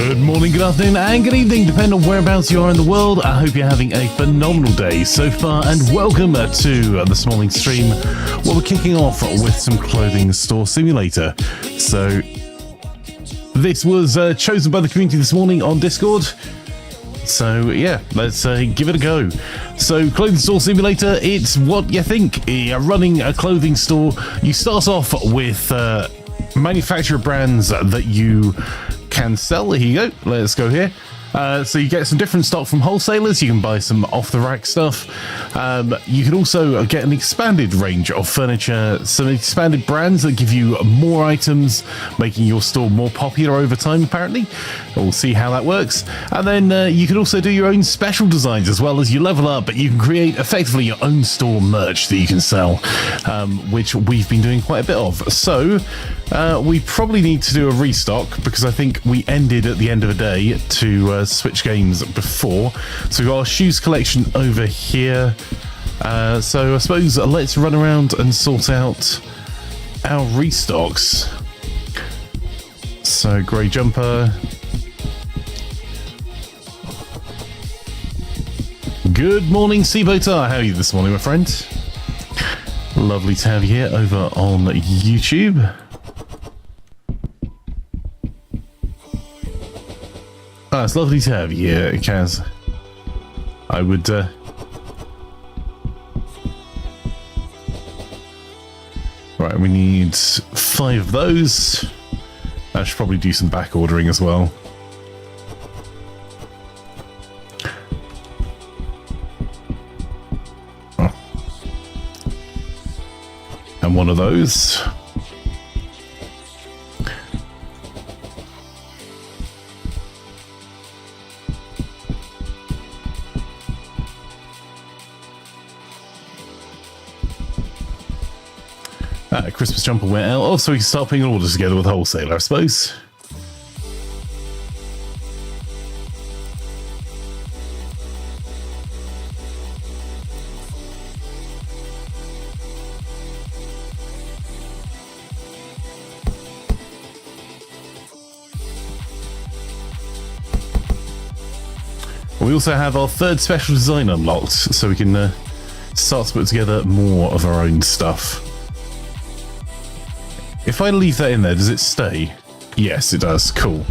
Good morning, good afternoon, and good evening, depending on whereabouts you are in the world. I hope you're having a phenomenal day so far, and welcome to this morning's stream where we're kicking off with some clothing store simulator. So, this was chosen by the community this morning on Discord. So yeah, let's give it a go. So clothing store simulator, it's what you think. Running a clothing store, you start off with manufacturer brands that you can sell. Here you go, let's go here. So you get some different stock from wholesalers. You can buy some off-the-rack stuff. You can also get an expanded range of furniture, some expanded brands that give you more items, making your store more popular over time, apparently. We'll see how that works. And then you can also do your own special designs as well as you level up, but you can create effectively your own store merch that you can sell, which we've been doing quite a bit of. So we probably need to do a restock because I think we ended at the end of the day to switch games before. So we've got our shoes collection over here. So I suppose let's run around and sort out our restocks. So grey jumper. Good morning, Seaboatar. How are you this morning, my friend? Lovely to have you here over on YouTube. Ah, it's lovely to have you here, Kaz. I would, Right, we need 5 of those. I should probably do some back ordering as well. Oh. And one of those. Christmas jumper went out. Oh, so we can start putting orders together with wholesaler, I suppose. We also have our third special design unlocked, so we can start to put together more of our own stuff. If I leave that in there, does it stay? Yes, it does. Cool.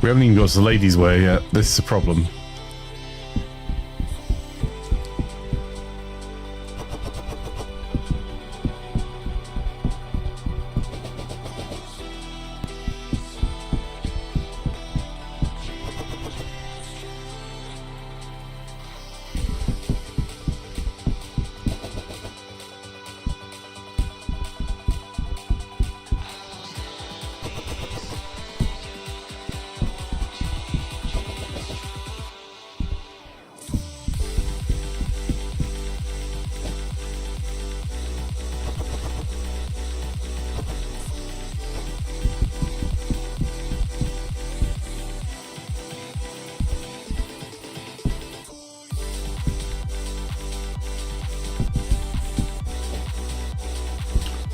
We haven't even got to the ladies' wear yet. This is a problem.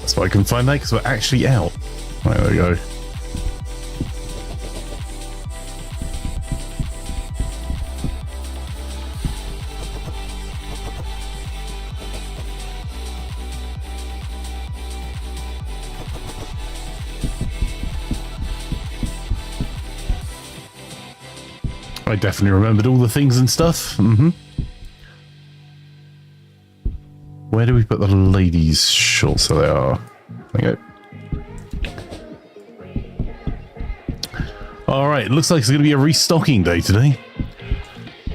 So I can find that because we're actually out. Right, there we go. I definitely remembered all the things and stuff. Where do we put the ladies' shorts? So they are. There you go. Alright, it looks like it's going to be a restocking day today.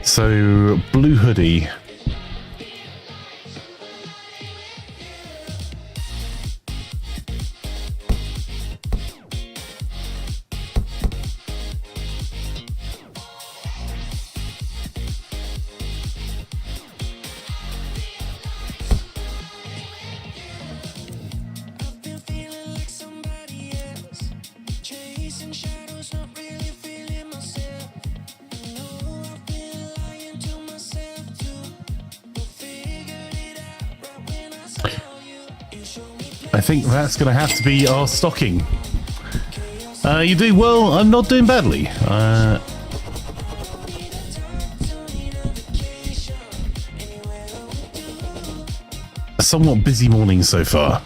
So, blue hoodie. think that's going to have to be our stocking. You do well. I'm not doing badly. A somewhat busy morning so far.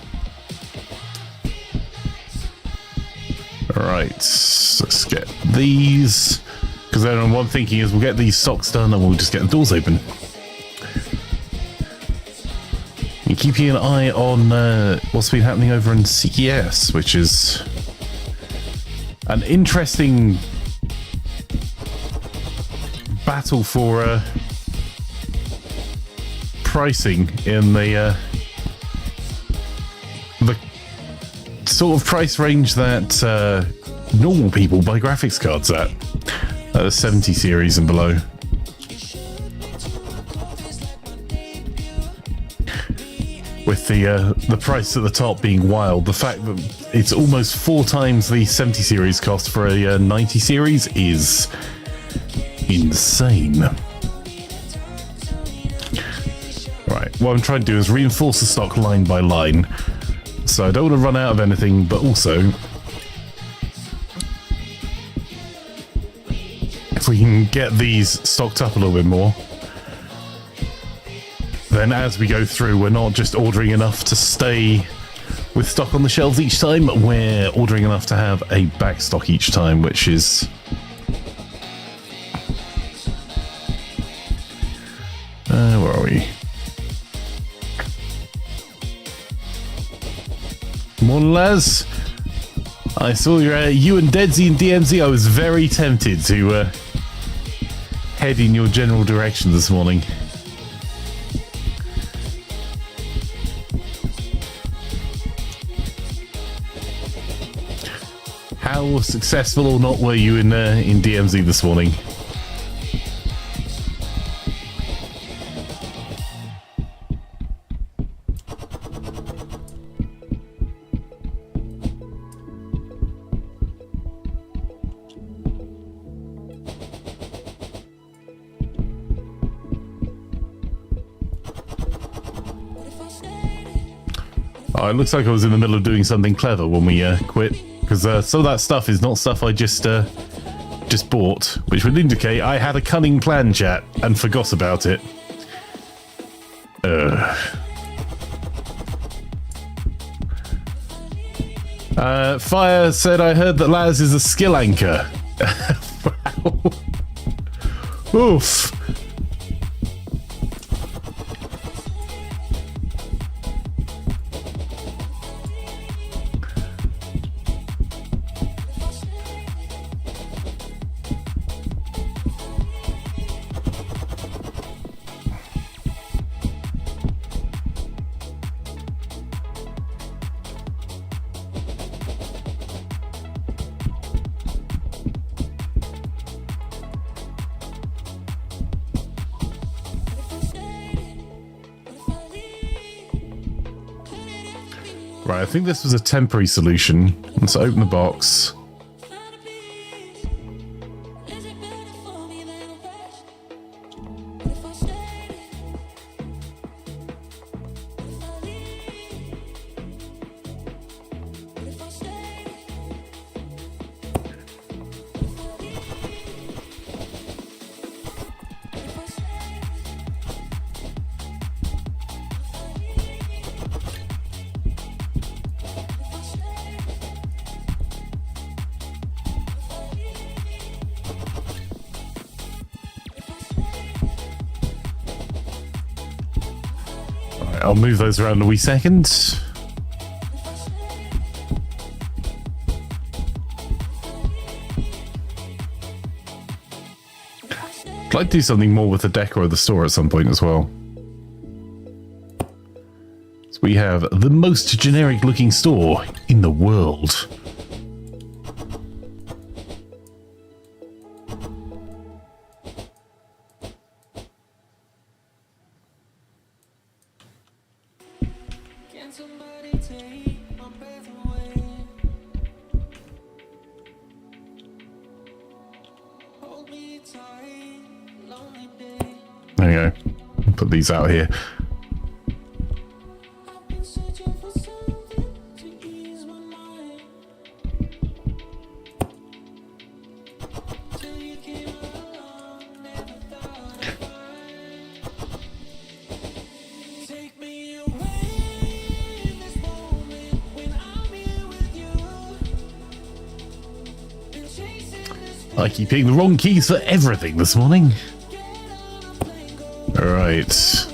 Alright, let's get these. Because then what I'm thinking is we'll get these socks done and we'll just get the doors open. And keeping an eye on what's been happening over in CES, which is an interesting battle for pricing in the sort of price range that normal people buy graphics cards at. The 70 series and below. With the price at the top being wild, the fact that it's almost 4 times the 70 series cost for a 90 series is insane. Right, what I'm trying to do is reinforce the stock line by line, so I don't want to run out of anything, but also if we can get these stocked up a little bit more, then as we go through, we're not just ordering enough to stay with stock on the shelves each time, we're ordering enough to have a back stock each time, which is where are we? Morning, lads. I saw you and Deadsy and DMZ. I was very tempted to head in your general direction this morning. How successful or not were you in DMZ this morning? Oh, it looks like I was in the middle of doing something clever when we quit, because some of that stuff is not stuff I just bought, which would indicate I had a cunning plan, chat, and forgot about it. Fire said, I heard that Laz is a skill anchor. Wow. Oof. Right, I think this was a temporary solution. Let's open the box. I'll move those around a wee second. I'd like to do something more with the decor of the store at some point as well. So we have the most generic looking store in the world. There we go. Put these out here. I keep hitting the wrong keys for everything this morning. All right.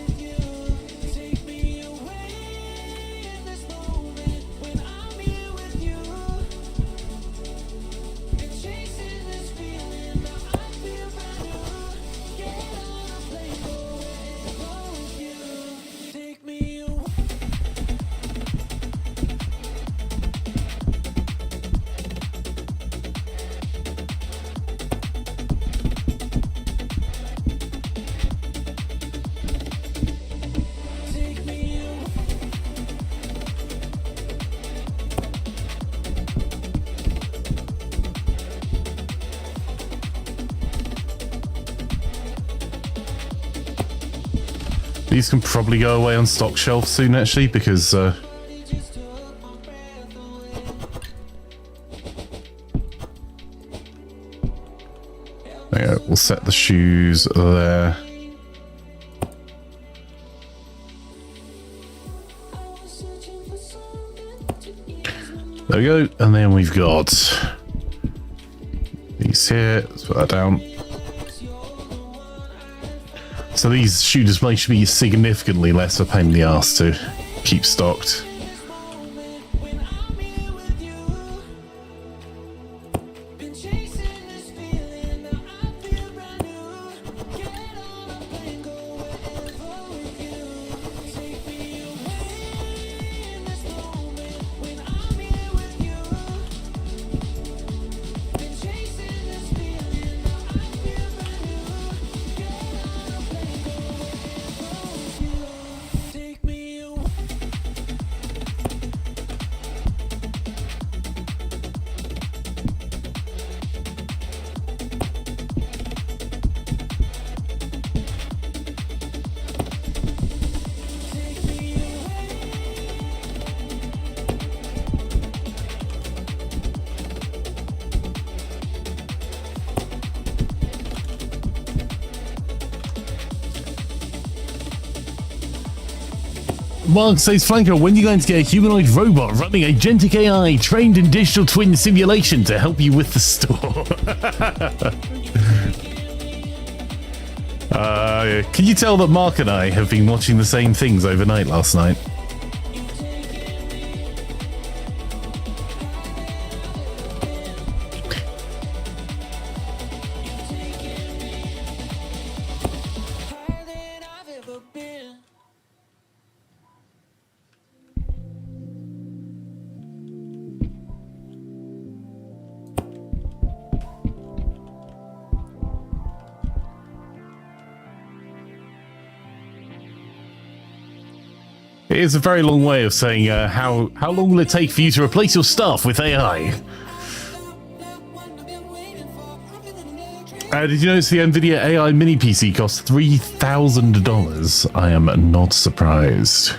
These can probably go away on stock shelf soon, actually, because there we go. We'll set the shoes there. There we go, and then we've got these here. Let's put that down. So these shoe displays should be significantly less of a pain in the arse to keep stocked. Mark says, Flanker, when are you going to get a humanoid robot running agentic AI trained in digital twin simulation to help you with the store? Can you tell that Mark and I have been watching the same things overnight last night? It is a very long way of saying how long will it take for you to replace your staff with AI? Did you notice the NVIDIA AI mini PC costs $3,000? I am not surprised.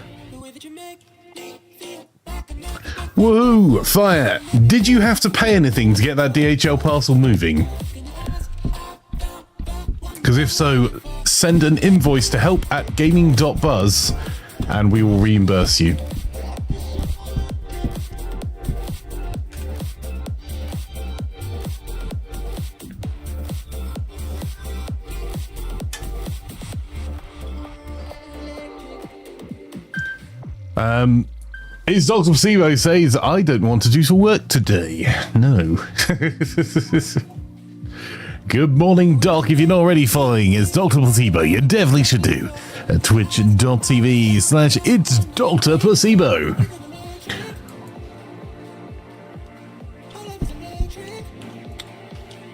Woohoo! Fire! Did you have to pay anything to get that DHL parcel moving? Because if so, send an invoice to help@gaming.buzz and we will reimburse you. It's Dr. Placebo says, I don't want to do some work today. No. Good morning, Doc. If you're not already following, it's Dr. Placebo. You definitely should do. At twitch.tv/it's Dr. Placebo.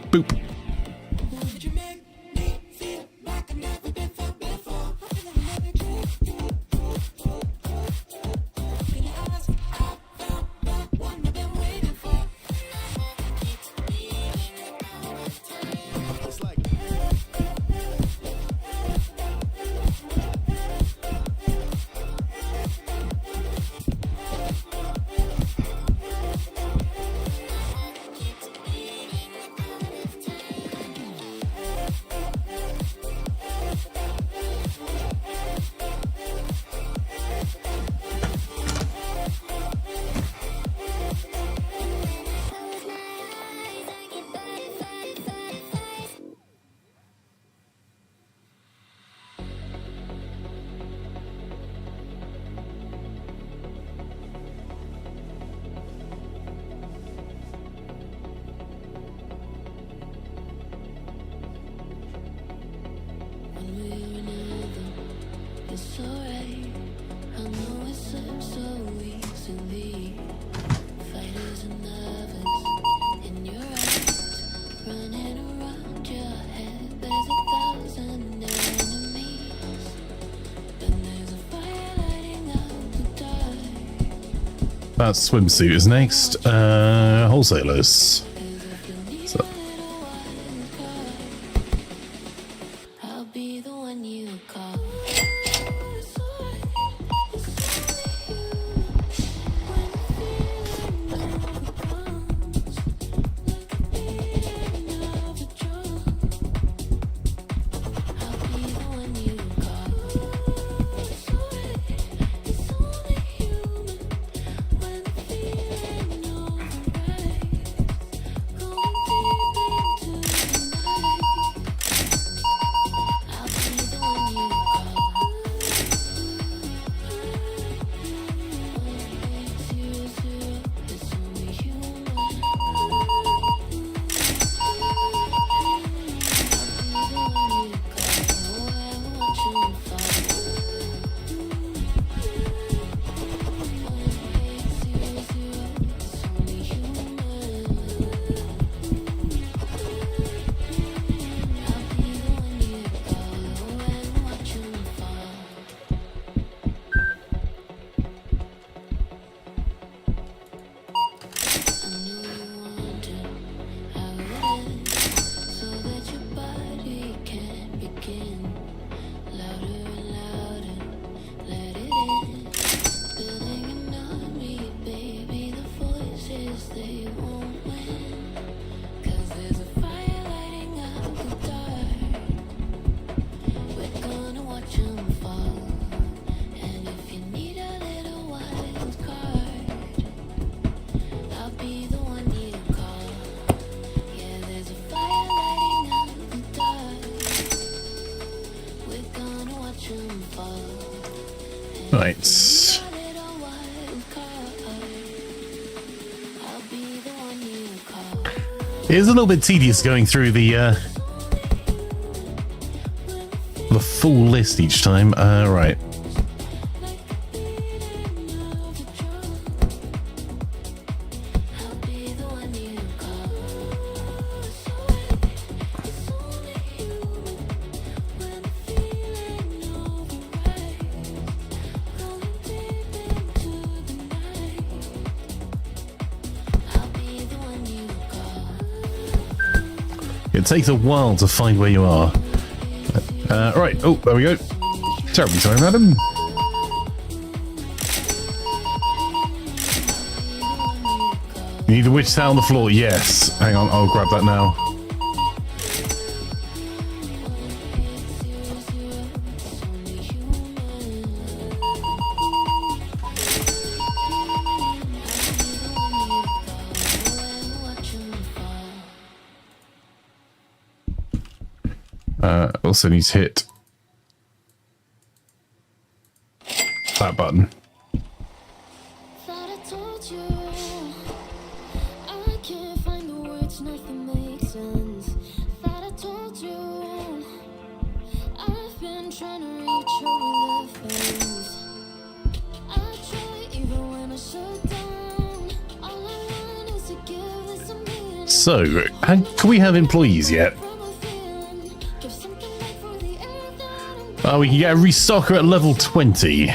Boop. That swimsuit is next. Wholesalers. So. Right. It is a little bit tedious going through the full list each time. Right. It takes a while to find where you are. Right. Oh, there we go. Terribly sorry, madam. You need a witch towel on the floor. Yes. Hang on, I'll grab that now. Also need to hit that button. So, can we have employees yet? Oh, we can get a restocker at level 20.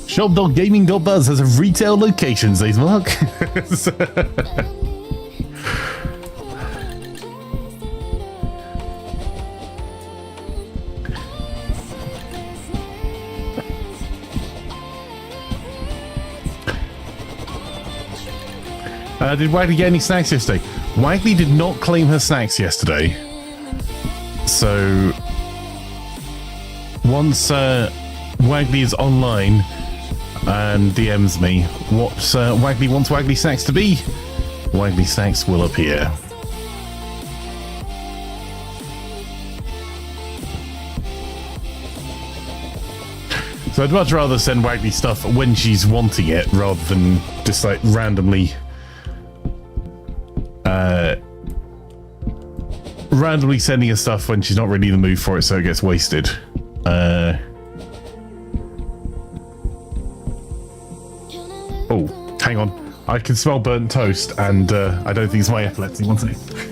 Shop.gaming.buzz has a retail location, says Mark. Did Wagley get any snacks yesterday? Wagley did not claim her snacks yesterday. So, once Wagley is online and DMs me what Wagley wants Wagley snacks to be, Wagley snacks will appear. So I'd much rather send Wagley stuff when she's wanting it rather than just like randomly sending her stuff when she's not really in the mood for it, so it gets wasted. Oh, hang on. I can smell burnt toast, and I don't think it's my epilepsy. One second.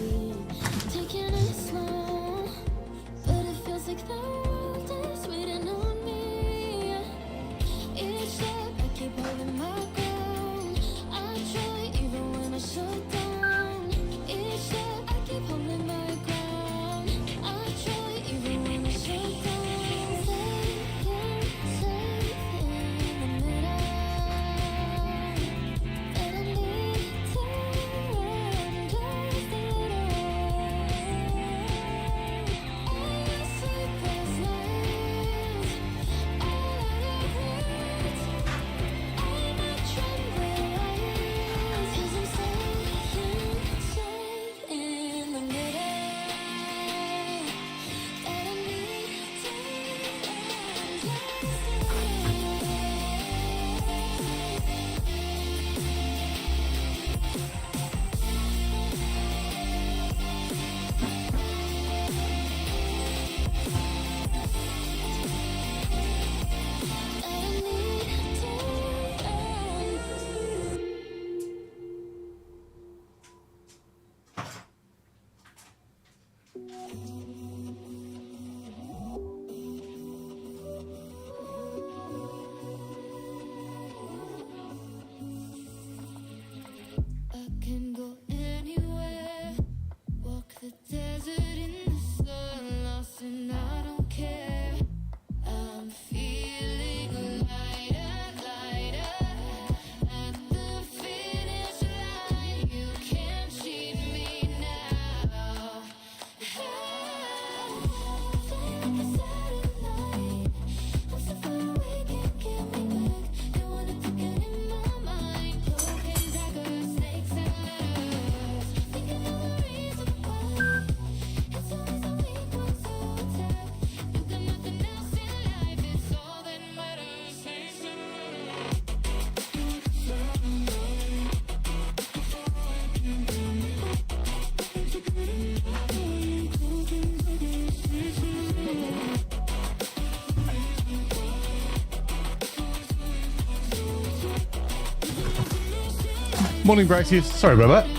Morning, Braxius. Sorry about that.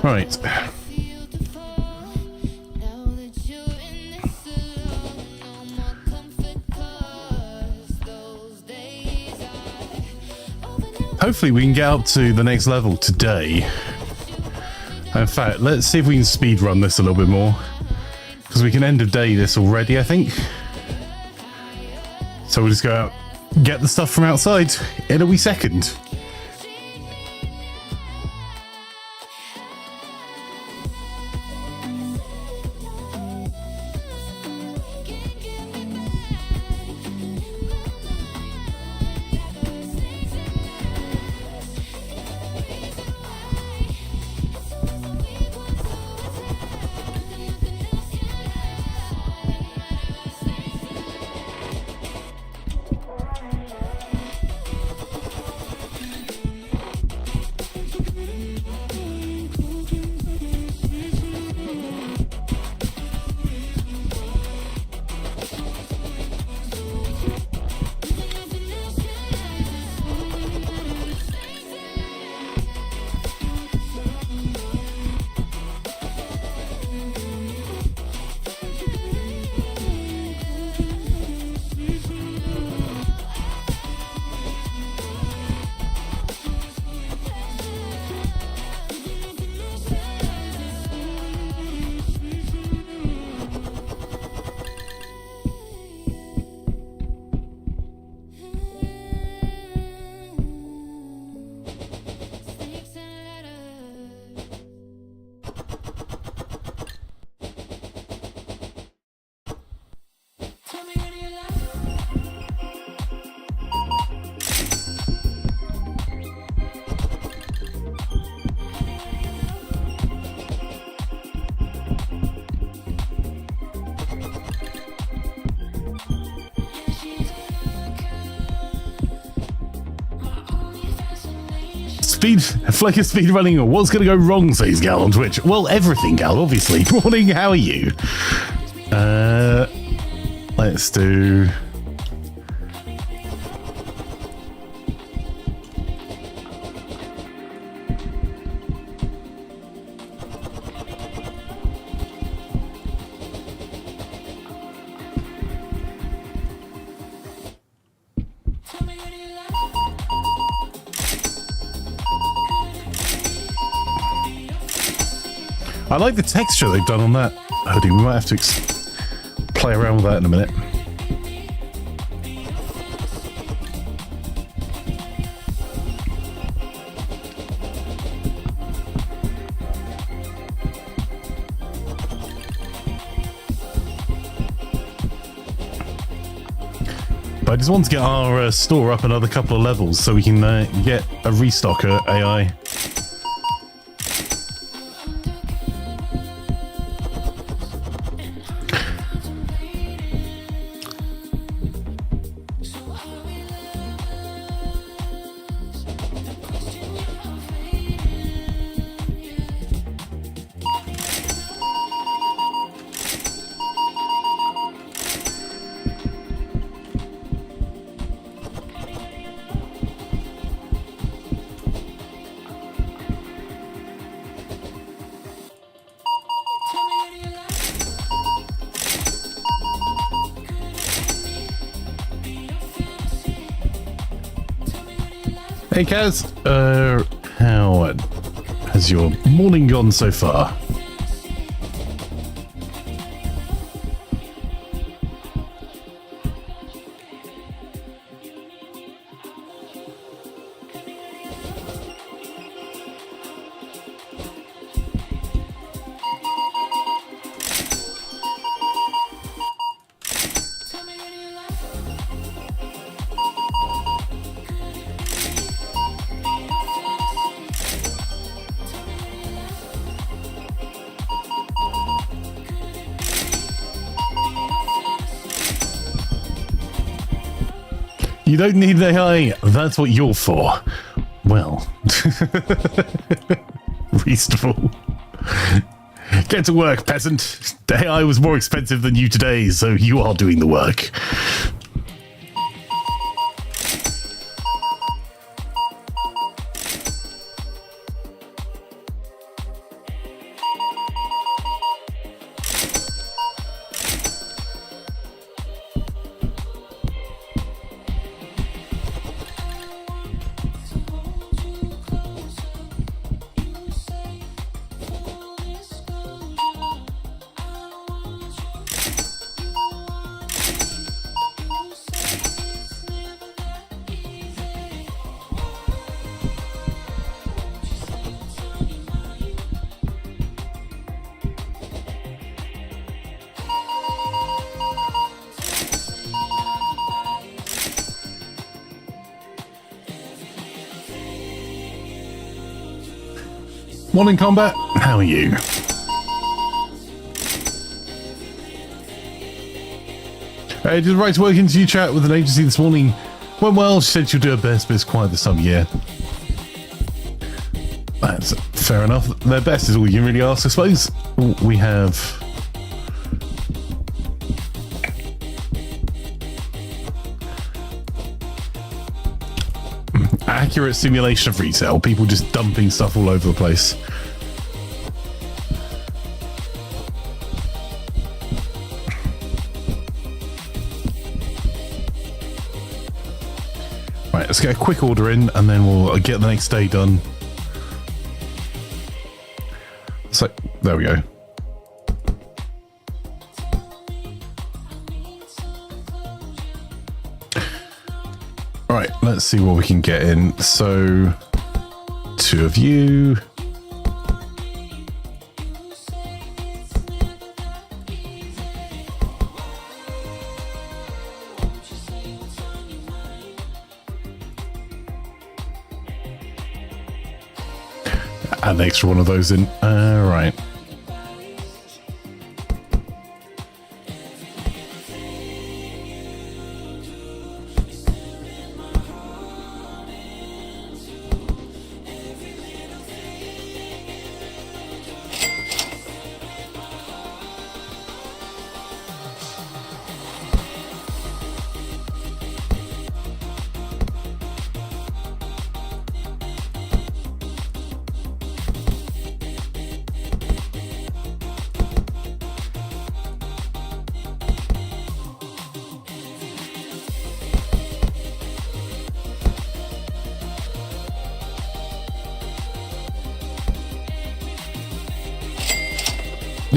Right. Hopefully we can get up to the next level today. In fact, let's see if we can speed run this a little bit more, because we can end of day this already, I think. So we'll just go out, get the stuff from outside in a wee second. Flanker speed running. What's going to go wrong, says Gal on Twitch. Well, everything, Gal, obviously. Morning, how are you? Let's do... I like the texture they've done on that hoodie. We might have to play around with that in a minute. But I just want to get our store up another couple of levels so we can get a restocker AI. Hey Kaz, how has your morning gone so far? You don't need an AI, that's what you're for. Well, reasonable. Get to work, peasant. The AI was more expensive than you today, so you are doing the work. Morning, Combat. How are you? I did right to work into your chat with an agency this morning. Went well. She said she'll do her best, but it's quiet this time of year. That's fair enough. Their best is all you can really ask, I suppose. We have... accurate simulation of retail. People just dumping stuff all over the place. Right, let's get a quick order in and then we'll get the next day done. So, there we go. Right, let's see what we can get in. So, 2 of you. Add an extra one of those in. Right.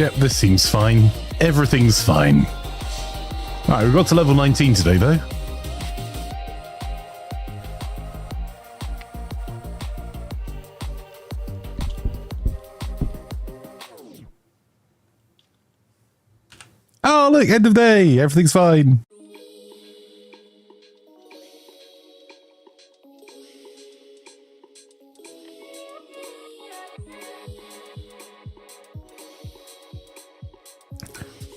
Yep, this seems fine. Everything's fine. Alright, we got to level 19 today, though. Oh, look, end of day. Everything's fine.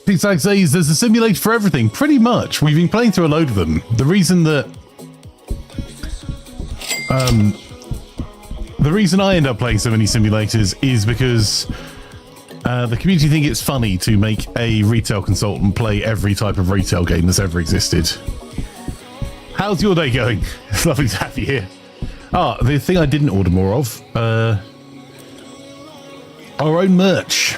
Pizza says there's a simulator for everything. Pretty much. We've been playing through a load of them. The reason that... the reason I end up playing so many simulators is because the community think it's funny to make a retail consultant play every type of retail game that's ever existed. How's your day going? It's lovely to have you here. Ah, the thing I didn't order more of. Our own merch.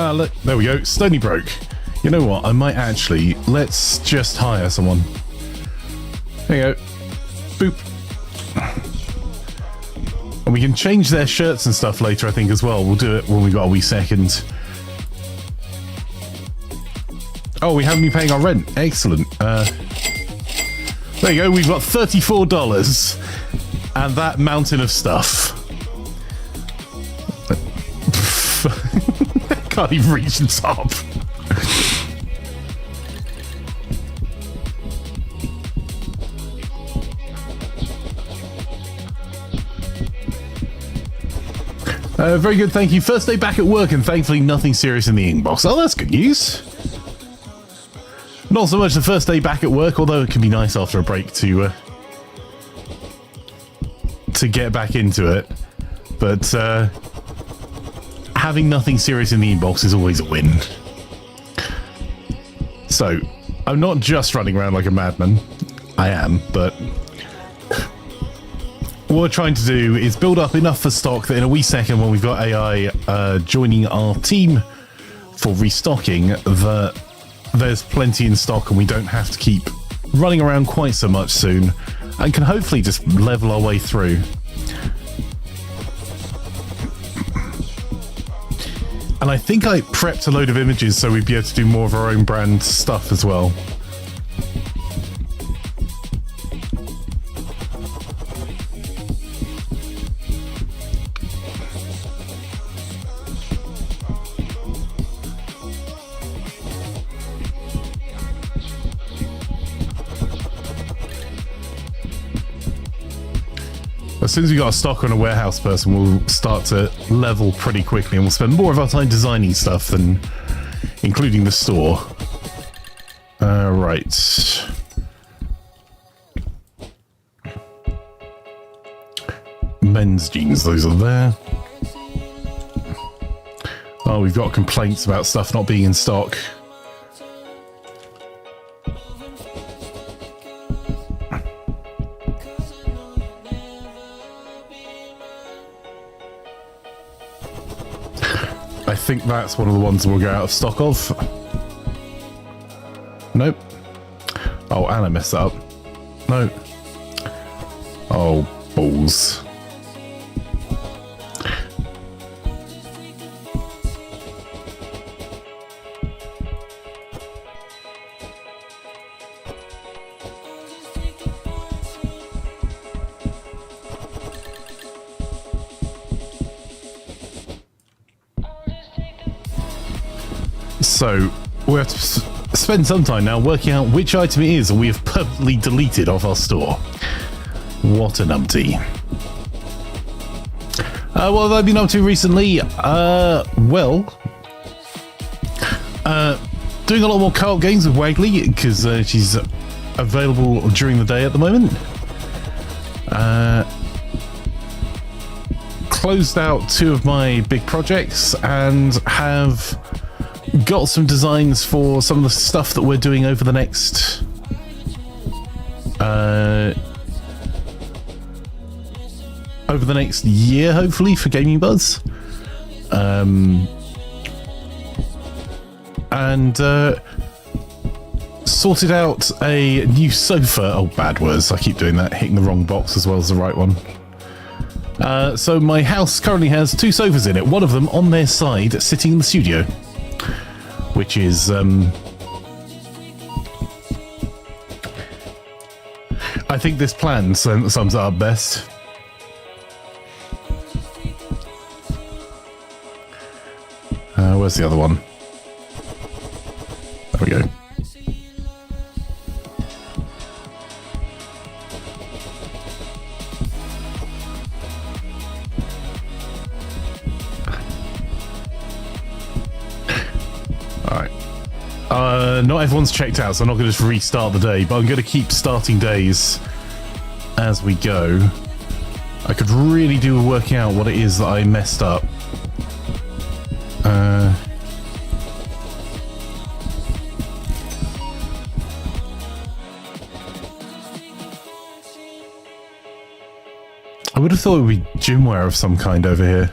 Ah, look, there we go. Stony broke. You know what? I might actually... Let's just hire someone. There you go. Boop. And we can change their shirts and stuff later, I think, as well. We'll do it when we've got a wee second. Oh, we haven't been paying our rent. Excellent. There you go. We've got $34. And that mountain of stuff. Can't even reach the top. Very good, thank you. First day back at work and thankfully nothing serious in the inbox. Oh, that's good news. Not so much the first day back at work, although it can be nice after a break to get back into it. But having nothing serious in the inbox is always a win. So, I'm not just running around like a madman. I am, but what we're trying to do is build up enough for stock that in a wee second when we've got AI joining our team for restocking, that there's plenty in stock and we don't have to keep running around quite so much soon and can hopefully just level our way through. And I think I prepped a load of images so we'd be able to do more of our own brand stuff as well. As soon as we got a stock on a warehouse person, we'll start to level pretty quickly and we'll spend more of our time designing stuff than including the store. Right. Men's jeans, those are there. Oh, we've got complaints about stuff not being in stock. I think that's one of the ones we'll go out of stock of. Nope. Oh, and I messed that up. No. Oh, balls. So, we have to spend some time now working out which item it is that we have permanently deleted off our store. What an umpty. What have I been up to recently? Doing a lot more co-op games with Wagley, because she's available during the day at the moment. Closed out 2 of my big projects and have got some designs for some of the stuff that we're doing over the next year, hopefully, for Gaming Buzz. sorted out a new sofa. Oh, bad words. I keep doing that, hitting the wrong box as well as the right one. So my house currently has 2 sofas in it. One of them on their side, sitting in the studio, which is I think this plan sums it up best. Where's the other one? There we go. Alright. Not everyone's checked out, so I'm not going to just restart the day, but I'm going to keep starting days as we go. I could really do with working out what it is that I messed up. I would have thought it would be gym wear of some kind over here.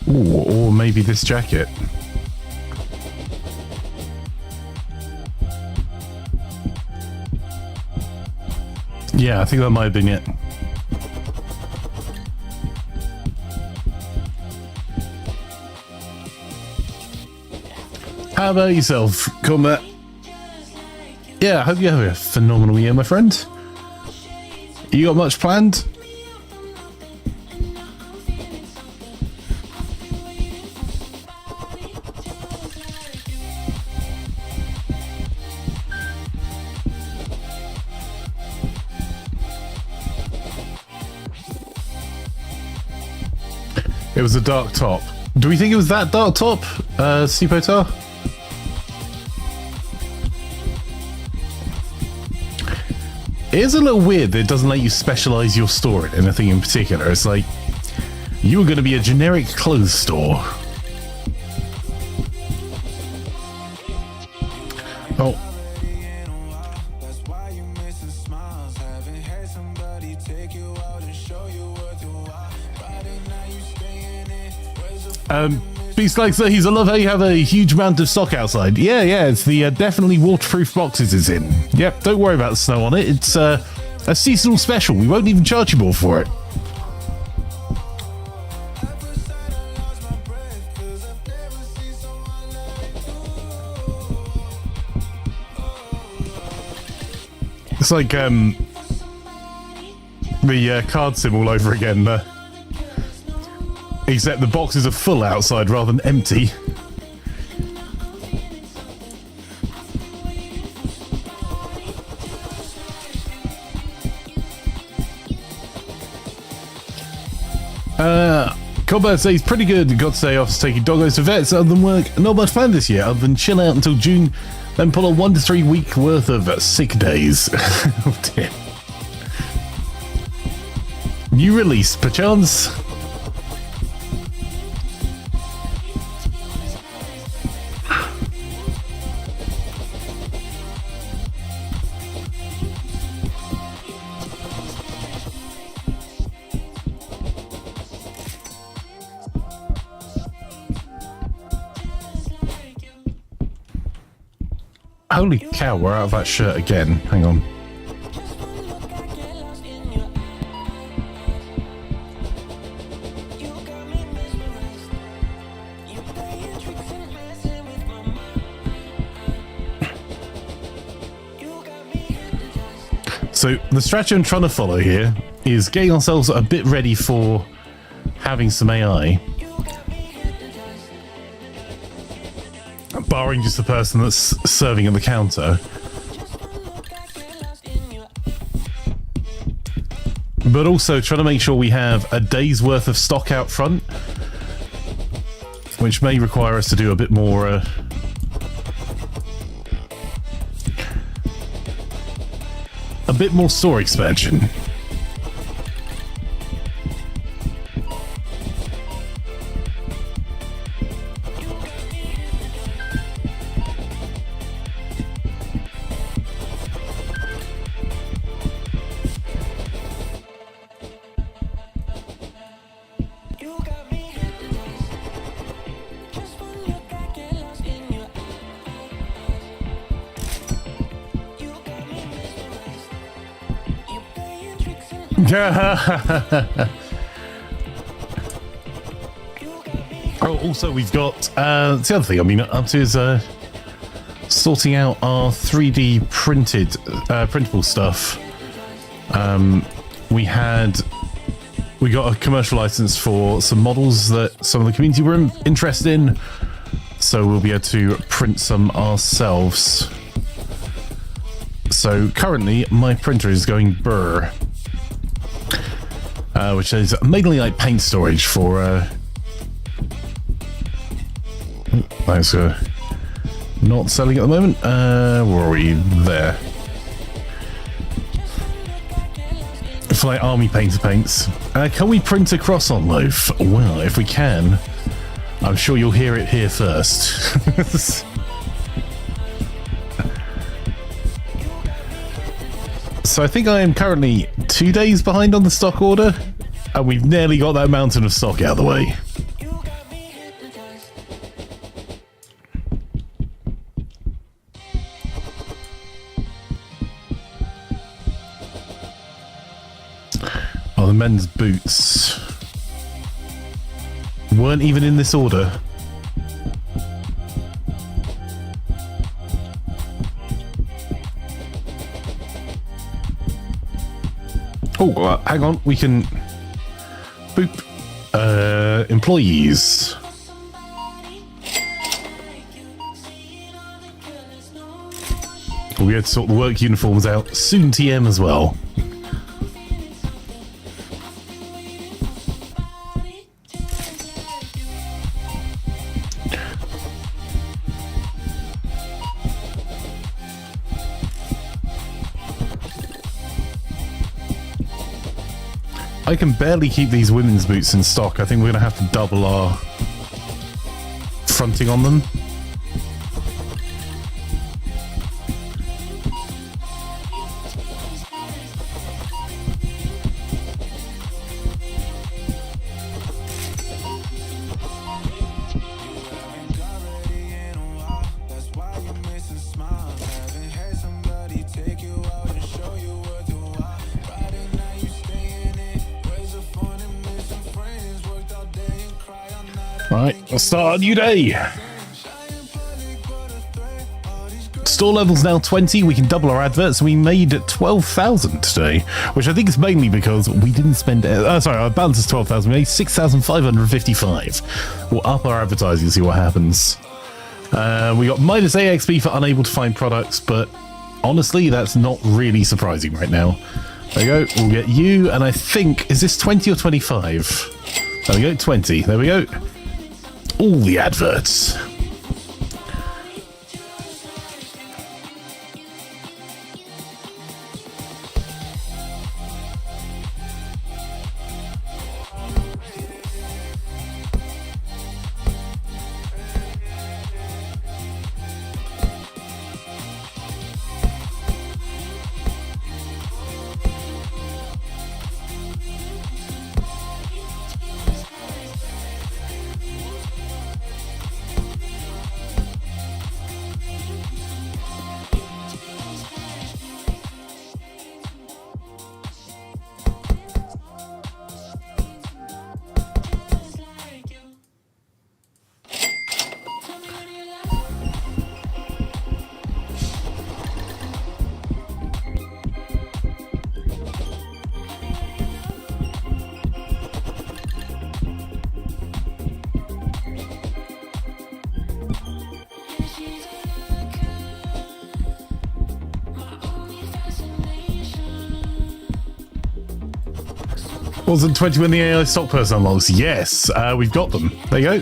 Ooh, or maybe this jacket. Yeah, I think that might have been it. How about yourself, Combat? Yeah, I hope you have a phenomenal year, my friend. You got much planned? It was a dark top. Do we think it was that dark top, Sipotar? It is a little weird that it doesn't let you specialize your store in anything in particular. It's like, you were going to be a generic clothes store. Oh. Beast like says, I love how you have a huge amount of stock outside. Yeah, it's the definitely waterproof boxes is in. Yep, don't worry about the snow on it. It's a seasonal special. We won't even charge you more for it. It's like the card sim all over again. Except the boxes are full outside rather than empty. Combat says pretty good. Got to say off taking doggos to vets other than work. Not much fun this year other than chill out until June, then pull a 1 to 3 week worth of sick days. Oh dear. New release, perchance. Holy cow, we're out of that shirt again. Hang on. So the strategy I'm trying to follow here is getting ourselves a bit ready for having some AI. Barring just the person that's serving at the counter. But also trying to make sure we have a day's worth of stock out front, which may require us to do a bit more store expansion. Oh, also we've got the other thing I'm up to is sorting out our 3D printed printable stuff. We got a commercial license for some models that some of the community were interested in, so we'll be able to print some ourselves. So currently my printer is going burr, which is mainly like paint storage for that's not selling at the moment. Where are we? There. For like army paints. Can we print a cross-on loaf? Well, if we can, I'm sure you'll hear it here first. So I think I am currently 2 days behind on the stock order, and we've nearly got that mountain of stock out of the way. Oh, the men's boots weren't even in this order. Oh, hang on, we can boop employees. We had to sort the work uniforms out soon. TM as well. I can barely keep these women's boots in stock. I think we're going to have to double our fronting on them. Right, let's start a new day. Store level's now 20. We can double our adverts. We made 12,000 today, which I think is mainly because we didn't spend. Sorry, our balance is 12,000. We made 6,555. We'll up our advertising and see what happens. We got minus AXP for unable to find products, but honestly, that's not really surprising right now. There we go. We'll get you, and I think, is this 20 or 25? There we go, 20. There we go. All the adverts. Wasn't 20 when the AI stock person unlocks? Yes, we've got them. There you go.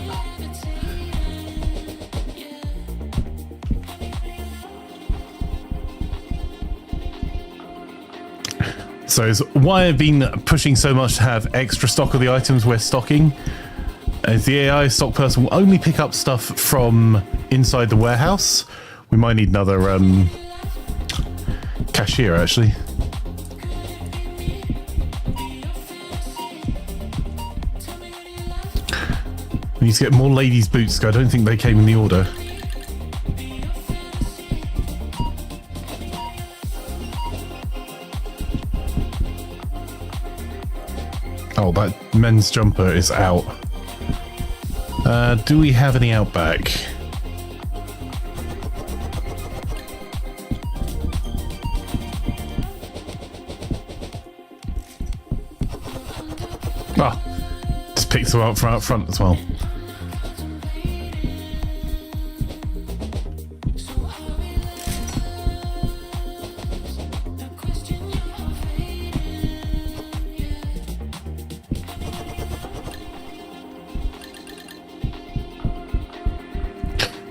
So it's why I've been pushing so much to have extra stock of the items we're stocking. As the AI stock person will only pick up stuff from inside the warehouse. We might need another cashier, actually. We need to get more ladies' boots. I don't think they came in the order. that men's jumper is out. Do we have any out back? Oh, just picked them up from out front as well.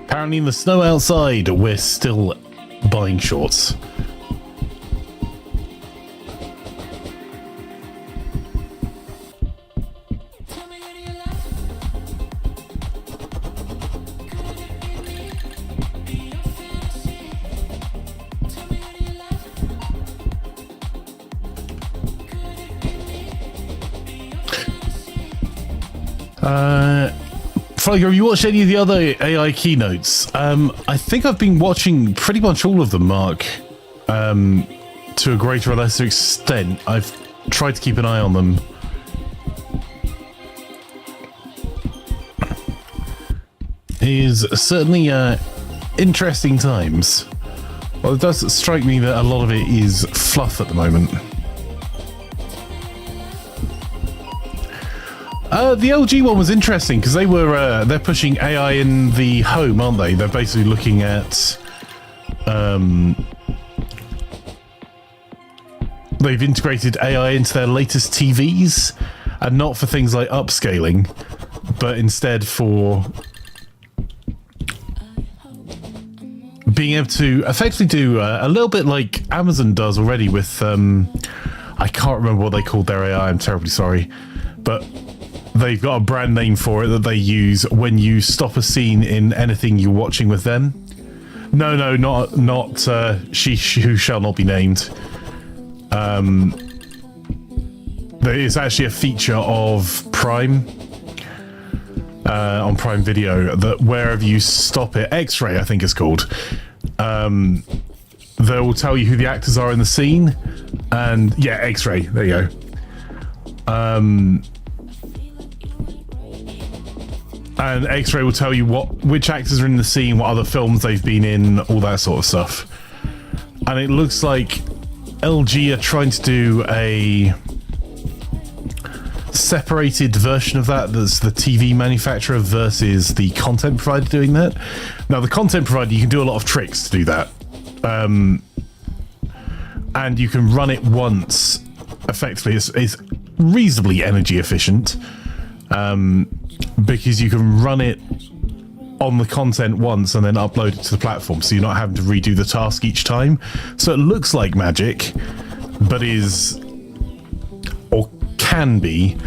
Apparently in the snow outside, we're still buying shorts. Flanker, have you watched any of the other AI keynotes? I think I've been watching pretty much all of them, Mark. To a greater or lesser extent. I've tried to keep an eye on them. It is certainly interesting times. Well, it does strike me that a lot of it is fluff at the moment. The LG one was interesting because they're pushing AI in the home, aren't they? They're basically looking at they've integrated AI into their latest TVs, and not for things like upscaling, but instead for being able to effectively do a little bit like Amazon does already with I can't remember what they called their AI. I'm terribly sorry, but they've got a brand name for it that they use when you stop a scene in anything you're watching with them. No, not she who shall not be named. There is actually a feature of Prime on Prime Video that wherever you stop it, X-ray I think it's called, they will tell you who the actors are in the scene, and yeah, X-ray. There you go. And X-ray will tell you which actors are in the scene, what other films they've been in, all that sort of stuff. And it looks like LG are trying to do a separated version of that. That's the TV manufacturer versus the content provider doing that. Now, the content provider, you can do a lot of tricks to do that. And you can run it once. Effectively, it's reasonably energy efficient. Because you can run it on the content once and then upload it to the platform, so you're not having to redo the task each time. So it looks like magic, but is, or can be,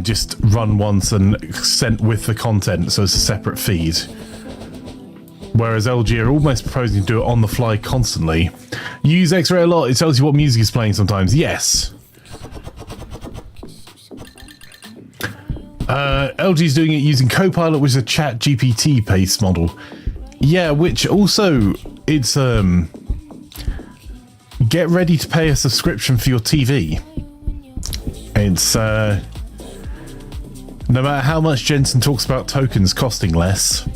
just run once and sent with the content, so it's a separate feed. Whereas LG are almost proposing to do it on the fly constantly. You use X-ray a lot, it tells you what music is playing sometimes. Yes. LG's doing it using Copilot, which is a chat GPT based model. Yeah, which also, it's get ready to pay a subscription for your TV. It's no matter how much Jensen talks about tokens costing less,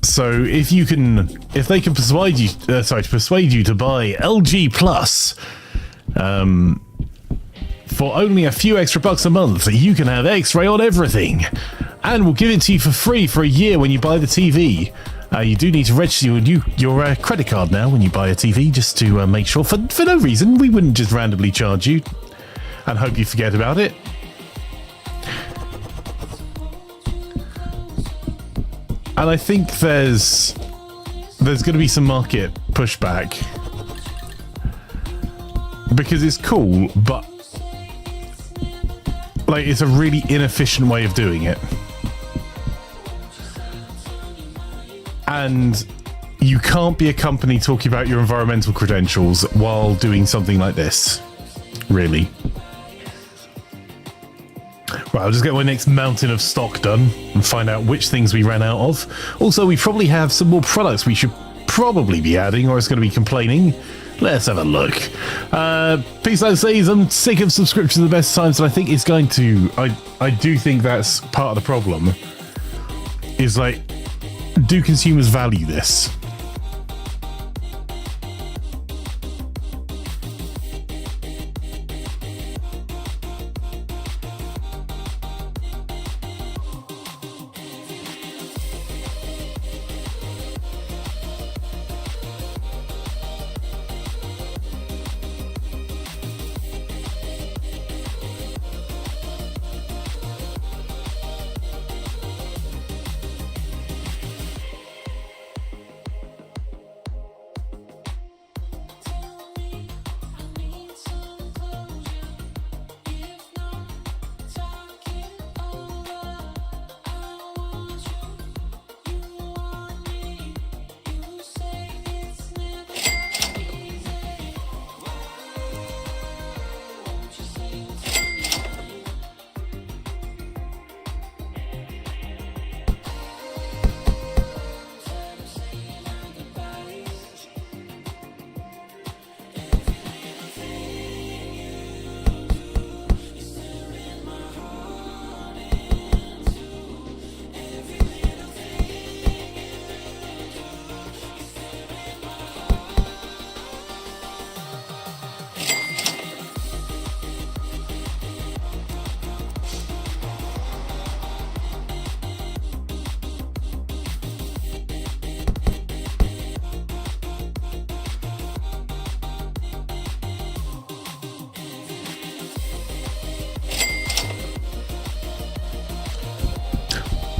so if they can persuade you to buy LG Plus for only a few extra bucks a month, you can have X-ray on everything, and we'll give it to you for free for a year when you buy the TV. You do need to register your credit card now when you buy a TV, just to make sure, for no reason. We wouldn't just randomly charge you and hope you forget about it. And I think there's going to be some market pushback, because it's cool, but like, it's a really inefficient way of doing it. And you can't be a company talking about your environmental credentials while doing something like this, really. Right, I'll just get my next mountain of stock done and find out which things we ran out of. Also, we probably have some more products we should probably be adding, or it's going to be complaining. Let's have a look. Peace out says, I'm sick of subscriptions at the best times, and I think it's going to... I do think that's part of the problem. Is like, do consumers value this?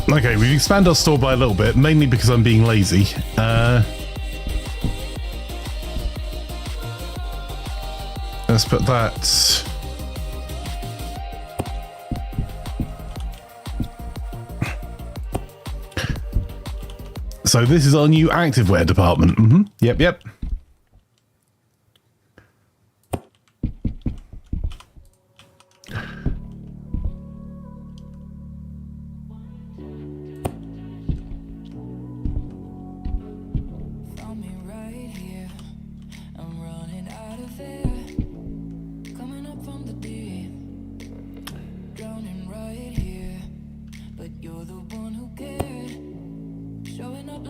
Okay, we've expanded our store by a little bit, mainly because I'm being lazy. Let's put that... So this is our new activewear department. Yep.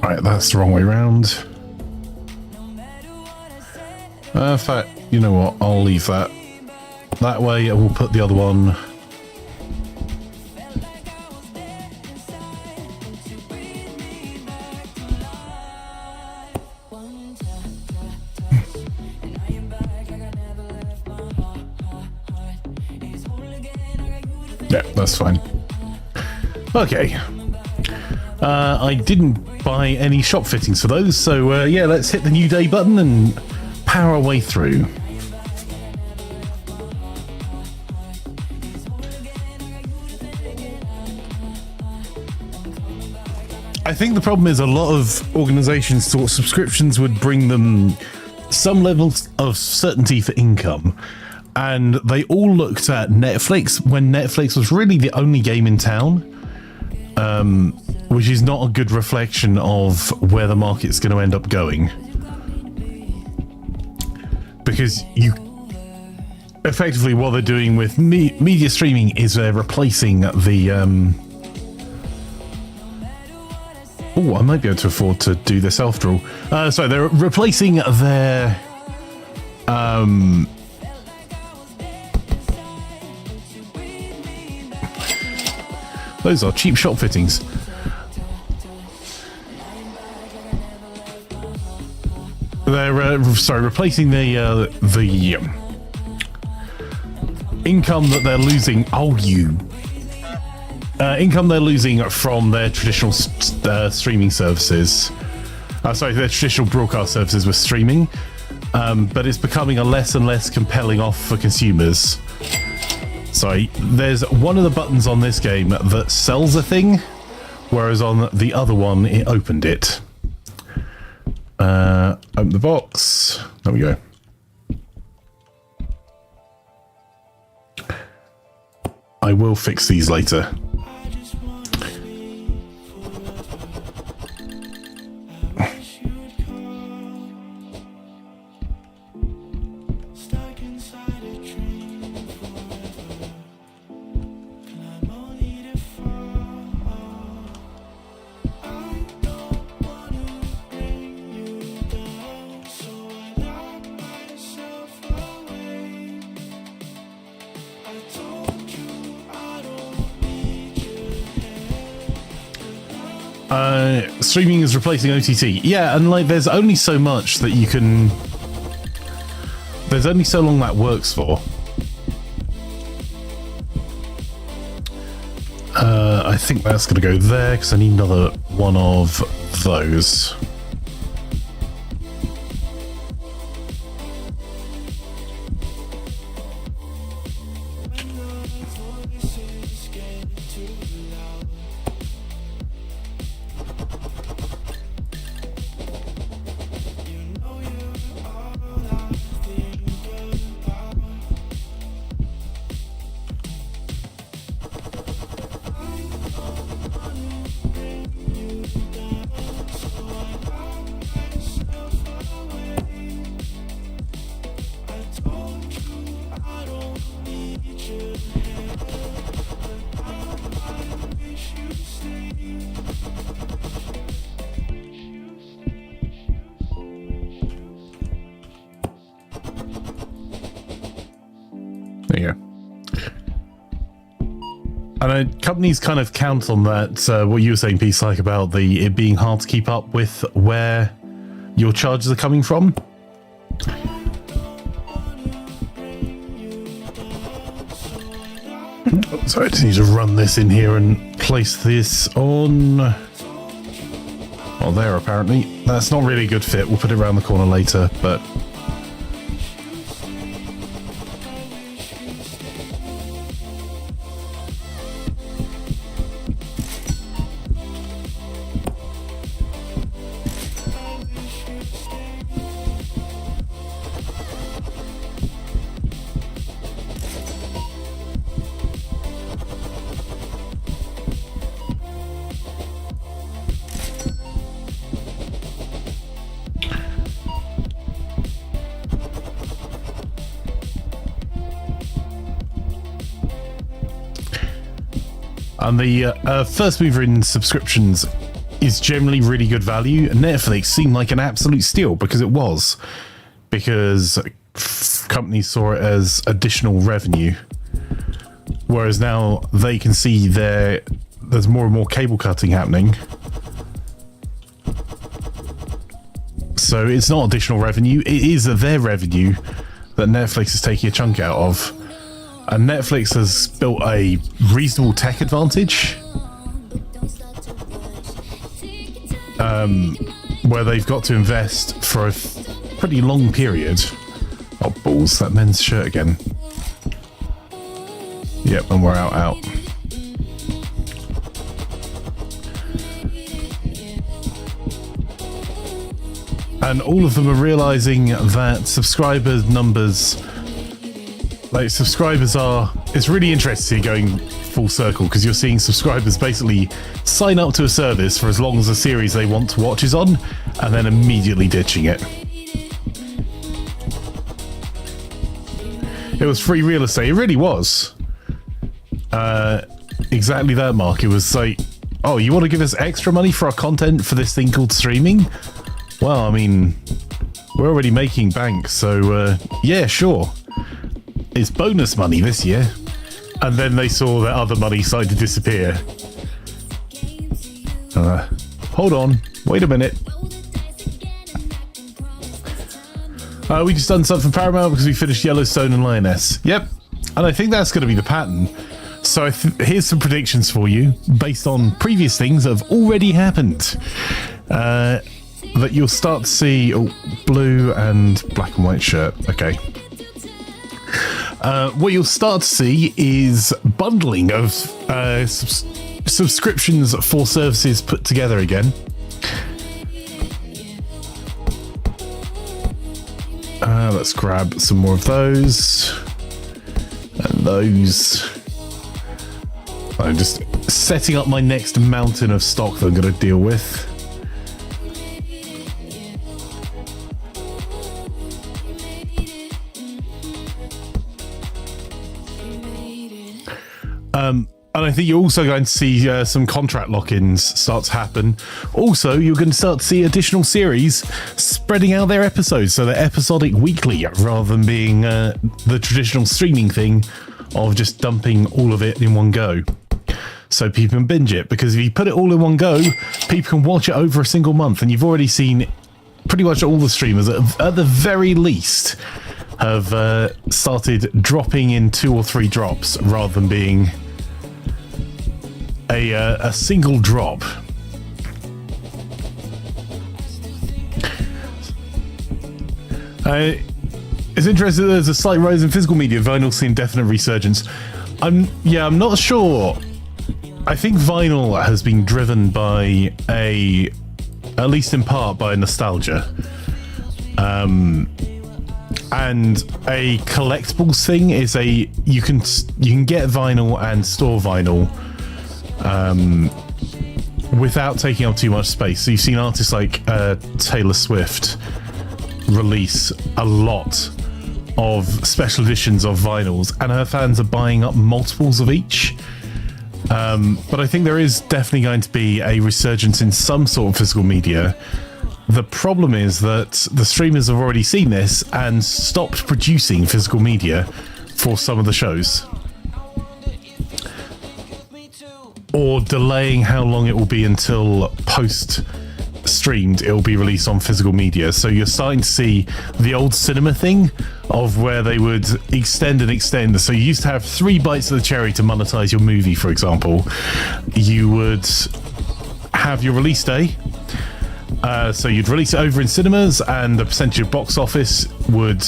Right, that's the wrong way around. In fact, you know what? I'll leave that. That way I will put the other one. Yeah, that's fine. Okay. I didn't buy any shop fittings for those, so yeah, let's hit the New Day button and power our way through. I think the problem is a lot of organizations thought subscriptions would bring them some levels of certainty for income, and they all looked at Netflix when Netflix was really the only game in town, which is not a good reflection of where the market's going to end up going. Because you effectively, what they're doing with media streaming is they're replacing the oh, I might be able to afford to do this after all. So they're replacing their those are cheap shop fittings. They're replacing the income that they're losing. Income they're losing from their traditional streaming services. Their traditional broadcast services with streaming, but it's becoming a less and less compelling offer for consumers. So there's one of the buttons on this game that sells a thing, whereas on the other one it opened it. Open the box. There we go. I will fix these later. Streaming is replacing OTT. Yeah, and like there's only so much that you can... There's only so long that works for. I think that's going to go there because I need another one of those. There you go. And companies kind of count on that, what you were saying, Peace, like about it being hard to keep up with where your charges are coming from. So I just need to run this in here and place this on... Well, there apparently. That's not really a good fit. We'll put it around the corner later, but... And the first mover in subscriptions is generally really good value. Netflix seemed like an absolute steal because it was. Because companies saw it as additional revenue. Whereas now they can see there's more and more cable cutting happening. So it's not additional revenue. It is their revenue that Netflix is taking a chunk out of. And Netflix has built a reasonable tech advantage, where they've got to invest for a pretty long period. Oh, balls, that men's shirt again. Yep, and we're out. And all of them are realizing that subscriber numbers... Like, subscribers are... It's really interesting going full circle because you're seeing subscribers basically sign up to a service for as long as the series they want to watch is on and then immediately ditching it. It was free real estate. It really was. Exactly that, Mark. It was like, oh, you want to give us extra money for our content for this thing called streaming? Well, I mean, we're already making bank, so yeah, sure. It's bonus money this year. And then they saw that other money started to disappear. Hold on. Wait a minute. We just done something for Paramount because we finished Yellowstone and Lioness. Yep. And I think that's going to be the pattern. So here's some predictions for you based on previous things that have already happened. That you'll start to see blue and black and white shirt. Okay. What you'll start to see is bundling of subscriptions for services put together again. Let's grab some more of those. And those. I'm just setting up my next mountain of stock that I'm going to deal with. And I think you're also going to see some contract lock-ins start to happen. Also, you're going to start to see additional series spreading out their episodes, so they're episodic weekly rather than being the traditional streaming thing of just dumping all of it in one go. so people can binge it. Because if you put it all in one go, people can watch it over a single month, and you've already seen pretty much all the streamers at the very least have started dropping in 2 or 3 drops rather than being a single drop. It's interesting that there's a slight rise in physical media. Vinyl's seen definite resurgence. I'm not sure. I think vinyl has been driven by at least in part by nostalgia. And a collectibles thing is you can get vinyl and store vinyl without taking up too much space. So you've seen artists like Taylor Swift release a lot of special editions of vinyls, and her fans are buying up multiples of each. But I think there is definitely going to be a resurgence in some sort of physical media. The problem is that the streamers have already seen this and stopped producing physical media for some of the shows, or delaying how long it will be until post streamed it will be released on physical media. So you're starting to see the old cinema thing of where they would extend and extend. So you used to have 3 bites of the cherry to monetize your movie, for example. You would have your release day, so you'd release it over in cinemas, and the percentage of box office would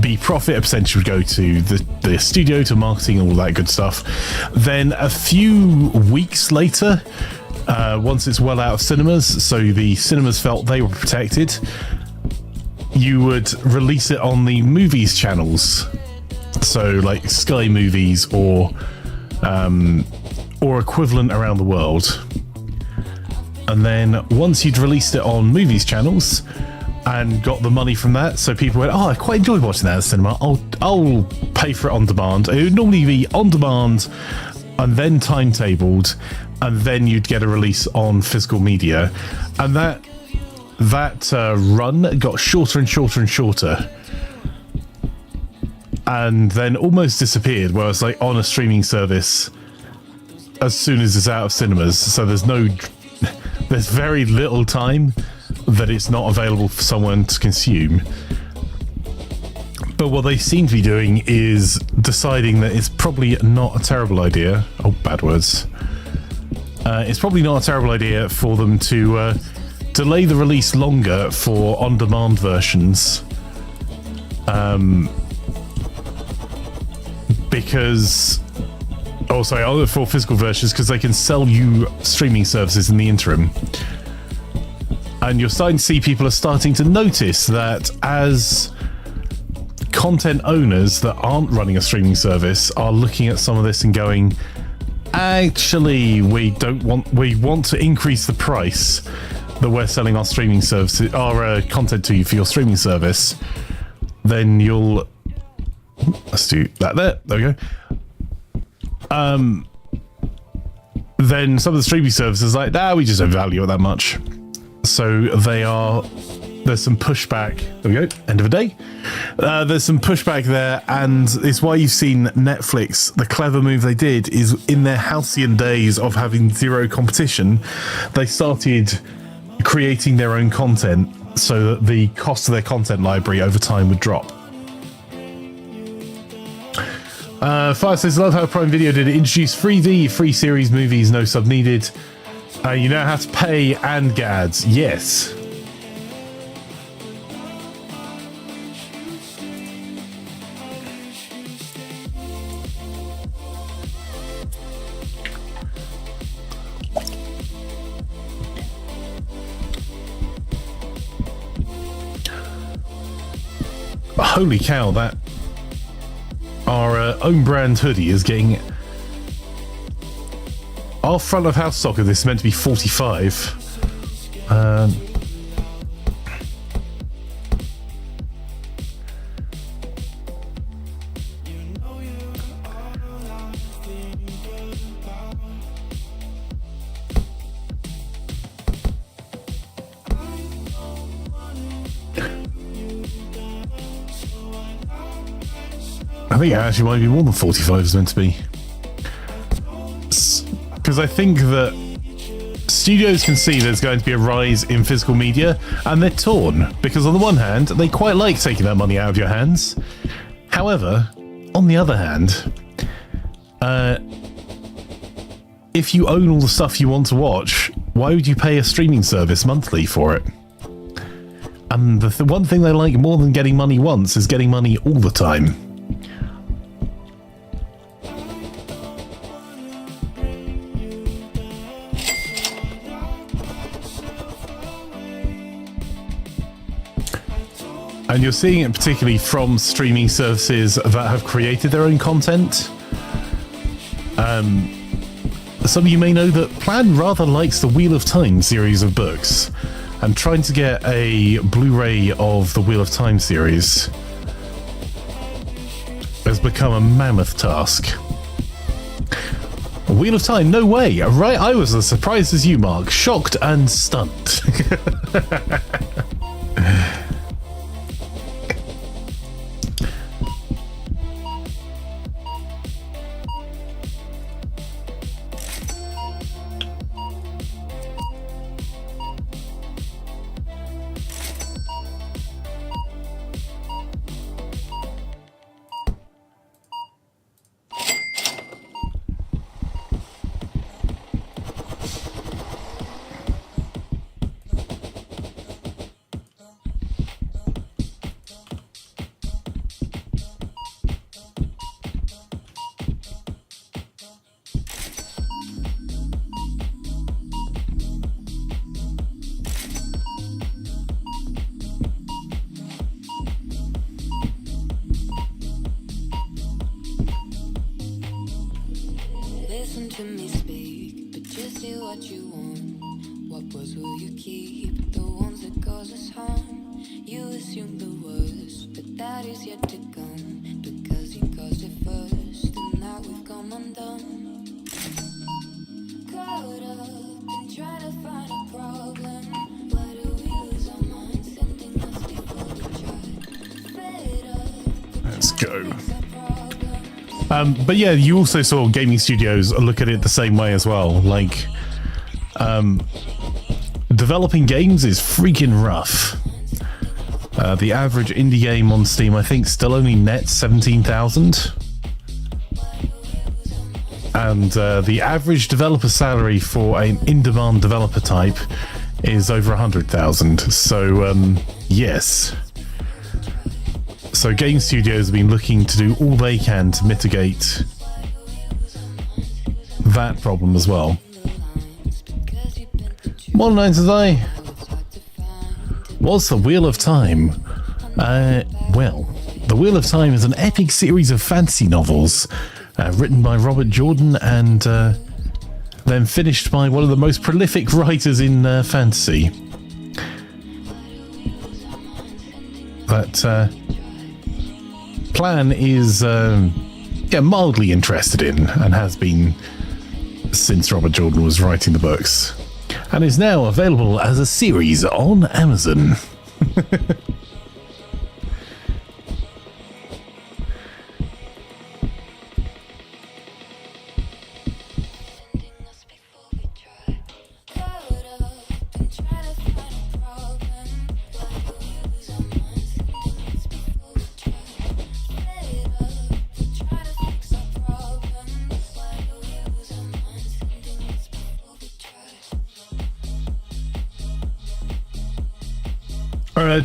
be profit. A percentage would go to the studio, to marketing, all that good stuff. Then a few weeks later, once it's well out of cinemas, so the cinemas felt they were protected, you would release it on the movies channels, so like Sky Movies or equivalent around the world. And then once you'd released it on movies channels and got the money from that, so people went, I quite enjoy watching that at the cinema, I'll pay for it on demand. It would normally be on demand and then timetabled, and then you'd get a release on physical media. And that run got shorter and shorter and shorter, and then almost disappeared, where it's like on a streaming service as soon as it's out of cinemas. So there's very little time that it's not available for someone to consume. But what they seem to be doing is deciding that it's probably not a terrible idea. Oh, bad words. It's probably not a terrible idea for them to delay the release longer for on-demand versions. Because... Oh, sorry, for physical versions, because they can sell you streaming services in the interim. And you're starting to see people are starting to notice that as content owners that aren't running a streaming service are looking at some of this and going, actually, we want to increase the price that we're selling our streaming services, our content to you for your streaming service. Then let's do that there we go. Then some of the streaming services are like, we just don't value it that much. So there's some pushback. There we go, end of the day. There's some pushback there, and it's why you've seen Netflix, the clever move they did is in their halcyon days of having zero competition, they started creating their own content so that the cost of their content library over time would drop. Fire says, love how Prime Video did it. Introduce free series movies, no sub needed. You now have to pay and get ads. Yes. Holy cow, that our own brand hoodie is getting... Our front of house stock of this is meant to be 45. I think it actually might be more than 45 is meant to be. because I think that studios can see there's going to be a rise in physical media, and they're torn, because on the one hand, they quite like taking that money out of your hands. However, on the other hand, if you own all the stuff you want to watch, why would you pay a streaming service monthly for it? And the one thing they like more than getting money once is getting money all the time. And you're seeing it particularly from streaming services that have created their own content. Some of you may know that Plan rather likes the Wheel of Time series of books, and trying to get a Blu-ray of the Wheel of Time series has become a mammoth task. Wheel of Time, no way, right? I was as surprised as you, Mark, shocked and stunned. Let's go. But yeah, you also saw gaming studios look at it the same way as well. Like, developing games is freaking rough. The average indie game on Steam, I think, still only nets 17,000. And the average developer salary for an in-demand developer type is over 100,000. So, yes. So game studios have been looking to do all they can to mitigate that problem as well. Modern says I. What's the Wheel of Time? Well, the Wheel of Time is an epic series of fantasy novels written by Robert Jordan and then finished by one of the most prolific writers in fantasy. That Plan is mildly interested in, and has been since Robert Jordan was writing the books, and is now available as a series on Amazon.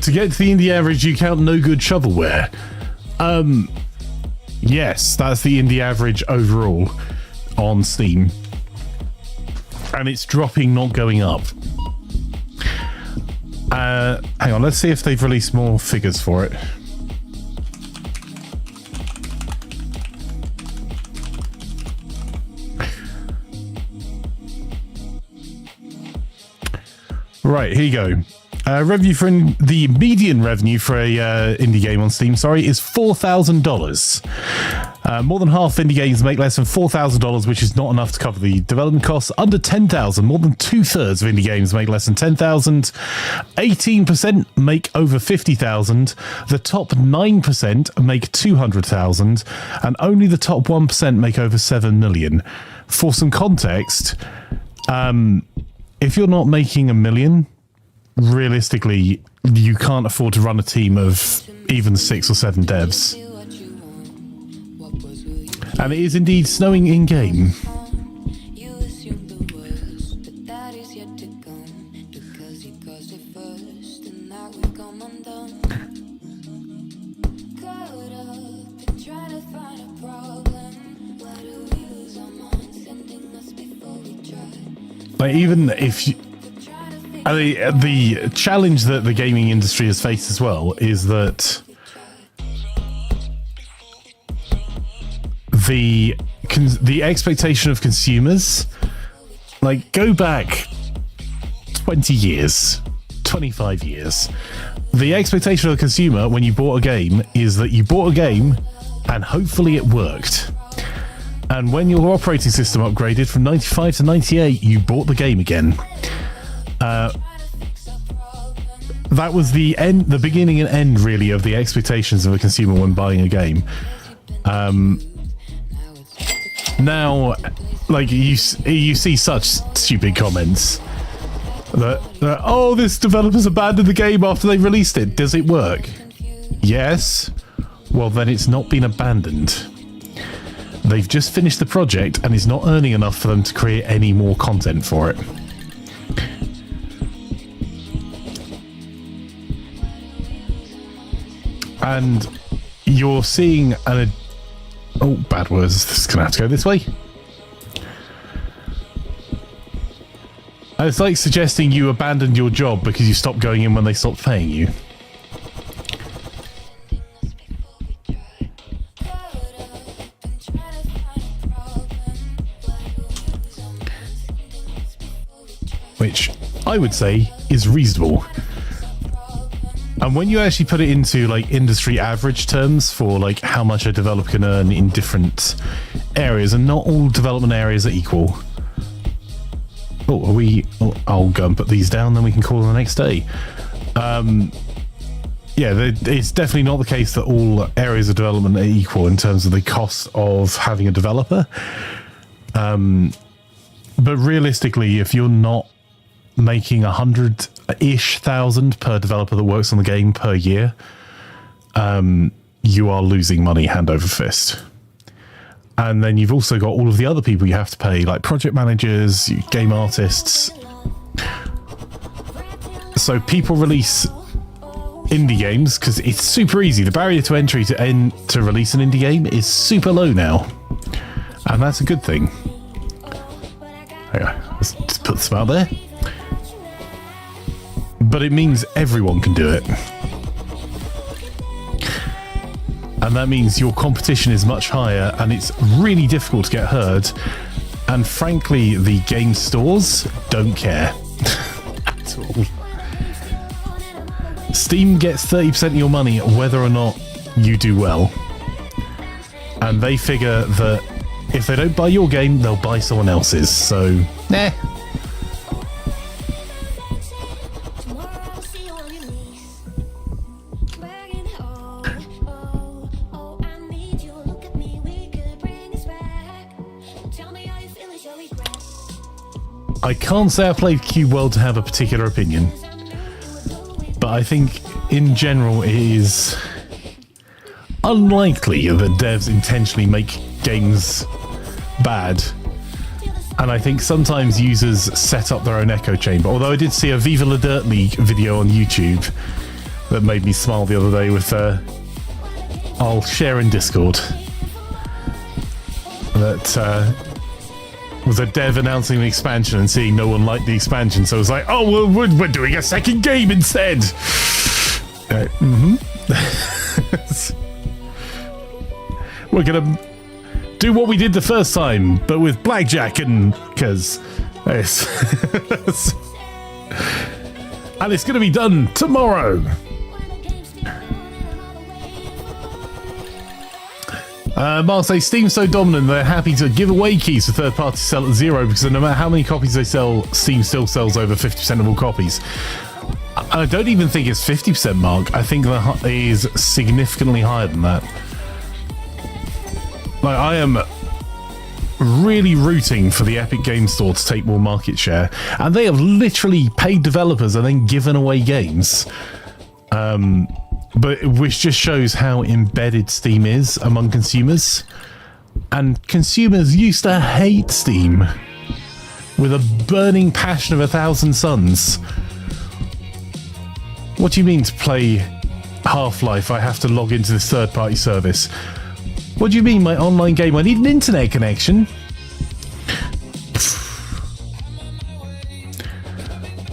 To get to the indie average, you count No Good Shovelware. Yes, that's the indie average overall on Steam. And it's dropping, not going up. Hang on, let's see if they've released more figures for it. Right, here you go. Revenue for the median revenue for a indie game on Steam, is $4,000. More than half indie games make less than $4,000, which is not enough to cover the development costs. Under $10,000, more than 2/3 of indie games make less than $10,000. 18% make over $50,000. The top 9% make $200,000, and only the top 1% make over $7 million. For some context, if you're not making $1 million, realistically, you can't afford to run a team of even 6 or 7 devs. And it is indeed snowing in-game. Like, even if you... the challenge that the gaming industry has faced as well is that the expectation of consumers, like, go back 20 years, 25 years. The expectation of the consumer when you bought a game is that you bought a game and hopefully it worked. And when your operating system upgraded from 95 to 98, you bought the game again. That was the beginning and end, really, of the expectations of a consumer when buying a game. Now, like, you see such stupid comments that oh, this developer's abandoned the game after they released it. Does it work? Yes. Well, then it's not been abandoned. They've just finished the project and it's not earning enough for them to create any more content for it. And you're seeing oh, bad words. This is going to have to go this way. It's like suggesting you abandoned your job because you stopped going in when they stopped paying you. Which I would say is reasonable. And when you actually put it into, like, industry average terms for, like, how much a developer can earn in different areas, and not all development areas are equal. Oh, are we... Oh, I'll go and put these down, then we can call them the next day. Yeah, it's definitely not the case that all areas of development are equal in terms of the cost of having a developer. But realistically, if you're not making 100-ish thousand per developer that works on the game per year, you are losing money hand over fist. And then you've also got all of the other people you have to pay, like project managers, game artists. So people release indie games because it's super easy. The barrier to entry to release an indie game is super low now, and that's a good thing. Okay, let's just put some out there. But it means everyone can do it. And that means your competition is much higher and it's really difficult to get heard. And frankly, the game stores don't care at all. Steam gets 30% of your money whether or not you do well. And they figure that if they don't buy your game, they'll buy someone else's. So, nah. I can't say I played Cube World to have a particular opinion, but I think in general it is unlikely that devs intentionally make games bad, and I think sometimes users set up their own echo chamber. Although I did see a Viva La Dirt League video on YouTube that made me smile the other day with I'll share in Discord, that was a dev announcing the expansion and seeing no one liked the expansion, so it was like, oh, well, we're doing a second game instead. We're gonna do what we did the first time, but with blackjack, and because and it's gonna be done tomorrow. Mark says, Steam's so dominant they're happy to give away keys to third parties sell at zero because no matter how many copies they sell, Steam still sells over 50% of all copies. I don't even think it's 50%, Mark. I think that is significantly higher than that. Like, I am really rooting for the Epic Games Store to take more market share, and they have literally paid developers and then given away games. But which just shows how embedded Steam is among consumers. And consumers used to hate Steam with a burning passion of 1,000 suns. What do you mean to play Half-Life? I have to log into this third-party service. What do you mean, my online game? I need an internet connection.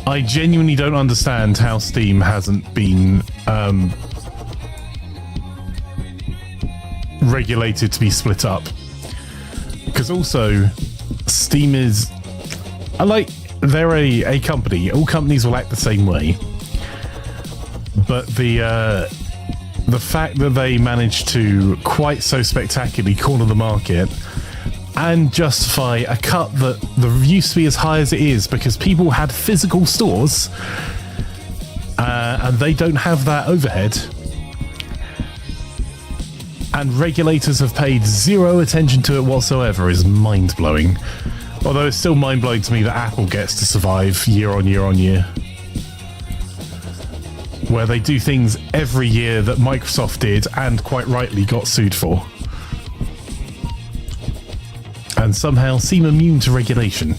I genuinely don't understand how Steam hasn't been regulated to be split up. Because also, Steam is... they're a company. All companies will act the same way. But the fact that they managed to quite so spectacularly corner the market and justify a cut that used to be as high as it is because people had physical stores and they don't have that overhead, and regulators have paid zero attention to it whatsoever, is mind-blowing. Although it's still mind-blowing to me that Apple gets to survive year on year on year, where they do things every year that Microsoft did and quite rightly got sued for, and somehow seem immune to regulation.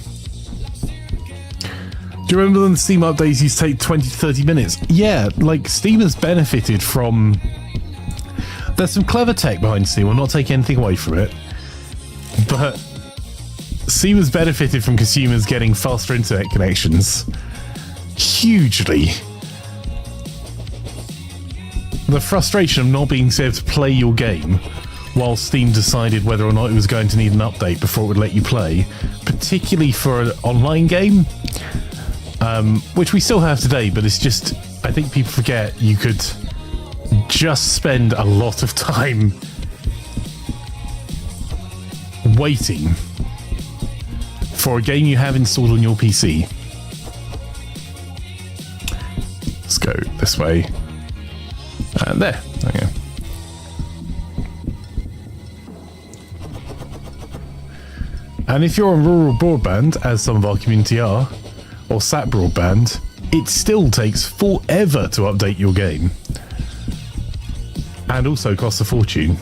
Do you remember when the Steam updates used to take 20 to 30 minutes? Yeah, like, Steam has benefited from... There's some clever tech behind Steam, I'll not take anything away from it, but Steam has benefited from consumers getting faster internet connections hugely. The frustration of not being able to play your game while Steam decided whether or not it was going to need an update before it would let you play, particularly for an online game, which we still have today, but it's just, I think people forget you could just spend a lot of time waiting for a game you have installed on your PC. Let's go this way. And there. Okay. And if you're on rural broadband, as some of our community are, or SAT broadband, it still takes forever to update your game. And also costs a fortune.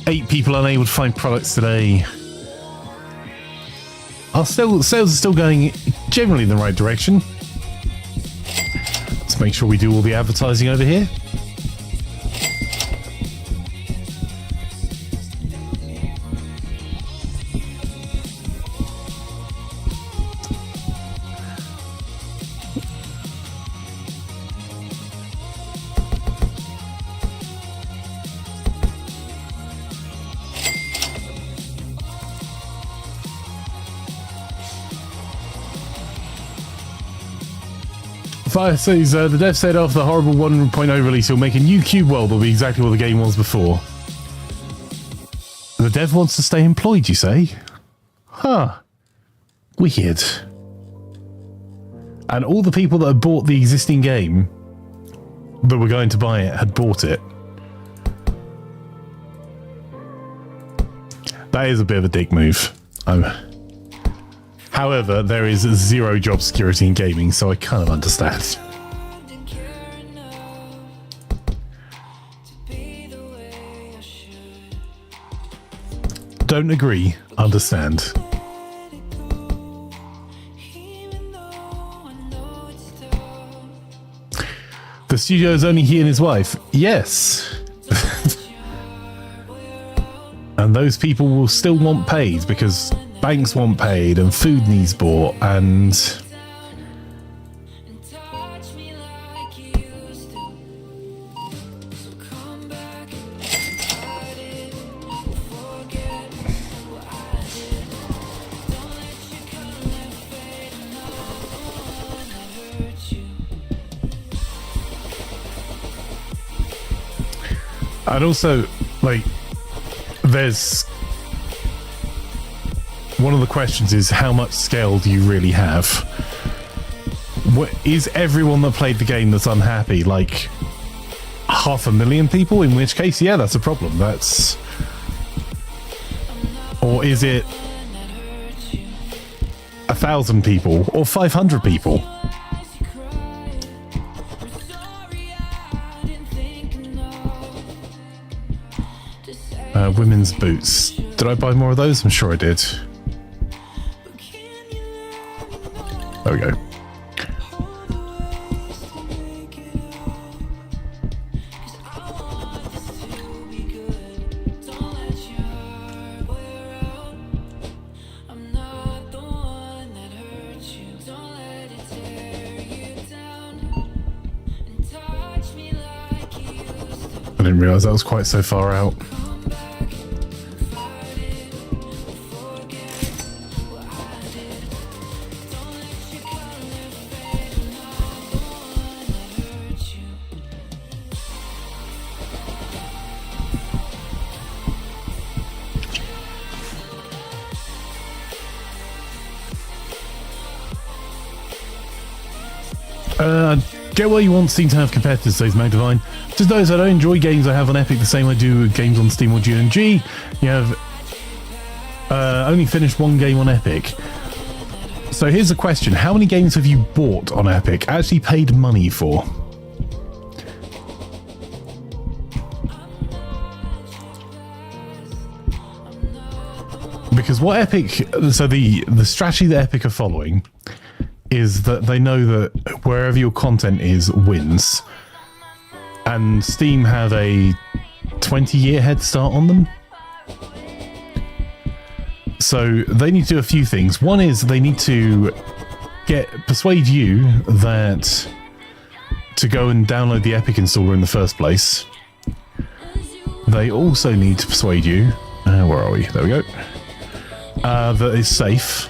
Eight people unable to find products today. Sales are still going generally in the right direction. Let's make sure we do all the advertising over here. Fire says, the dev said after the horrible 1.0 release, he'll make a new Cube World that'll be exactly what the game was before. The dev wants to stay employed, you say? Huh. Weird. And all the people that had bought the existing game that were going to buy it had bought it. That is a bit of a dick move. However, there is zero job security in gaming, so I kind of understand. Don't agree, understand. The studio is only he and his wife. Yes. And those people will still want paid because banks want paid and food needs bought and... And also, like, there's one of the questions is how much scale do you really have? What is everyone that played the game that's unhappy? Like 500,000 people? In which case, yeah, that's a problem. That's, or is it 1,000 people or 500 people? Women's boots. Did I buy more of those? I'm sure I did. There we go. I didn't realise that was quite so far out. Get what you want Steam to have competitors, says Magdivine. Just notice I don't enjoy games I have on Epic the same I do with games on Steam or G&G. You have only finished one game on Epic. So here's the question. How many games have you bought on Epic, actually paid money for? Because what Epic... So the strategy that Epic are following is that they know that wherever your content is wins, and Steam have a 20-year head start on them. So they need to do a few things. One is they need to persuade you that to go and download the Epic installer in the first place. They also need to persuade you, where are we? There we go. That it's safe.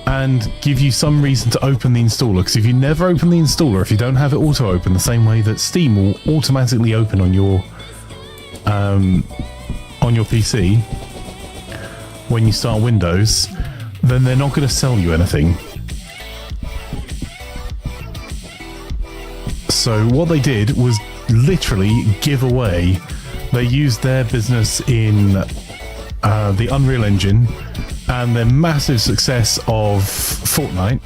And give you some reason to open the installer, because if you never open the installer, if you don't have it auto open the same way that Steam will automatically open on your PC when you start Windows, then they're not going to sell you anything. So what they did was literally give away. They used their business in the Unreal Engine and their massive success of Fortnite,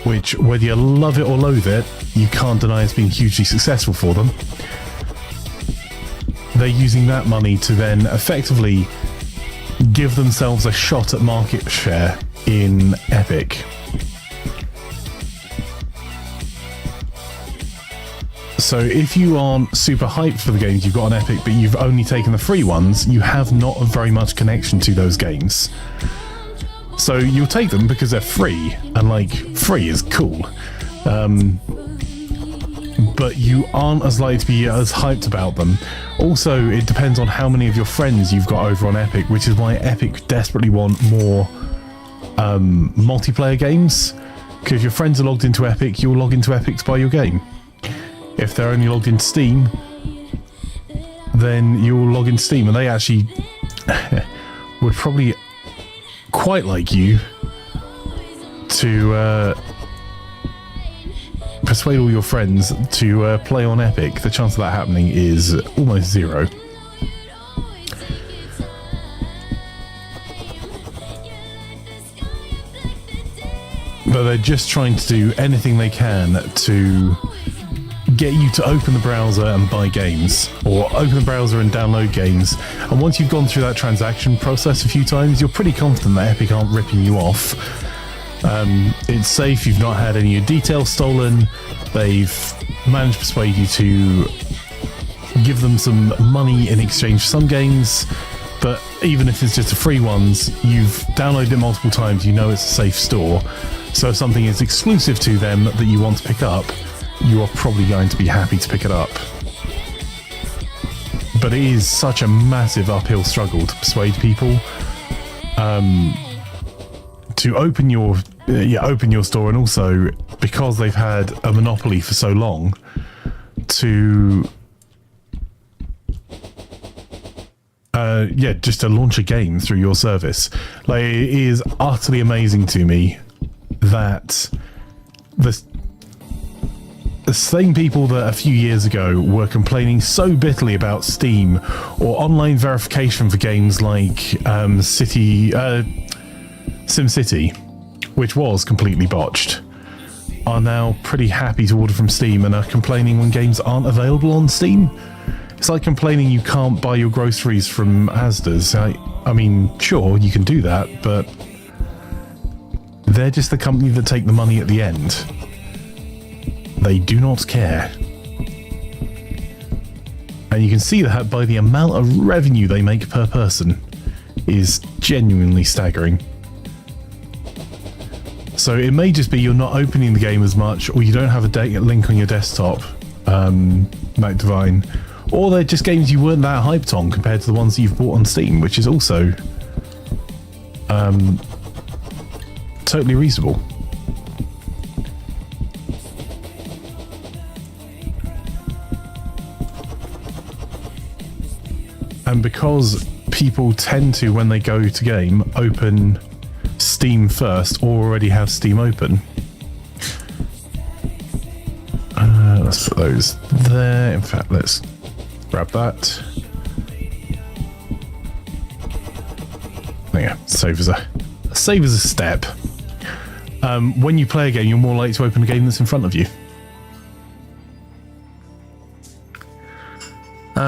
which, whether you love it or loathe it, you can't deny it's been hugely successful for them. They're using that money to then effectively give themselves a shot at market share in Epic. So if you aren't super hyped for the games you've got on Epic, but you've only taken the free ones, you have not very much connection to those games. So you'll take them because they're free, and like, free is cool. But you aren't as likely to be as hyped about them. Also, it depends on how many of your friends you've got over on Epic, which is why Epic desperately want more multiplayer games. Because if your friends are logged into Epic, you'll log into Epic to buy your game. If they're only logged into Steam, then you'll log into Steam, and they actually would probably quite like you to persuade all your friends to play on Epic. The chance of that happening is almost zero. But they're just trying to do anything they can to get you to open the browser and buy games, or open the browser and download games. And once you've gone through that transaction process a few times, you're pretty confident that Epic aren't ripping you off. It's safe, you've not had any of your details stolen, they've managed to persuade you to give them some money in exchange for some games, but even if it's just the free ones, you've downloaded it multiple times, you know it's a safe store, so if something is exclusive to them that you want to pick up, you are probably going to be happy to pick it up. But it is such a massive uphill struggle to persuade people to open your store, and also because they've had a monopoly for so long, to just to launch a game through your service. Like, it is utterly amazing to me that the same people that a few years ago were complaining so bitterly about Steam or online verification for games like SimCity, which was completely botched, are now pretty happy to order from Steam and are complaining when games aren't available on Steam. It's like complaining you can't buy your groceries from Asda's. I mean, sure, you can do that, but they're just the company that take the money at the end. They do not care. And you can see that by the amount of revenue they make per person is genuinely staggering. So it may just be you're not opening the game as much, or you don't have a data link on your desktop, Mac Divine, or they're just games you weren't that hyped on compared to the ones that you've bought on Steam, which is also totally reasonable. And because people tend to, when they go to game, open Steam first or already have Steam open. Let's put those there. In fact, let's grab that. There you go. Save as a step. When you play a game, you're more likely to open a game that's in front of you.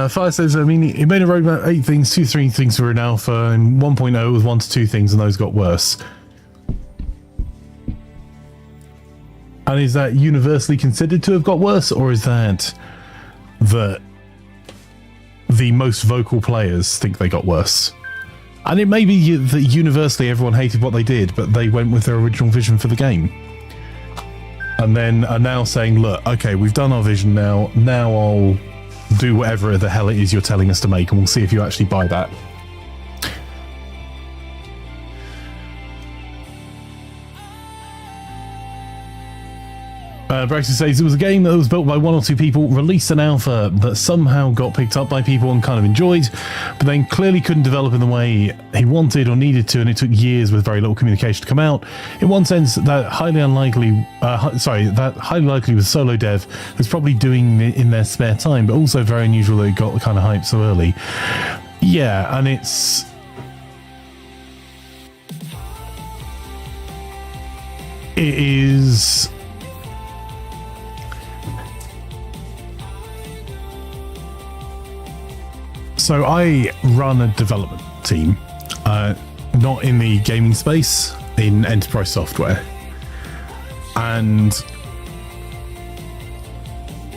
Fire says, I mean, it made a roadmap 8 things, 2-3 things were in alpha, and 1.0 was 1 to 2 things, and those got worse. And is that universally considered to have got worse, or is that the most vocal players think they got worse? And it may be that universally everyone hated what they did, but they went with their original vision for the game. And then are now saying, look, okay, we've done our vision now I'll do whatever the hell it is you're telling us to make, and we'll see if you actually buy that. Braxton says it was a game that was built by 1 or 2 people, released an alpha that somehow got picked up by people and kind of enjoyed, but then clearly couldn't develop in the way he wanted or needed to, and it took years with very little communication to come out. In one sense, that highly likely with solo dev was probably doing it in their spare time, but also very unusual that it got the kind of hype so early. Yeah, and it is. So I run a development team, not in the gaming space, in enterprise software. And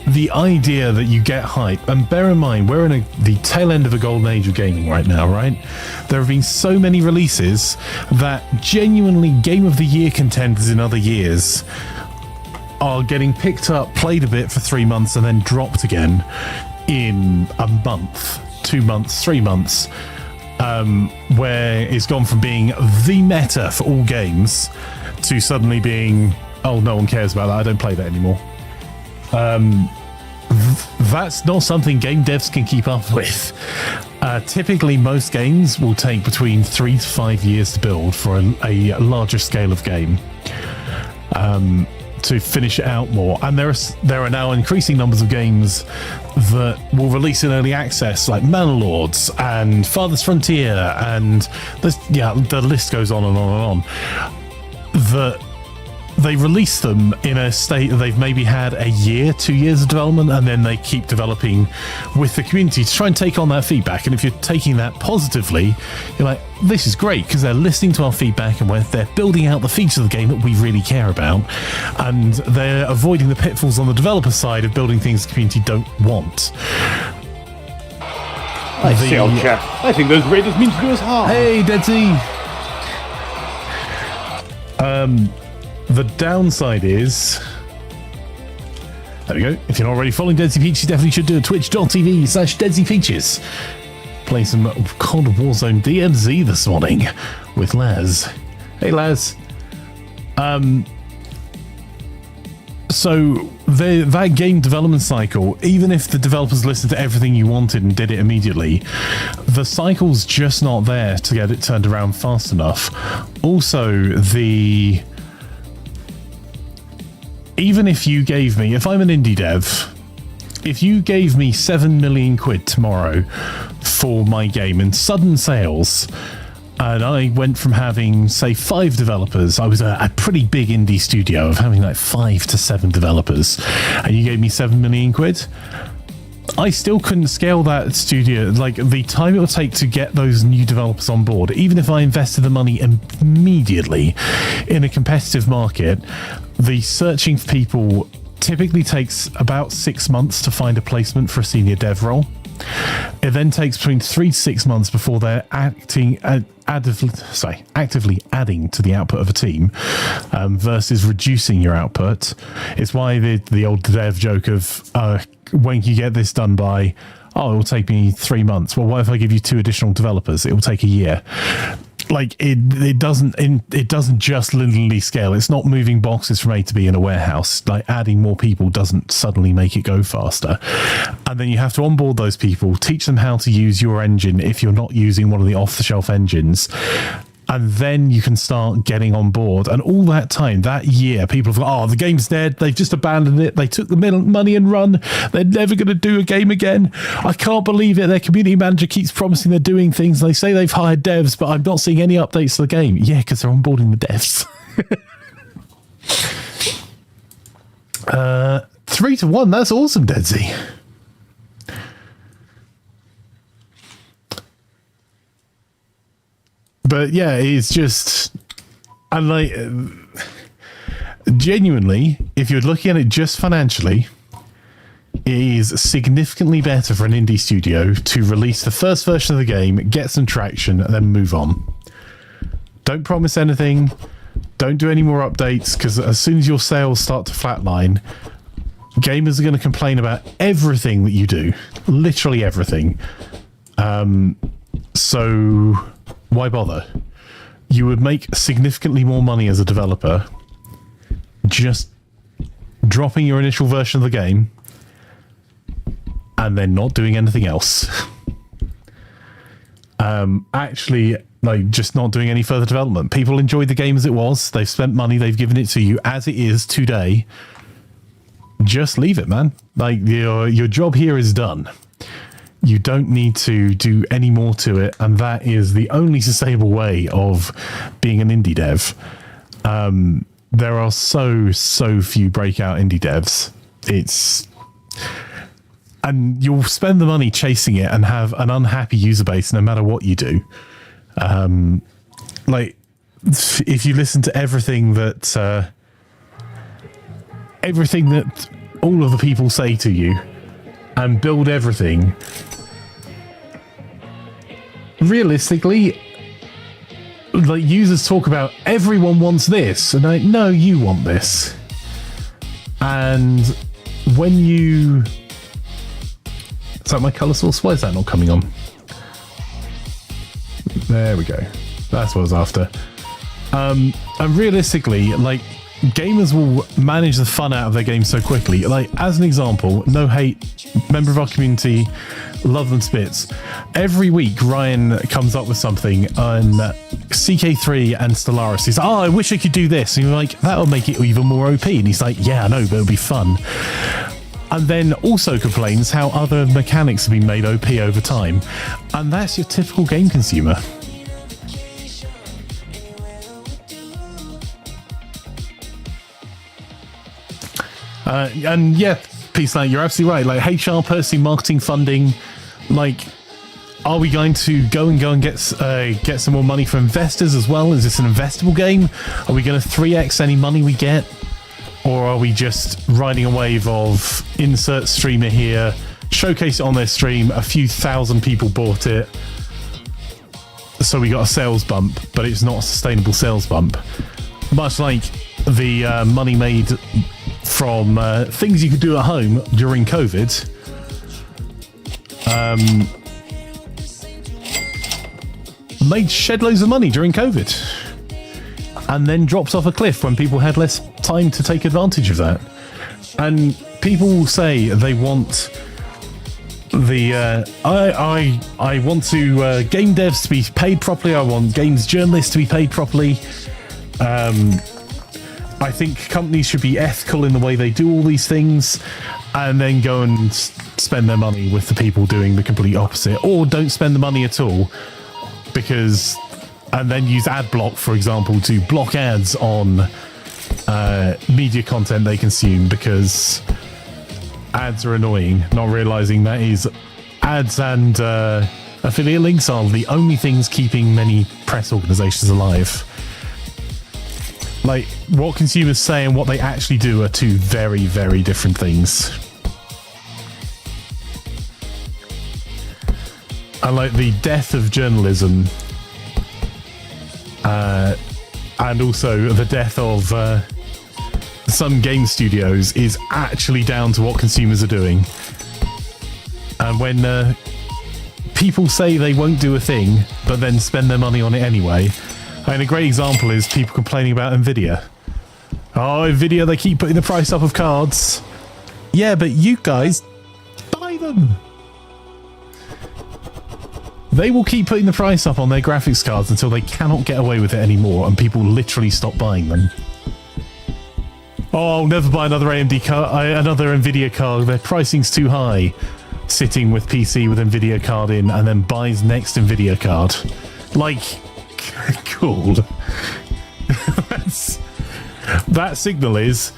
the idea that you get hype, and bear in mind, we're in the tail end of a golden age of gaming right now, right? There have been so many releases that genuinely Game of the Year contenders in other years are getting picked up, played a bit for 3 months, and then dropped again in a month. 2 months, 3 months, where it's gone from being the meta for all games to suddenly being, oh, no one cares about that, I don't play that anymore. That's not something game devs can keep up with. Typically, most games will take between 3 to 5 years to build for a larger scale of game. To finish it out more, and there are now increasing numbers of games that will release in early access, like Manlords and Farthest Frontier, and the list goes on and on and on. That they release them in a state that they've maybe had a year, 2 years of development, and then they keep developing with the community to try and take on that feedback. And if you're taking that positively, you're like, this is great, because they're listening to our feedback and they're building out the features of the game that we really care about, and they're avoiding the pitfalls on the developer side of building things the community don't want. I say, old chap, I think those raiders mean to do us harm. Hey, Dead Sea! The downside is, there we go. If you're not already following Dead Sea Peaches, you definitely should do it. Twitch.tv/Dead Sea Peaches. Playing some COD Warzone DMZ this morning with Laz. Hey, Laz. So that game development cycle, even if the developers listened to everything you wanted and did it immediately, the cycle's just not there to get it turned around fast enough. Also, even if you gave me, if I'm an indie dev, if you gave me 7 million quid tomorrow for my game in sudden sales, and I went from having, say, 5 developers, I was a pretty big indie studio of having like 5 to 7 developers, and you gave me 7 million quid, I still couldn't scale that studio. Like, the time it would take to get those new developers on board, even if I invested the money immediately in a competitive market, the searching for people typically takes about 6 months to find a placement for a senior dev role. It then takes between 3 to 6 months before they're actively adding to the output of a team, versus reducing your output. It's why the old dev joke of when you get this done by, it will take me 3 months. Well, what if I give you 2 additional developers? It will take a year. Like, it doesn't just linearly scale. It's not moving boxes from A to B in a warehouse. Like, adding more people doesn't suddenly make it go faster. And then you have to onboard those people, teach them how to use your engine if you're not using one of the off-the-shelf engines. And then you can start getting on board. And all that time, that year, people have gone, the game's dead. They've just abandoned it. They took the money and run. They're never going to do a game again. I can't believe it. Their community manager keeps promising they're doing things. They say they've hired devs, but I'm not seeing any updates to the game. Yeah, because they're onboarding the devs. 3-1. That's awesome, Deadsy. But yeah, it's just, and like, genuinely, if you're looking at it just financially, it is significantly better for an indie studio to release the first version of the game, get some traction, and then move on. Don't promise anything. Don't do any more updates, because as soon as your sales start to flatline, gamers are going to complain about everything that you do. Literally everything. So why bother? You would make significantly more money as a developer just dropping your initial version of the game and then not doing anything else. Actually, like, just not doing any further development. People enjoyed the game as it was. They've spent money. They've given it to you as it is today. Just leave it, man. Like, your job here is done. You don't need to do any more to it, and that is the only sustainable way of being an indie dev. There are so few breakout indie devs. And you'll spend the money chasing it and have an unhappy user base no matter what you do. Like, if you listen to everything that all of the people say to you and build everything, realistically, like, users talk about everyone wants this, and no, you want this. And when you, is that my color source? Why is that not coming on? There we go. That's what I was after. And realistically, like, gamers will manage the fun out of their game so quickly. Like, as an example, no hate, member of our community, love them spits. Every week, Ryan comes up with something on CK3 and Stellaris. He's like, I wish I could do this. And you're like, that'll make it even more OP. And he's like, yeah, I know, but it'll be fun. And then also complains how other mechanics have been made OP over time. And that's your typical game consumer. And yeah, Peace Light, you're absolutely right. Like, HR, pursuing marketing funding, like, are we going to go and get some more money from investors as well? Is this an investable game? Are we going to 3x any money we get? Or are we just riding a wave of insert streamer here, showcase it on their stream, a few thousand people bought it, so we got a sales bump, but it's not a sustainable sales bump? Much like the money made from things you could do at home during COVID. Made shed loads of money during COVID, and then dropped off a cliff when people had less time to take advantage of that. And people will say they want I want to game devs to be paid properly. I want games journalists to be paid properly. I think companies should be ethical in the way they do all these things, and then go and spend their money with the people doing the complete opposite, or don't spend the money at all, and then use ad block, for example, to block ads on media content they consume, because ads are annoying, not realizing that is ads and affiliate links are the only things keeping many press organizations alive. Like, what consumers say and what they actually do are two very, very different things. And like the death of journalism, and also the death of some game studios, is actually down to what consumers are doing. And when people say they won't do a thing, but then spend their money on it anyway. And a great example is people complaining about Nvidia. Oh, Nvidia, they keep putting the price up of cards. Yeah, but you guys buy them. They will keep putting the price up on their graphics cards until they cannot get away with it anymore, and people literally stop buying them. Oh, I'll never buy another AMD card, another Nvidia card. Their pricing's too high. Sitting with PC with Nvidia card in, and then buys next Nvidia card. Like, cool. That signal is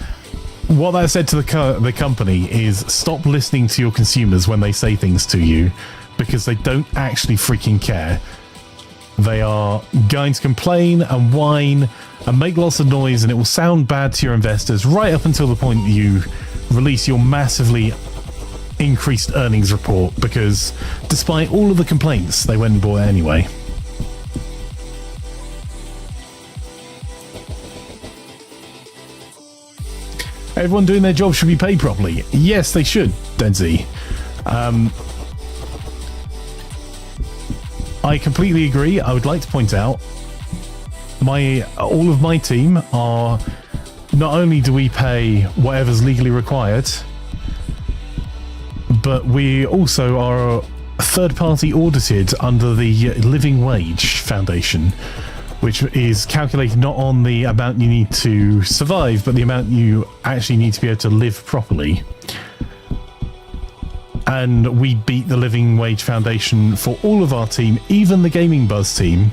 what that said to the company is stop listening to your consumers when they say things to you, because they don't actually freaking care. They are going to complain and whine and make lots of noise, and it will sound bad to your investors right up until the point that you release your massively increased earnings report, because despite all of the complaints, they went and bought it anyway. Everyone doing their job should be paid properly. Yes, they should, Denzi. I completely agree. I would like to point out all of my team are, not only do we pay whatever's legally required, but we also are third-party audited under the Living Wage Foundation, which is calculated not on the amount you need to survive, but the amount you actually need to be able to live properly. And we beat the Living Wage Foundation for all of our team, even the Gaming Buzz team,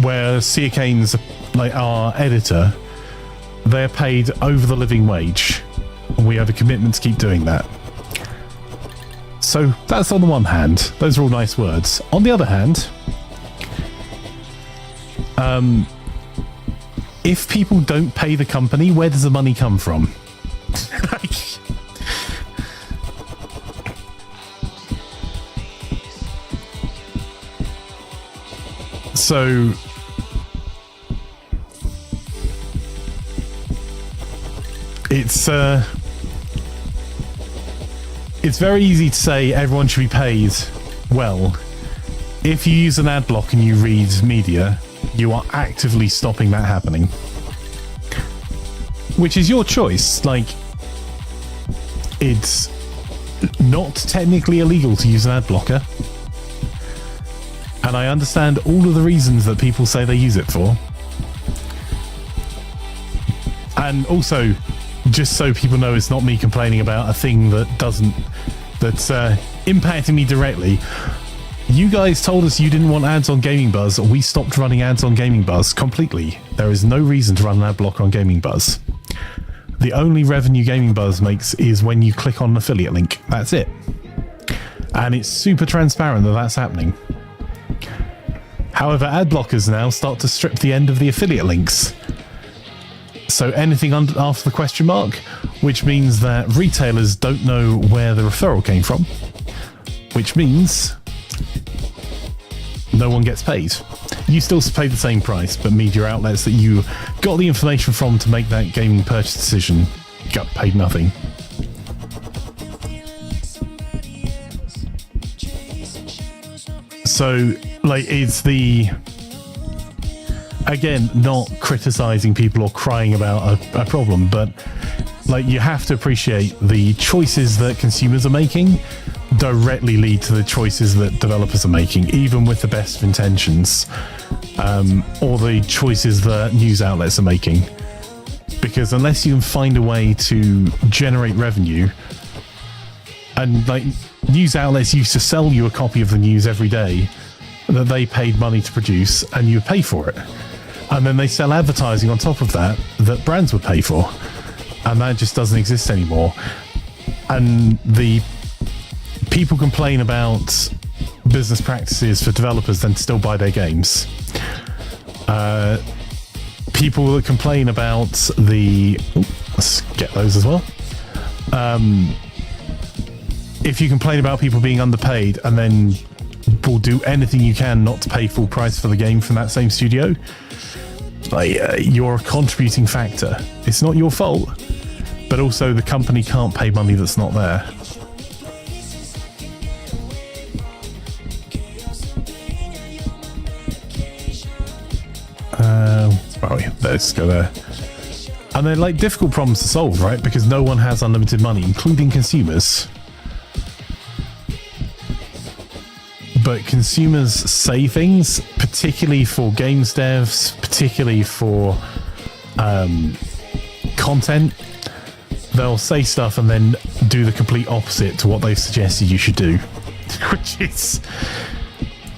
where Sia Kane's like our editor, they're paid over the living wage. And we have a commitment to keep doing that. So that's on the one hand. Those are all nice words. On the other hand, if people don't pay the company, where does the money come from? So it's very easy to say everyone should be paid well. If you use an ad block and you read media, you are actively stopping that happening. Which is your choice. Like, it's not technically illegal to use an ad blocker. And I understand all of the reasons that people say they use it for. And also, just so people know, it's not me complaining about a thing that's impacting me directly. You guys told us you didn't want ads on Gaming Buzz. We stopped running ads on Gaming Buzz completely. There is no reason to run an ad blocker on Gaming Buzz. The only revenue Gaming Buzz makes is when you click on an affiliate link. That's it. And it's super transparent that that's happening. However, ad blockers now start to strip the end of the affiliate links. So anything after the question mark, which means that retailers don't know where the referral came from, which means no one gets paid. You still pay the same price, but media outlets that you got the information from to make that gaming purchase decision got paid nothing. So, like, it's the... Again, not criticizing people or crying about a problem, but Like, you have to appreciate the choices that consumers are making directly lead to the choices that developers are making, even with the best of intentions, or the choices that news outlets are making. Because unless you can find a way to generate revenue, and like news outlets used to sell you a copy of the news every day that they paid money to produce, and you would pay for it, and then they sell advertising on top of that that brands would pay for, and that just doesn't exist anymore. And the people complain about business practices for developers, then still buy their games. People that complain about the... let's get those as well. If you complain about people being underpaid and then will do anything you can not to pay full price for the game from that same studio, like, you're a contributing factor. It's not your fault, but also the company can't pay money that's not there. Well, yeah, let's go there. And they're like difficult problems to solve, right? Because no one has unlimited money, including consumers. But consumers say things, particularly for games devs, particularly for content. They'll say stuff and then do the complete opposite to what they've suggested you should do, which is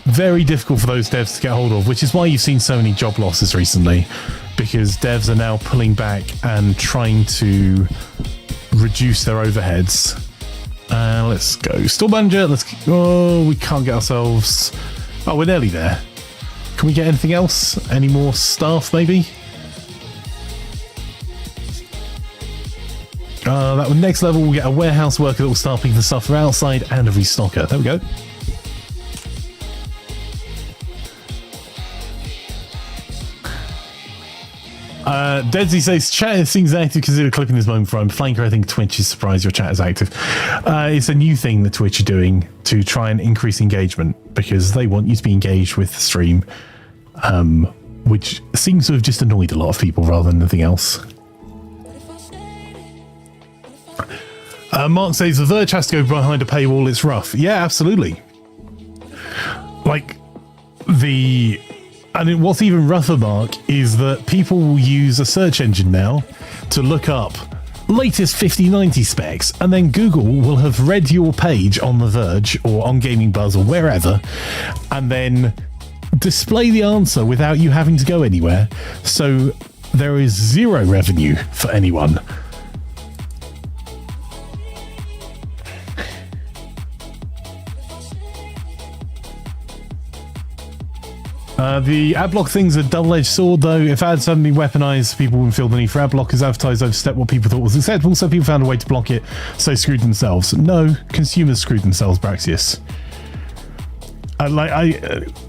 very difficult for those devs to get hold of, which is why you've seen so many job losses recently, because devs are now pulling back and trying to reduce their overheads. Let's go. Store manager, oh, we can't get ourselves... oh, we're nearly there. Can we get anything else? Any more staff, maybe? That next level, we'll get a warehouse worker that will start picking the stuff from outside and a restocker. There we go. Deadsy says, chat seems active. Consider clipping this moment from Flanker. I think Twitch is surprised your chat is active. It's a new thing that Twitch are doing to try and increase engagement, because they want you to be engaged with the stream, which seems to have just annoyed a lot of people rather than anything else. Mark says, The Verge has to go behind a paywall. It's rough. Yeah, absolutely. Like, and what's even rougher, Mark, is that people will use a search engine now to look up latest 5090 specs, and then Google will have read your page on The Verge or on Gaming Buzz or wherever, and then display the answer without you having to go anywhere. So there is zero revenue for anyone. The adblock thing's a double-edged sword, though. If ads suddenly weaponized, people wouldn't feel the need for adblock, as advertisers overstepped what people thought was acceptable, so people found a way to block it, so screwed themselves. No, consumers screwed themselves, Braxius. I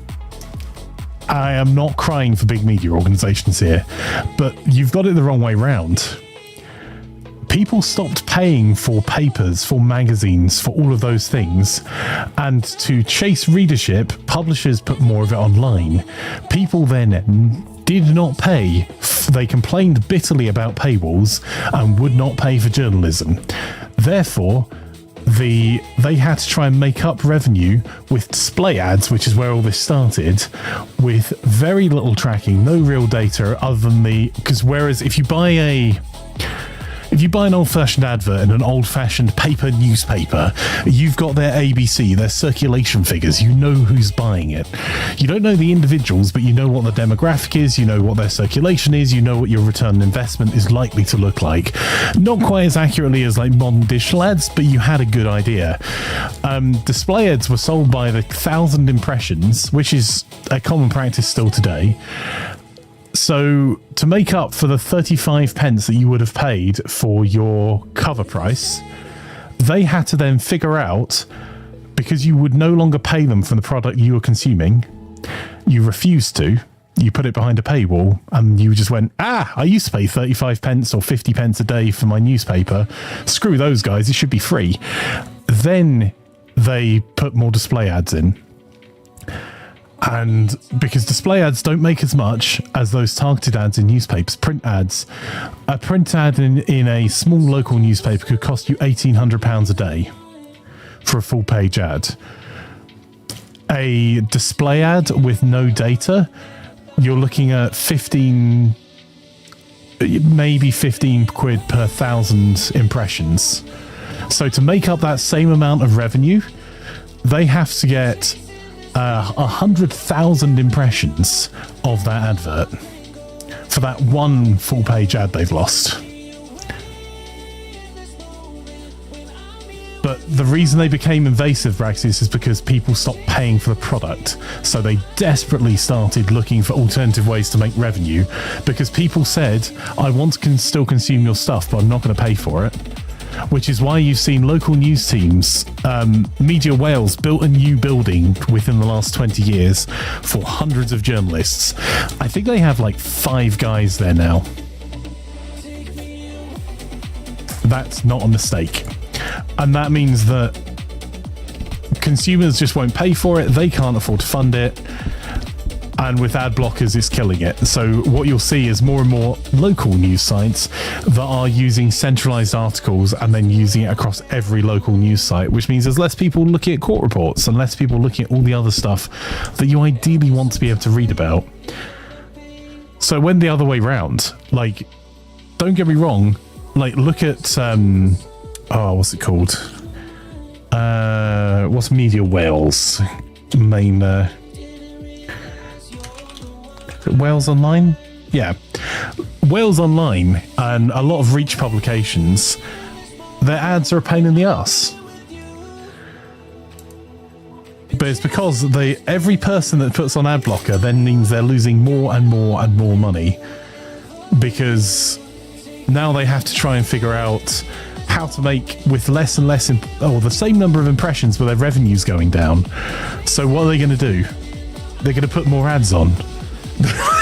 am not crying for big media organizations here, but you've got it the wrong way round. People stopped paying for papers, for magazines, for all of those things, and to chase readership, publishers put more of it online. People then did not pay. They complained bitterly about paywalls and would not pay for journalism. Therefore, they had to try and make up revenue with display ads, which is where all this started, with very little tracking, no real data other than because whereas if you buy an old-fashioned advert in an old-fashioned paper newspaper, you've got their ABC, their circulation figures. You know who's buying it. You don't know the individuals, but you know what the demographic is, you know what their circulation is, you know what your return on investment is likely to look like. Not quite as accurately as like modern digital ads, but you had a good idea. Display ads were sold by the 1,000 impressions, which is a common practice still today. So to make up for the 35 pence that you would have paid for your cover price, they had to then figure out, because you would no longer pay them for the product you were consuming, you refused to, you put it behind a paywall, and you just went, I used to pay 35 pence or 50 pence a day for my newspaper. Screw those guys, it should be free. Then they put more display ads in. And because display ads don't make as much as those targeted ads in newspapers, print ads, a print ad in a small local newspaper could cost you £1,800 a day for a full page ad. A display ad with no data, you're looking at 15 quid per 1,000 impressions. So to make up that same amount of revenue, they have to get 100,000 impressions of that advert for that one full page ad they've lost. But the reason they became invasive, Braxis, is because people stopped paying for the product. So they desperately started looking for alternative ways to make revenue, because people said, I want to still consume your stuff, but I'm not going to pay for it. Which is why you've seen local news teams, Media Wales built a new building within the last 20 years for hundreds of journalists. I think they have like 5 guys there now. That's not a mistake. And that means that consumers just won't pay for it. They can't afford to fund it. And with ad blockers, it's killing it. So what you'll see is more and more local news sites that are using centralized articles and then using it across every local news site, which means there's less people looking at court reports and less people looking at all the other stuff that you ideally want to be able to read about. So when the other way round, like, don't get me wrong, like, look at, what's it called? What's Media Wales main, Wales Online? Yeah. Wales Online and a lot of Reach publications, their ads are a pain in the ass. But it's because every person that puts on ad blocker then means they're losing more and more and more money, because now they have to try and figure out how to make with less and less the same number of impressions, but their revenue's going down. So what are they going to do? They're going to put more ads on.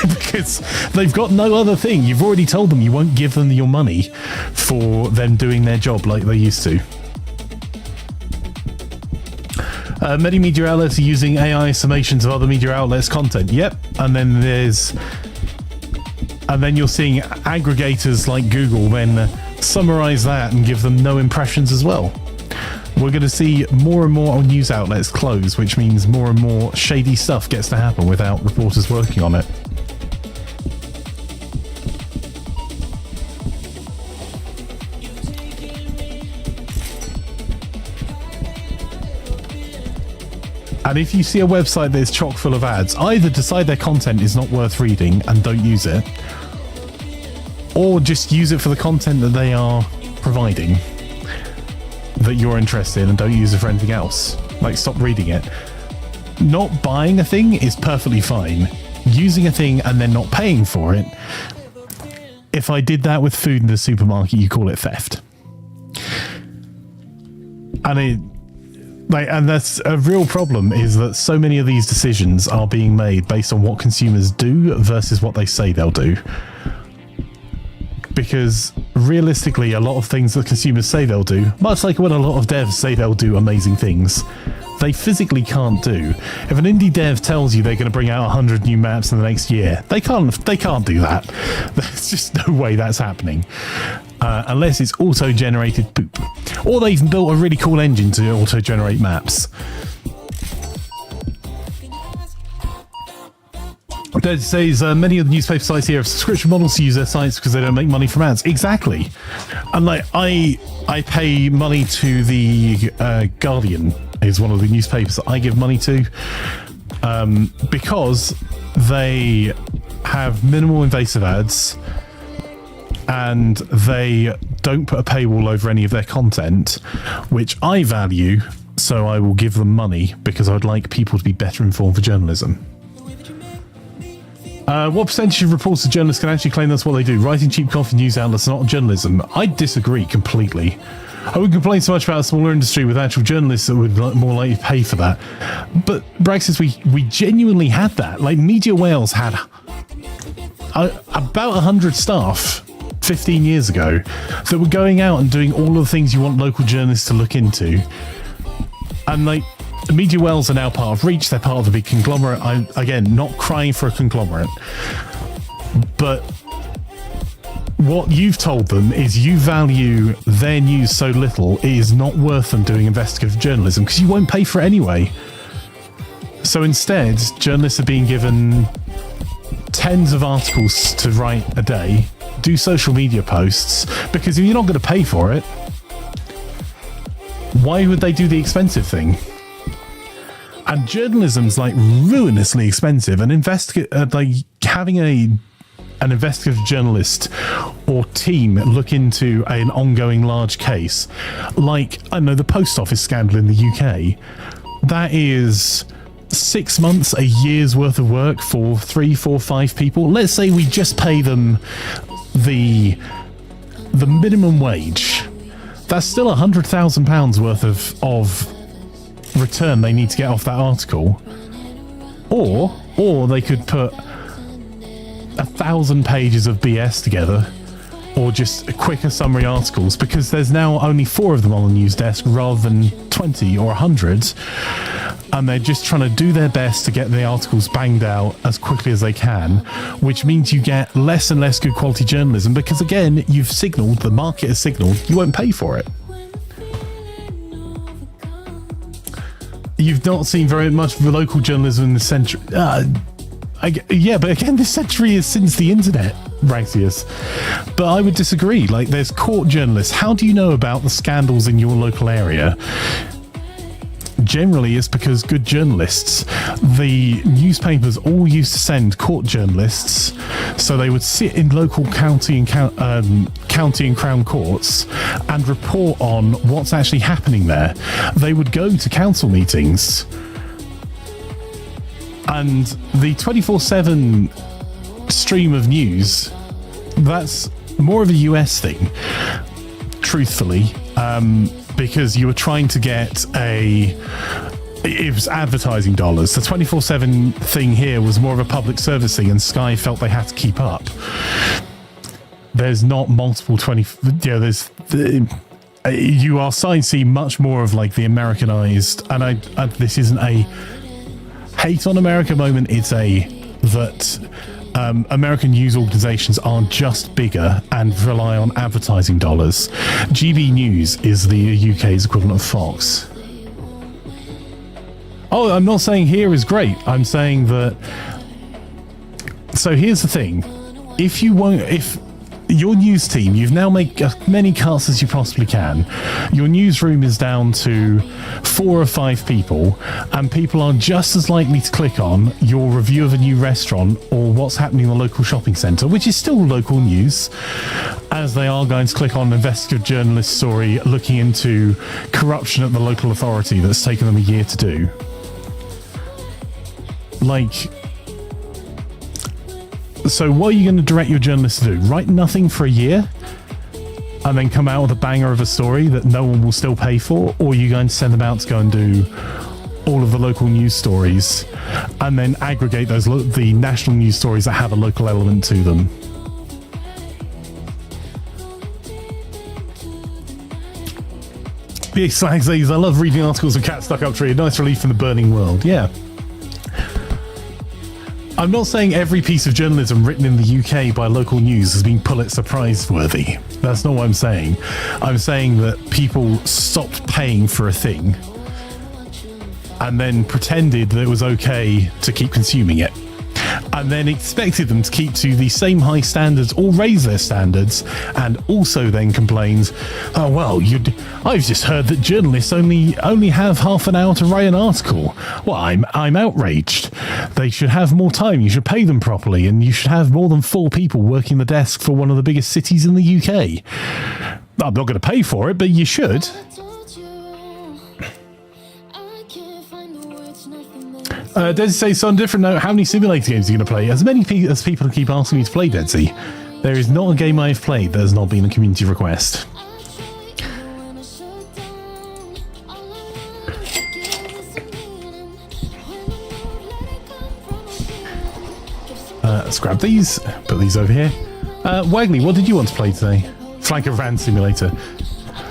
Because they've got no other thing. You've already told them you won't give them your money for them doing their job like they used to. Many media outlets are using AI summations of other media outlets' content. Yep. And then you're seeing aggregators like Google then summarize that and give them no impressions as well. We're going to see more and more news outlets close, which means more and more shady stuff gets to happen without reporters working on it. And if you see a website that is chock full of ads, either decide their content is not worth reading and don't use it, or just use it for the content that they are providing that you're interested in, and don't use it for anything else. Like, stop reading it. Not buying a thing is perfectly fine. Using a thing and then not paying for it, if I did that with food in the supermarket, you call it theft. And that's a real problem, is that so many of these decisions are being made based on what consumers do versus what they say they'll do. Because realistically, a lot of things that consumers say they'll do, much like when a lot of devs say they'll do amazing things, they physically can't do. If an indie dev tells you they're going to bring out 100 new maps in the next year, they can't do that. There's just no way that's happening. Unless it's auto-generated poop. Or they've built a really cool engine to auto-generate maps. It says many of the newspaper sites here have subscription models to use their sites because they don't make money from ads. Exactly. And like I pay money to the Guardian, is one of the newspapers that I give money to, because they have minimal invasive ads and they don't put a paywall over any of their content, which I value. So I will give them money because I'd like people to be better informed for journalism. What percentage of reported journalists can actually claim that's what they do? Writing cheap coffee news outlets is not journalism. I disagree completely. I wouldn't complain so much about a smaller industry with actual journalists that would more likely pay for that. But Braxis, we genuinely had that. Like, Media Wales had about 100 staff 15 years ago that were going out and doing all of the things you want local journalists to look into. And like, media wells are now part of Reach. They're part of the big conglomerate. I'm, again, not crying for a conglomerate. But what you've told them is you value their news so little, it is not worth them doing investigative journalism because you won't pay for it anyway. So instead, journalists are being given tens of articles to write a day, do social media posts, because if you're not going to pay for it, why would they do the expensive thing? And journalism's like ruinously expensive, and like having an investigative journalist or team look into an ongoing large case, like, I don't know, the post office scandal in the UK, that is 6 months, a year's worth of work for 3, 4, 5 people. Let's say we just pay them the minimum wage. That's still £100,000 worth of return they need to get off that article. Or they could put 1,000 pages of BS together, or just quicker summary articles, because there's now only 4 of them on the news desk rather than 20 or 100, and they're just trying to do their best to get the articles banged out as quickly as they can, which means you get less and less good quality journalism, because again, you've signalled, the market has signalled, you won't pay for it. You've not seen very much of local journalism in the century. Yeah, but again, this century is since the internet, Raxius. But I would disagree. Like, there's court journalists. How do you know about the scandals in your local area? Generally, it's because good journalists. The newspapers all used to send court journalists, so they would sit in local county and crown courts and report on what's actually happening there. They would go to council meetings. And the 24/7 stream of news, that's more of a US thing, truthfully, because you were trying to get it was advertising dollars. The 24/7 thing here was more of a public service thing, and Sky felt they had to keep up. There's not multiple you are starting to see much more of like the Americanized, and this isn't a hate on America moment, it's that American news organizations are just bigger and rely on advertising dollars. GB News is the UK's equivalent of Fox. Oh, I'm not saying here is great. I'm saying that... So here's the thing. If your news team, you've now made as many cuts as you possibly can. Your newsroom is down to 4 or 5 people, and people are just as likely to click on your review of a new restaurant or what's happening in the local shopping centre, which is still local news, as they are going to click on an investigative journalist story looking into corruption at the local authority that's taken them a year to do. Like... So what are you going to direct your journalists to do? Write nothing for a year and then come out with a banger of a story that no one will still pay for? Or are you going to send them out to go and do all of the local news stories and then aggregate the national news stories that have a local element to them? Yes, Slag says, I love reading articles of cats stuck up tree. A nice relief from the burning world. Yeah. I'm not saying every piece of journalism written in the UK by local news has been Pulitzer Prize worthy. That's not what I'm saying. I'm saying that people stopped paying for a thing and then pretended that it was okay to keep consuming it, and then expected them to keep to the same high standards or raise their standards, and also then complains, oh well, I've just heard that journalists only have half an hour to write an article. Well, I'm outraged. They should have more time, you should pay them properly, and you should have more than 4 people working the desk for one of the biggest cities in the UK. I'm not going to pay for it, but you should. Desi says, so on a different note, how many simulator games are you going to play? As many as people keep asking me to play, Desi. There is not a game I have played that has not been a community request. Let's grab these, put these over here. Wagley, what did you want to play today? Flanker Van Simulator.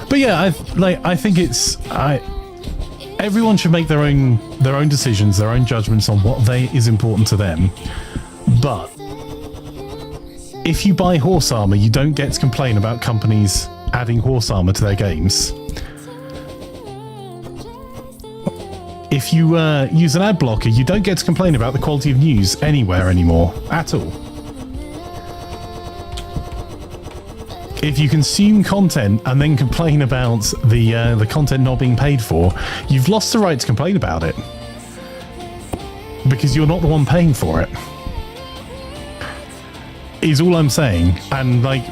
But yeah, I think it's... everyone should make their own decisions, their own judgments on what is important to them. But if you buy horse armor, you don't get to complain about companies adding horse armor to their games. If you use an ad blocker, you don't get to complain about the quality of news anywhere anymore, at all. If you consume content and then complain about the content not being paid for, you've lost the right to complain about it. Because you're not the one paying for it. Is all I'm saying. And like,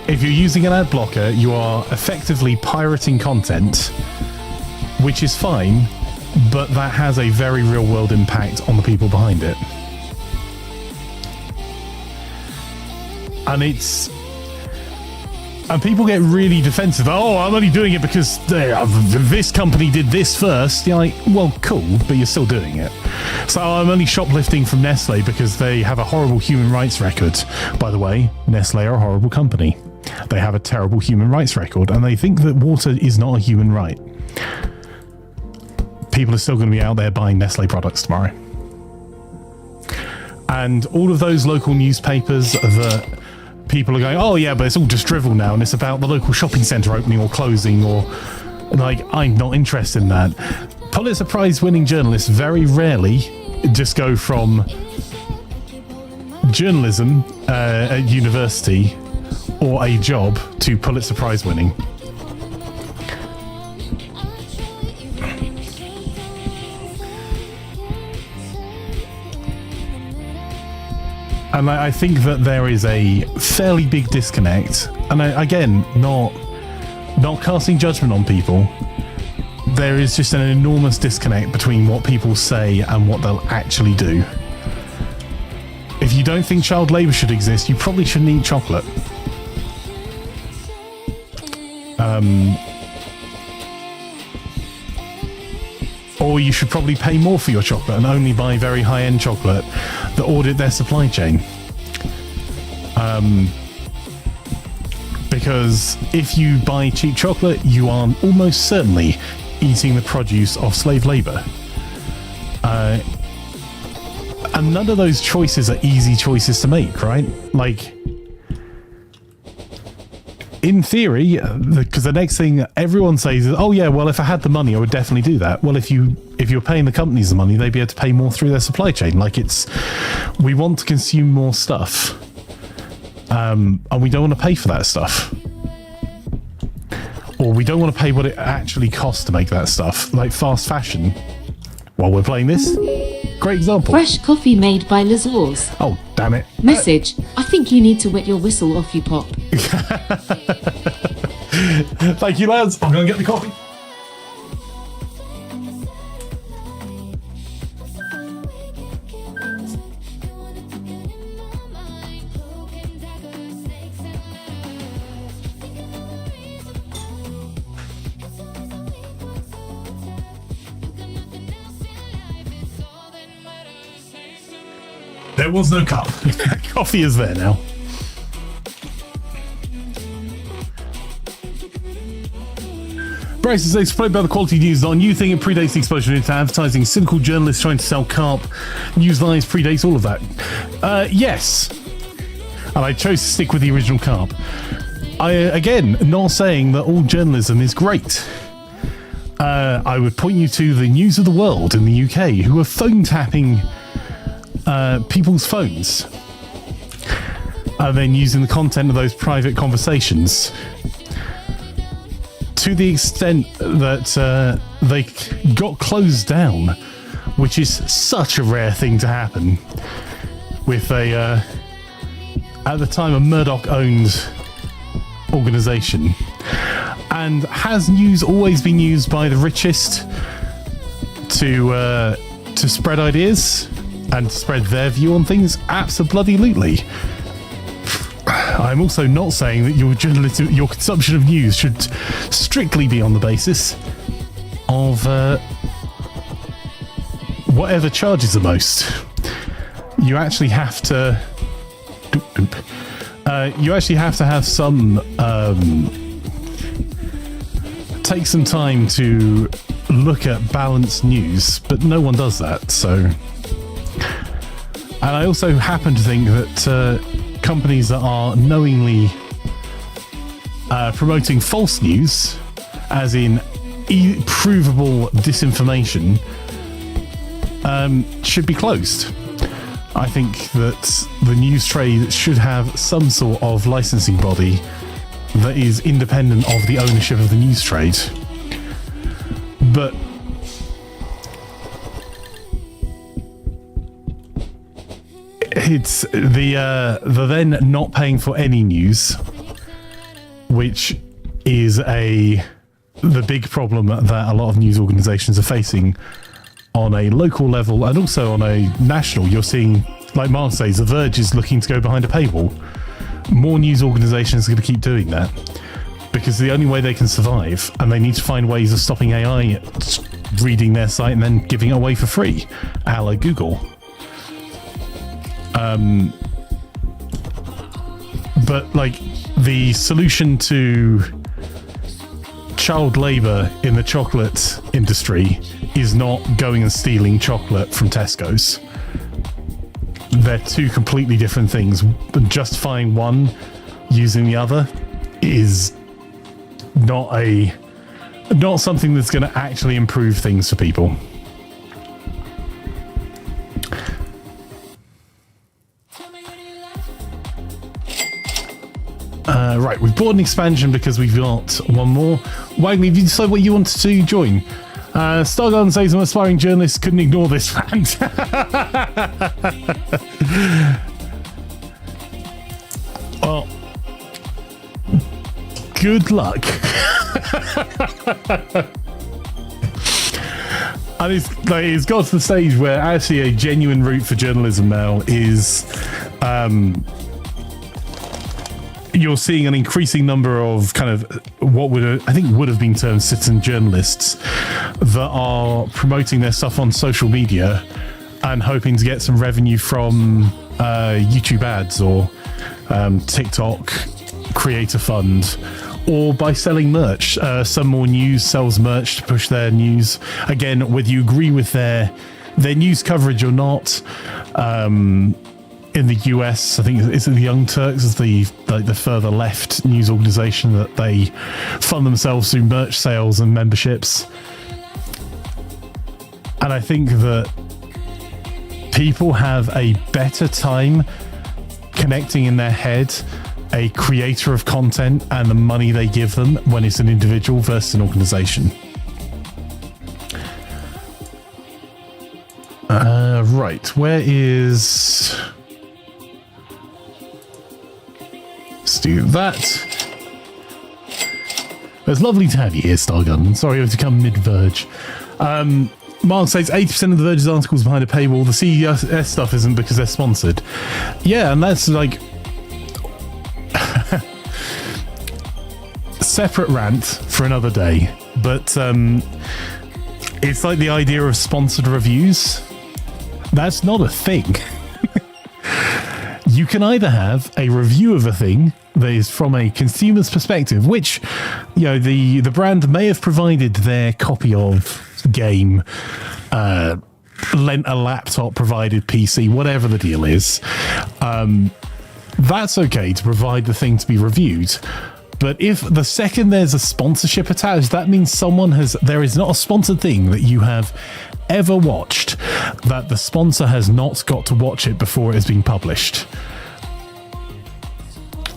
if you're using an ad blocker, you are effectively pirating content, which is fine, but that has a very real world impact on the people behind it. And people get really defensive. Oh, I'm only doing it because this company did this first. You're like, well, cool, but you're still doing it. So I'm only shoplifting from Nestle because they have a horrible human rights record. By the way, Nestle are a horrible company. They have a terrible human rights record, and they think that water is not a human right. People are still going to be out there buying Nestle products tomorrow. And all of those local newspapers that people are going, oh yeah, but it's all just drivel now, and it's about the local shopping centre opening or closing, or like, I'm not interested in that. Pulitzer Prize winning journalists very rarely just go from journalism at university or a job to Pulitzer Prize winning. And I think that there is a fairly big disconnect. And again, not casting judgment on people. There is just an enormous disconnect between what people say and what they'll actually do. If you don't think child labour should exist, you probably shouldn't eat chocolate. Or you should probably pay more for your chocolate and only buy very high-end chocolate that audit their supply chain. Because if you buy cheap chocolate, you are almost certainly eating the produce of slave labour. And none of those choices are easy choices to make, right? Like, in theory, because the next thing everyone says is, oh yeah, well, if I had the money, I would definitely do that. Well, if you're paying the companies the money, they'd be able to pay more through their supply chain. Like, we want to consume more stuff, and we don't want to pay for that stuff, or we don't want to pay what it actually costs to make that stuff. Like fast fashion, while we're playing this, great example. Fresh coffee made by Lazars. Oh, damn it. Message. I think you need to wet your whistle off, you pop. Thank you, lads. I'm going to get the coffee. There was no cup. Coffee is there now. Bryce says, explained about the quality news on new thing. It predates the explosion into advertising. Cynical journalists trying to sell carp. News lies predates all of that. Yes. And I chose to stick with the original carp. Again, not saying that all journalism is great. I would point you to the News of the World in the UK, who are phone tapping people's phones and then using the content of those private conversations to the extent that they got closed down, which is such a rare thing to happen with at the time, a Murdoch-owned organisation. And has news always been used by the richest to spread ideas and spread their view on things? Absolutely. I'm also not saying that your consumption of news should strictly be on the basis of whatever charges the most. You actually have to. You actually have to have some. Take some time to look at balanced news, but no one does that. So, and I also happen to think that companies that are knowingly promoting false news, as in provable disinformation, should be closed. I think that the news trade should have some sort of licensing body that is independent of the ownership of the news trade. But it's the then not paying for any news, which is the big problem that a lot of news organizations are facing on a local level and also on a national. You're seeing, like Mark says, The Verge is looking to go behind a paywall. More news organizations are going to keep doing that because the only way they can survive, and they need to find ways of stopping AI reading their site and then giving it away for free, a la Google. But like the solution to child labor in the chocolate industry is not going and stealing chocolate from Tesco's. They're two completely different things. Justifying one using the other is not something that's going to actually improve things for people. Right, we've bought an expansion because we've got one more. Wagney, have you decided what you want to join? Stargarden says an aspiring journalist couldn't ignore this rant. Well, good luck. And it's got to the stage where actually a genuine route for journalism now is you're seeing an increasing number of kind of what would have been termed citizen journalists that are promoting their stuff on social media and hoping to get some revenue from YouTube ads or TikTok Creator Fund, or by selling merch. Some More News sells merch to push their news. Again, whether you agree with their news coverage or not. In the US, I think it's the Young Turks is the further left news organization that they fund themselves through merch sales and memberships. And I think that people have a better time connecting in their head a creator of content and the money they give them when it's an individual versus an organization. Right, where is... Let's do that. It's lovely to have you here, Stargun. Sorry I've come mid-Verge. Mark says 80% of the Verge's articles behind a paywall. The CES stuff isn't because they're sponsored. Yeah, and that's like... separate rant for another day. But it's like the idea of sponsored reviews. That's not a thing. You can either have a review of a thing that is from a consumer's perspective, which, you know, the brand may have provided their copy of game, lent a laptop, provided PC, whatever the deal is. That's okay to provide the thing to be reviewed. But if the second there's a sponsorship attached, that means there is not a sponsored thing that you have ever watched that the sponsor has not got to watch it before it has been published.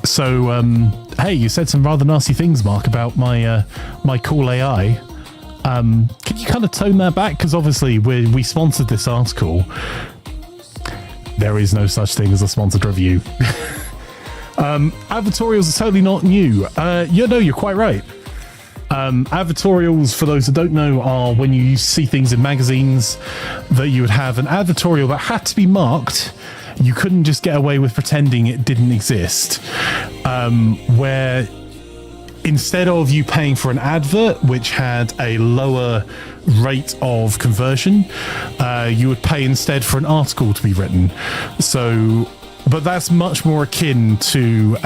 So, hey, you said some rather nasty things, Mark, about my cool AI. Can you kind of tone that back? Because obviously we sponsored this article. There is no such thing as a sponsored review. Advertorials are totally not new. You're quite right. Advertorials, for those that don't know, are when you see things in magazines that you would have an advertorial that had to be marked. You couldn't just get away with pretending it didn't exist. Where instead of you paying for an advert, which had a lower rate of conversion, you would pay instead for an article to be written. So... But that's much more akin to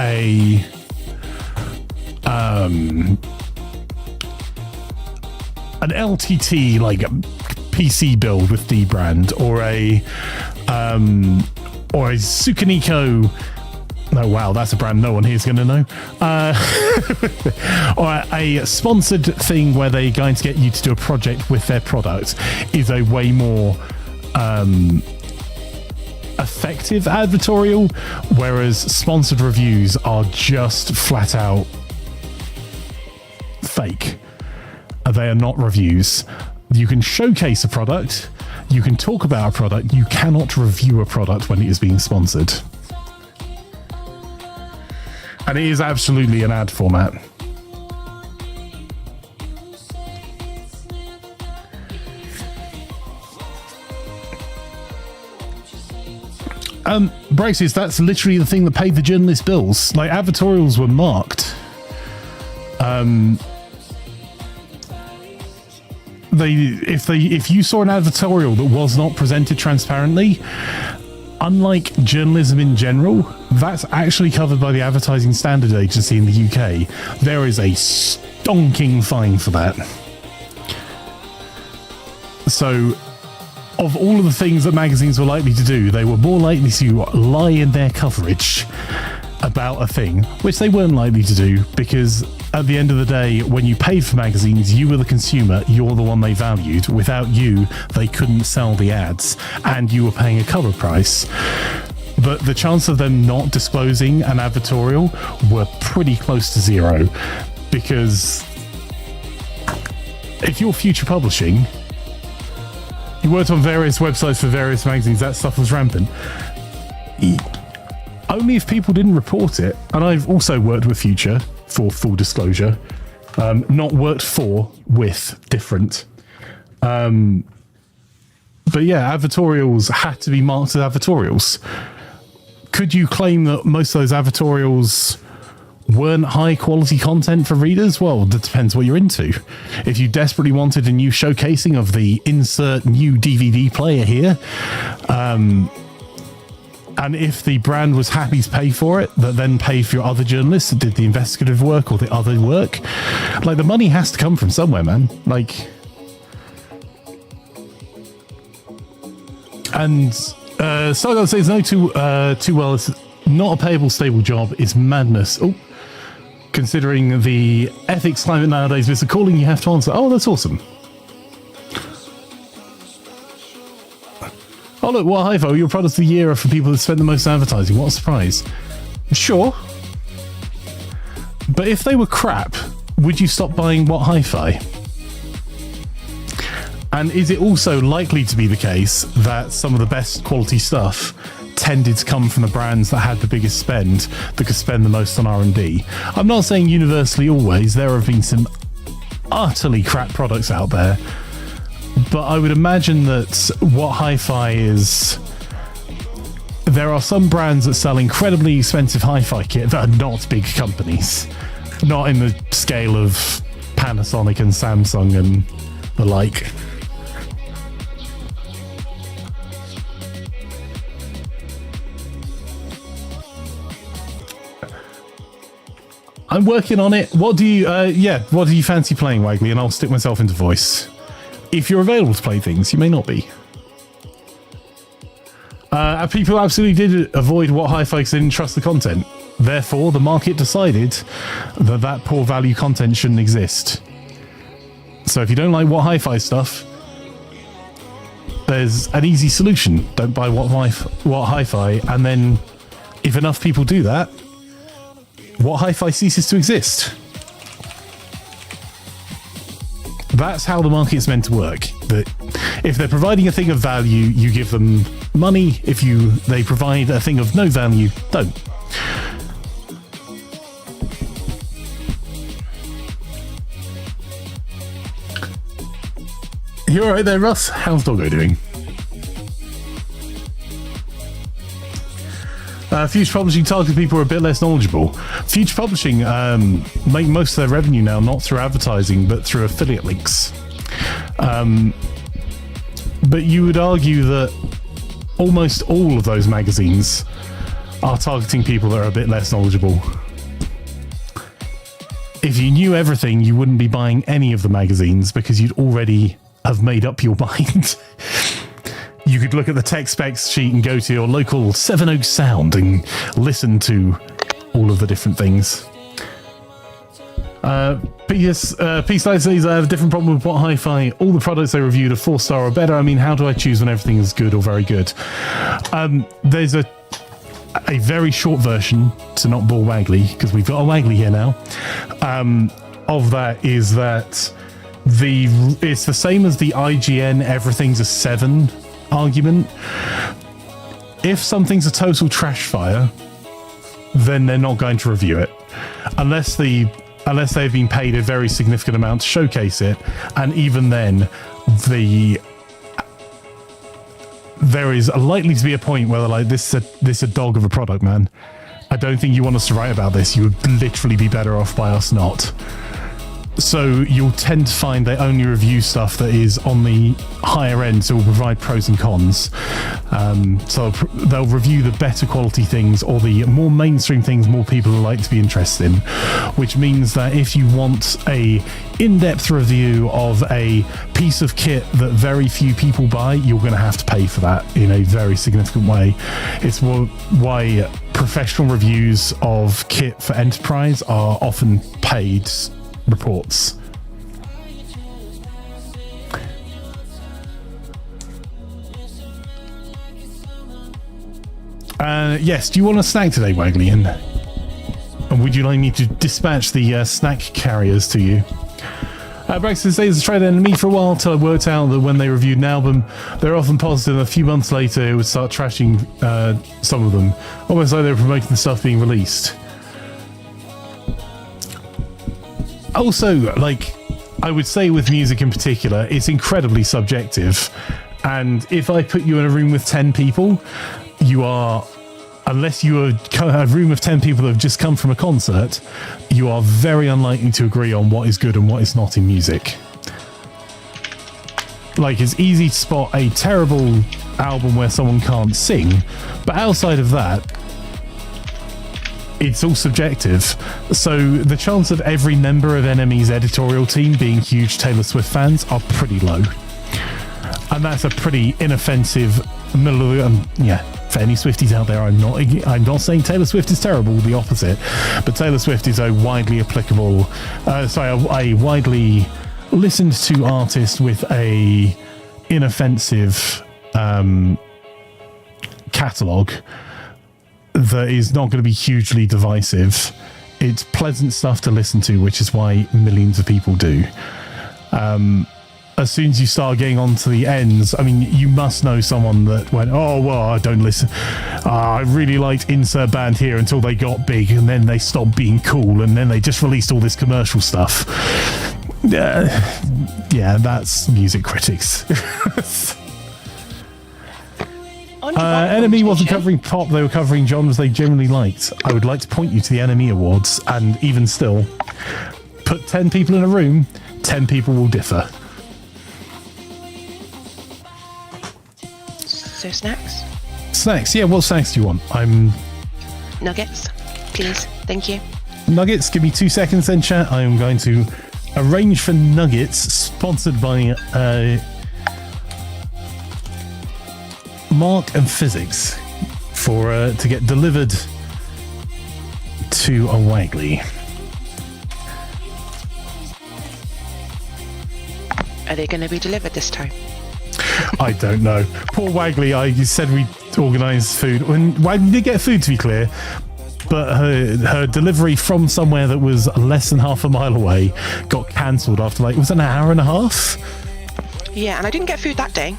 an LTT like PC build with D brand, or a Sukaniko. Oh wow, that's a brand no one here's going to know. Or a sponsored thing where they're going to get you to do a project with their product is a way more effective advertorial, whereas sponsored reviews are just flat out fake. They are not reviews. You can showcase a product, you can talk about a product, you cannot review a product when it is being sponsored. And it is absolutely an ad format. Braces, that's literally the thing that paid the journalist bills. Like, advertorials were marked. If you saw an advertorial that was not presented transparently, unlike journalism in general, that's actually covered by the Advertising Standards Agency in the UK. There is a stonking fine for that. So, of all of the things that magazines were likely to do, they were more likely to lie in their coverage about a thing, which they weren't likely to do, because at the end of the day, when you paid for magazines, you were the consumer, you're the one they valued. Without you, they couldn't sell the ads, and you were paying a cover price. But the chance of them not disclosing an advertorial were pretty close to zero, because if you're future publishing, you worked on various websites for various magazines, that stuff was rampant. Only if people didn't report it. And I've also worked with Future, for full disclosure. Not worked for, with, different. But yeah, advertorials had to be marked as advertorials. Could you claim that most of those advertorials weren't high quality content for readers? Well, that depends what you're into. If you desperately wanted a new showcasing of the insert new DVD player here, and if the brand was happy to pay for it, that then paid for your other journalists that did the investigative work or the other work, like, the money has to come from somewhere, man. Like, and Sargon says no too well. It's not a payable, stable job. It's madness. Oh, considering the ethics climate nowadays, it's a calling you have to answer. Oh, that's awesome. Oh look, what Hi-Fi, your product of the year are for people that spent the most advertising. What a surprise. Sure. But if they were crap, would you stop buying What Hi-Fi? And is it also likely to be the case that some of the best quality stuff tended to come from the brands that had the biggest spend, that could spend the most on R&D? I'm not saying universally always. There have been some utterly crap products out there. But I would imagine that what Hi-Fi is... There are some brands that sell incredibly expensive Hi-Fi kit that are not big companies. Not in the scale of Panasonic and Samsung and the like. I'm working on it. What do you fancy playing, Wagley? And I'll stick myself into voice. If you're available to play things, you may not be. People absolutely did avoid What Hi-Fi because they didn't trust the content. Therefore, the market decided that poor value content shouldn't exist. So if you don't like What Hi-Fi stuff, there's an easy solution. Don't buy What Hi-Fi, and then if enough people do that, What Hi-Fi ceases to exist. That's how the market's meant to work. That if they're providing a thing of value, you give them money. If they provide a thing of no value, don't. You alright there, Russ? How's Doggo doing? Future publishing targeted people who are a bit less knowledgeable. Future publishing make most of their revenue now not through advertising but through affiliate links. But you would argue that almost all of those magazines are targeting people that are a bit less knowledgeable. if you knew everything, you wouldn't be buying any of the magazines because you'd already have made up your mind. You could look at the tech specs sheet and go to your local Seven Oaks Sound and listen to all of the different things. Peace Light says, I have a different problem with what Hi-Fi. All the products they reviewed are 4-star or better. I mean, how do I choose when everything is good or very good? There's a very short version to not bore Wagley, because we've got a Wagley here now. Of that is that it's the same as the IGN everything's a 7 argument. If something's a total trash fire, then they're not going to review it unless they've been paid a very significant amount to showcase it, and even then there is likely to be a point where they're like, this is a dog of a product, man. I don't think you want us to write about this. You would literally be better off by us not. So you'll tend to find they only review stuff that is on the higher end, so will provide pros and cons. So they'll review the better quality things or the more mainstream things more people are likely to be interested in, which means that if you want a in-depth review of a piece of kit that very few people buy, you're going to have to pay for that in a very significant way. It's why professional reviews of kit for enterprise are often paid reports. Yes, do you want a snack today, Wagley? And would you like me to dispatch the snack carriers to you? Braxton says, I tried Enemy for a while till I worked out that when they reviewed an album, they're often positive. A few months later, it would start trashing some of them, almost like they were promoting the stuff being released. Also, like, I would say with music in particular, it's incredibly subjective. And if I put you in a room with 10 people, you are, unless you are a room of 10 people that have just come from a concert, you are very unlikely to agree on what is good and what is not in music. Like, it's easy to spot a terrible album where someone can't sing, but outside of that, it's all subjective. So the chance of every member of NME's editorial team being huge Taylor Swift fans are pretty low. And that's a pretty inoffensive for any Swifties out there, I'm not saying Taylor Swift is terrible, the opposite. But Taylor Swift is a widely applicable, a widely listened to artist with a inoffensive catalogue that is not going to be hugely divisive. It's pleasant stuff to listen to, which is why millions of people do. As soon as you start getting onto the ends, I mean, you must know someone that went, oh, well, I don't listen. I really liked insert band here until they got big, and then they stopped being cool, and then they just released all this commercial stuff. Yeah, that's music critics. NME wasn't covering pop, they were covering genres they generally liked. I would like to point you to the NME Awards, and even still, put 10 people in a room, 10 people will differ. So snacks? Snacks, yeah, what snacks do you want? Nuggets, please. Thank you. Nuggets, give me 2 seconds then, chat. I am going to arrange for nuggets, sponsored by Mark and Physics, for to get delivered to a Wagley. Are they going to be delivered this time? I don't know. Poor Wagley, you said we'd organise food. Wagley did get food, to be clear, but her delivery from somewhere that was less than half a mile away got cancelled after, it was an hour and a half? Yeah, and I didn't get food that day.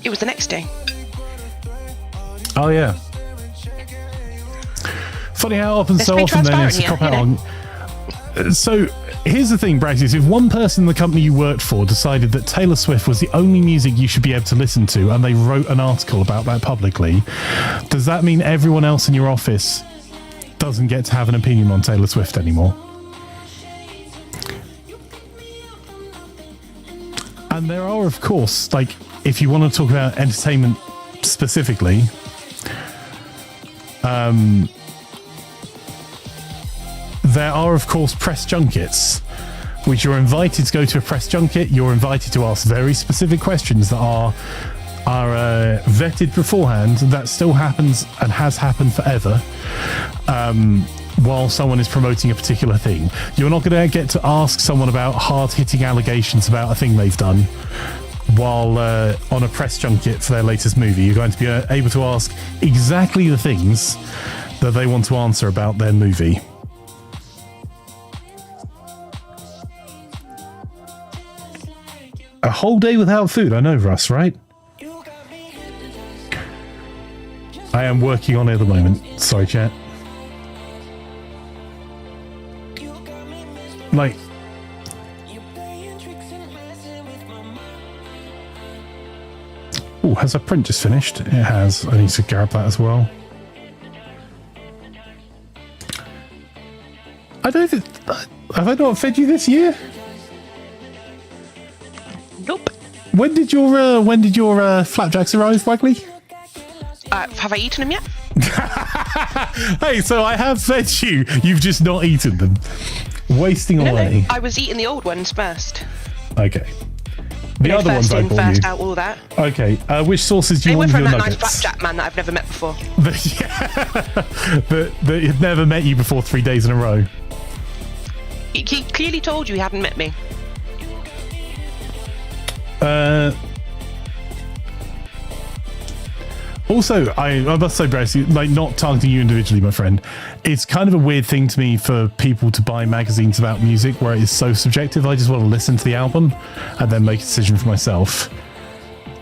It was the next day. Oh, yeah. Funny how it happens so often then it's a cop out on. So here's the thing, Braxis. If one person in the company you worked for decided that Taylor Swift was the only music you should be able to listen to, and they wrote an article about that publicly, does that mean everyone else in your office doesn't get to have an opinion on Taylor Swift anymore? And there are, of course, if you want to talk about entertainment specifically, there are, of course, press junkets, which you're invited to go to a press junket. You're invited to ask very specific questions that are vetted beforehand. That still happens and has happened forever. While someone is promoting a particular thing, you're not going to get to ask someone about hard-hitting allegations about a thing they've done while on a press junket for their latest movie. You're going to be able to ask exactly the things that they want to answer about their movie. A whole day without food. I know, Russ, right? I am working on it at the moment. Sorry, chat. Like, oh, has a print just finished? It has. I need to grab that as well. I don't think... Have I not fed you this year? Nope. When did your flapjacks arrive, Wagley? Have I eaten them yet? Hey, so I have fed you. You've just not eaten them. Wasting away. No, I was eating the old ones first. Okay. The other ones I bought first you. out, all that. Okay. Which sauces do you want They with were your from that nuggets? nice flapjack man that I've never met before. that had never met you before 3 days in a row. He clearly told you he hadn't met me. Also, I must say, Bryce, like, not targeting you individually, my friend, it's kind of a weird thing to me for people to buy magazines about music where it is so subjective. I just want to listen to the album and then make a decision for myself.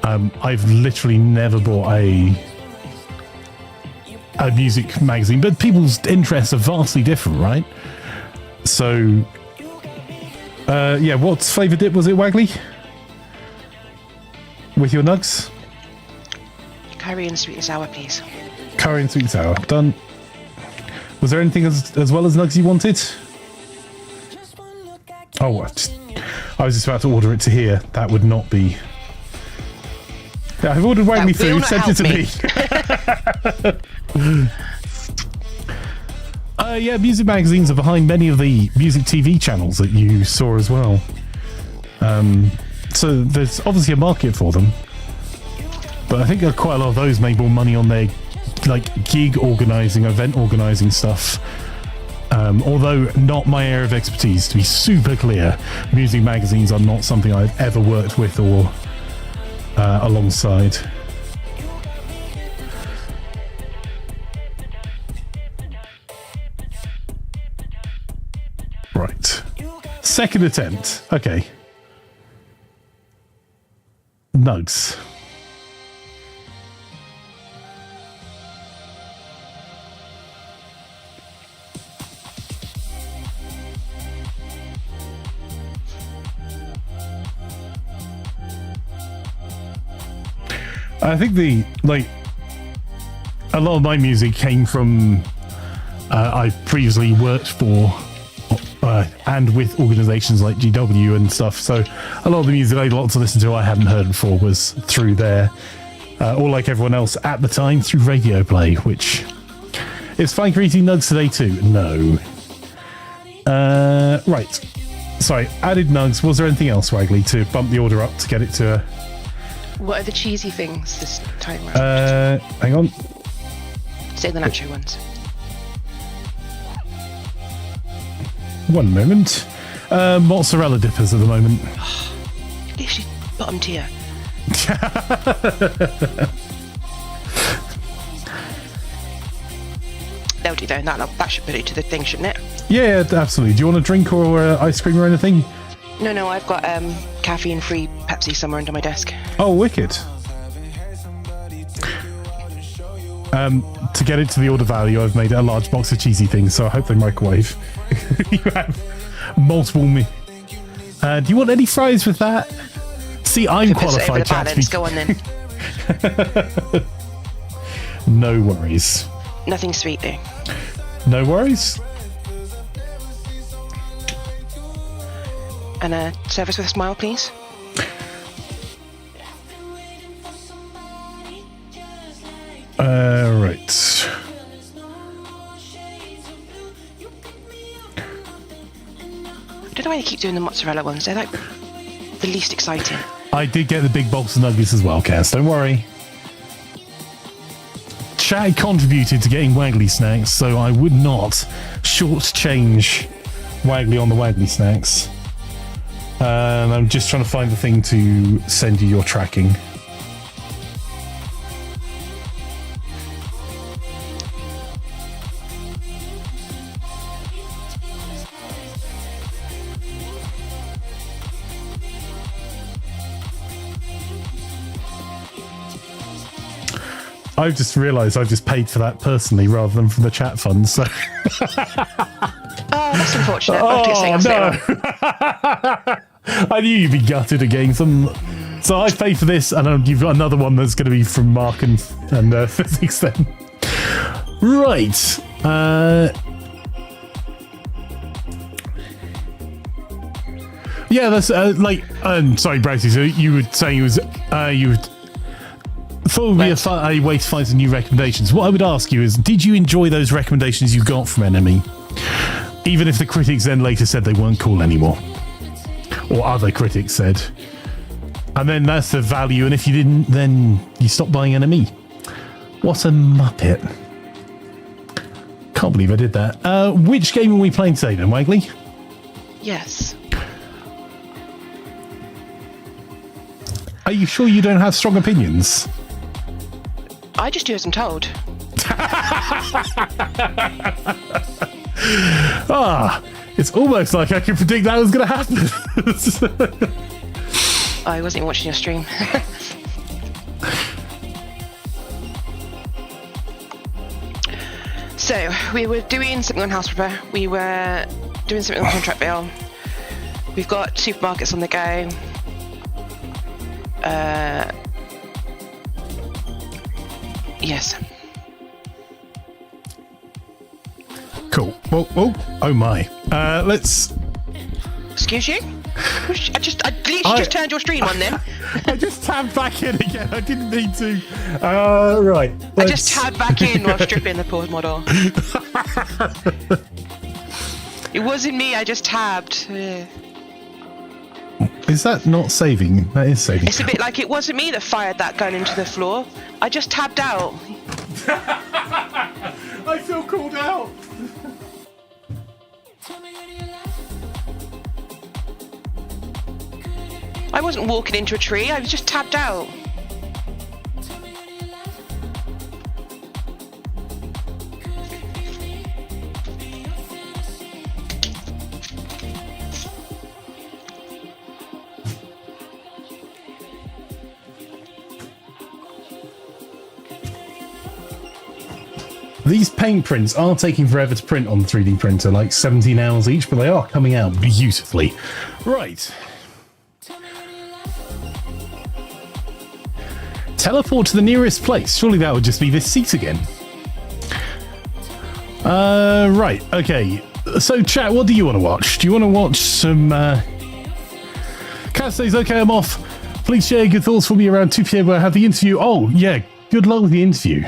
I've literally never bought a music magazine, but people's interests are vastly different, right? So, yeah, what flavour dip was it, Wagley? With your nugs? Curry and sweet and sour, please. Curry and sweet and sour. Done. Was there anything as well as nugs you wanted? Oh, what? I was just about to order it to here. That would not be... Yeah, I've ordered Wagley food. Sent it to me. Yeah, music magazines are behind many of the music TV channels that you saw as well. So there's obviously a market for them. But I think quite a lot of those make more money on their like gig organising, event organising stuff. Although not my area of expertise, to be super clear, music magazines are not something I've ever worked with or alongside. Right. Second attempt. Okay. Nugs. I think a lot of my music came from I previously worked for and with organisations like GW and stuff, so a lot of the music I got to listen to I hadn't heard before was through there, or like everyone else at the time, through radio play, which is fine for eating nugs today too. No. Right. Sorry, added nugs. Was there anything else, Wagley, to bump the order up to get it to... What are the cheesy things this time around? Hang on. Say the nacho ones. One moment. Mozzarella dippers at the moment. Literally bottom tier. They'll do though. That should put it to the thing, shouldn't it? Yeah, absolutely. Do you want a drink or ice cream or anything? No, I've got caffeine-free Pepsi somewhere under my desk. Oh, wicked. To get it to the order value, I've made a large box of cheesy things, so I hope they microwave. You have multiple do you want any fries with that? See, I'm qualified, chat. Go on then. No worries. Nothing sweet though. No worries. And service with a smile, please. Right. why they keep doing the mozzarella ones. They're like the least exciting. I did get the big box of nuggets as well, Cass. Don't worry. Chat contributed to getting Waggly snacks, so I would not shortchange Waggly on the Waggly snacks. I'm just trying to find the thing to send you your tracking. I've just realised I've just paid for that personally rather than from the chat fund, so... Oh, that's unfortunate. Oh, no. I knew you'd be gutted at getting some... So I paid for this, and you've got another one that's going to be from Mark and Physics then. Right. Yeah, that's sorry, Browsy, so you were saying it was... you would... Thought it would be a way to find some new recommendations. What I would ask you is, did you enjoy those recommendations you got from Enemy? Even if the critics then later said they weren't cool anymore. Or other critics said. And then that's the value, and if you didn't, then you stopped buying Enemy. What a muppet. Can't believe I did that. Which game are we playing today then, Waggly? Yes. Are you sure you don't have strong opinions? I just do as I'm told. It's almost like I could predict that was going to happen. I wasn't even watching your stream. So, we were doing something on house repair. We were doing something on contract bill. We've got supermarkets on the go. Yes. Cool. Whoa, oh my. Let's... Excuse you? I literally just turned your stream on then. I just tabbed back in again. I didn't need to. Right. I just tabbed back in while stripping the pause model. It wasn't me, I just tabbed. Is that not saving? That is saving. It's a bit like it wasn't me that fired that gun into the floor. I just tabbed out. I feel called out. I wasn't walking into a tree, I was just tabbed out. These paint prints are taking forever to print on the 3D printer, like 17 hours each, but they are coming out beautifully. Right. Teleport to the nearest place. Surely that would just be this seat again. Right, okay. So, chat, what do you want to watch? Do you want to watch some... Cat says, okay, I'm off. Please share your thoughts for me around 2 p.m. where I have the interview. Oh, yeah, good luck with the interview.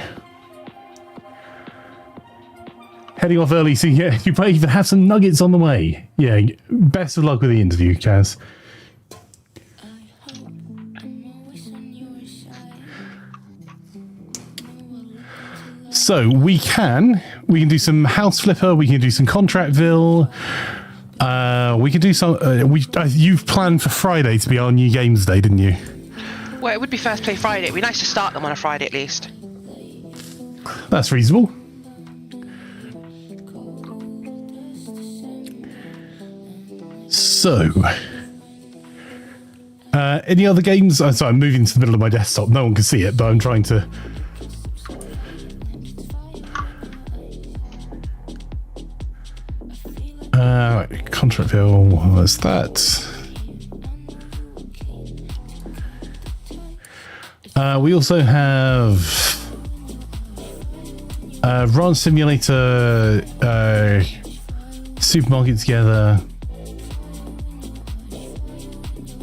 Heading off early, so yeah, you might even have some nuggets on the way. Yeah, best of luck with the interview, Kaz. So we can do some house flipper, we can do some contractville, we can do some. You've planned for Friday to be our new games day, didn't you? Well, it would be First Play Friday. It'd be nice to start them on a Friday at least. That's reasonable. So, any other games? Sorry, I'm moving to the middle of my desktop. No one can see it, but I'm trying to. Right, Contractville, what was that? We also have Ranch Simulator, Supermarket Together.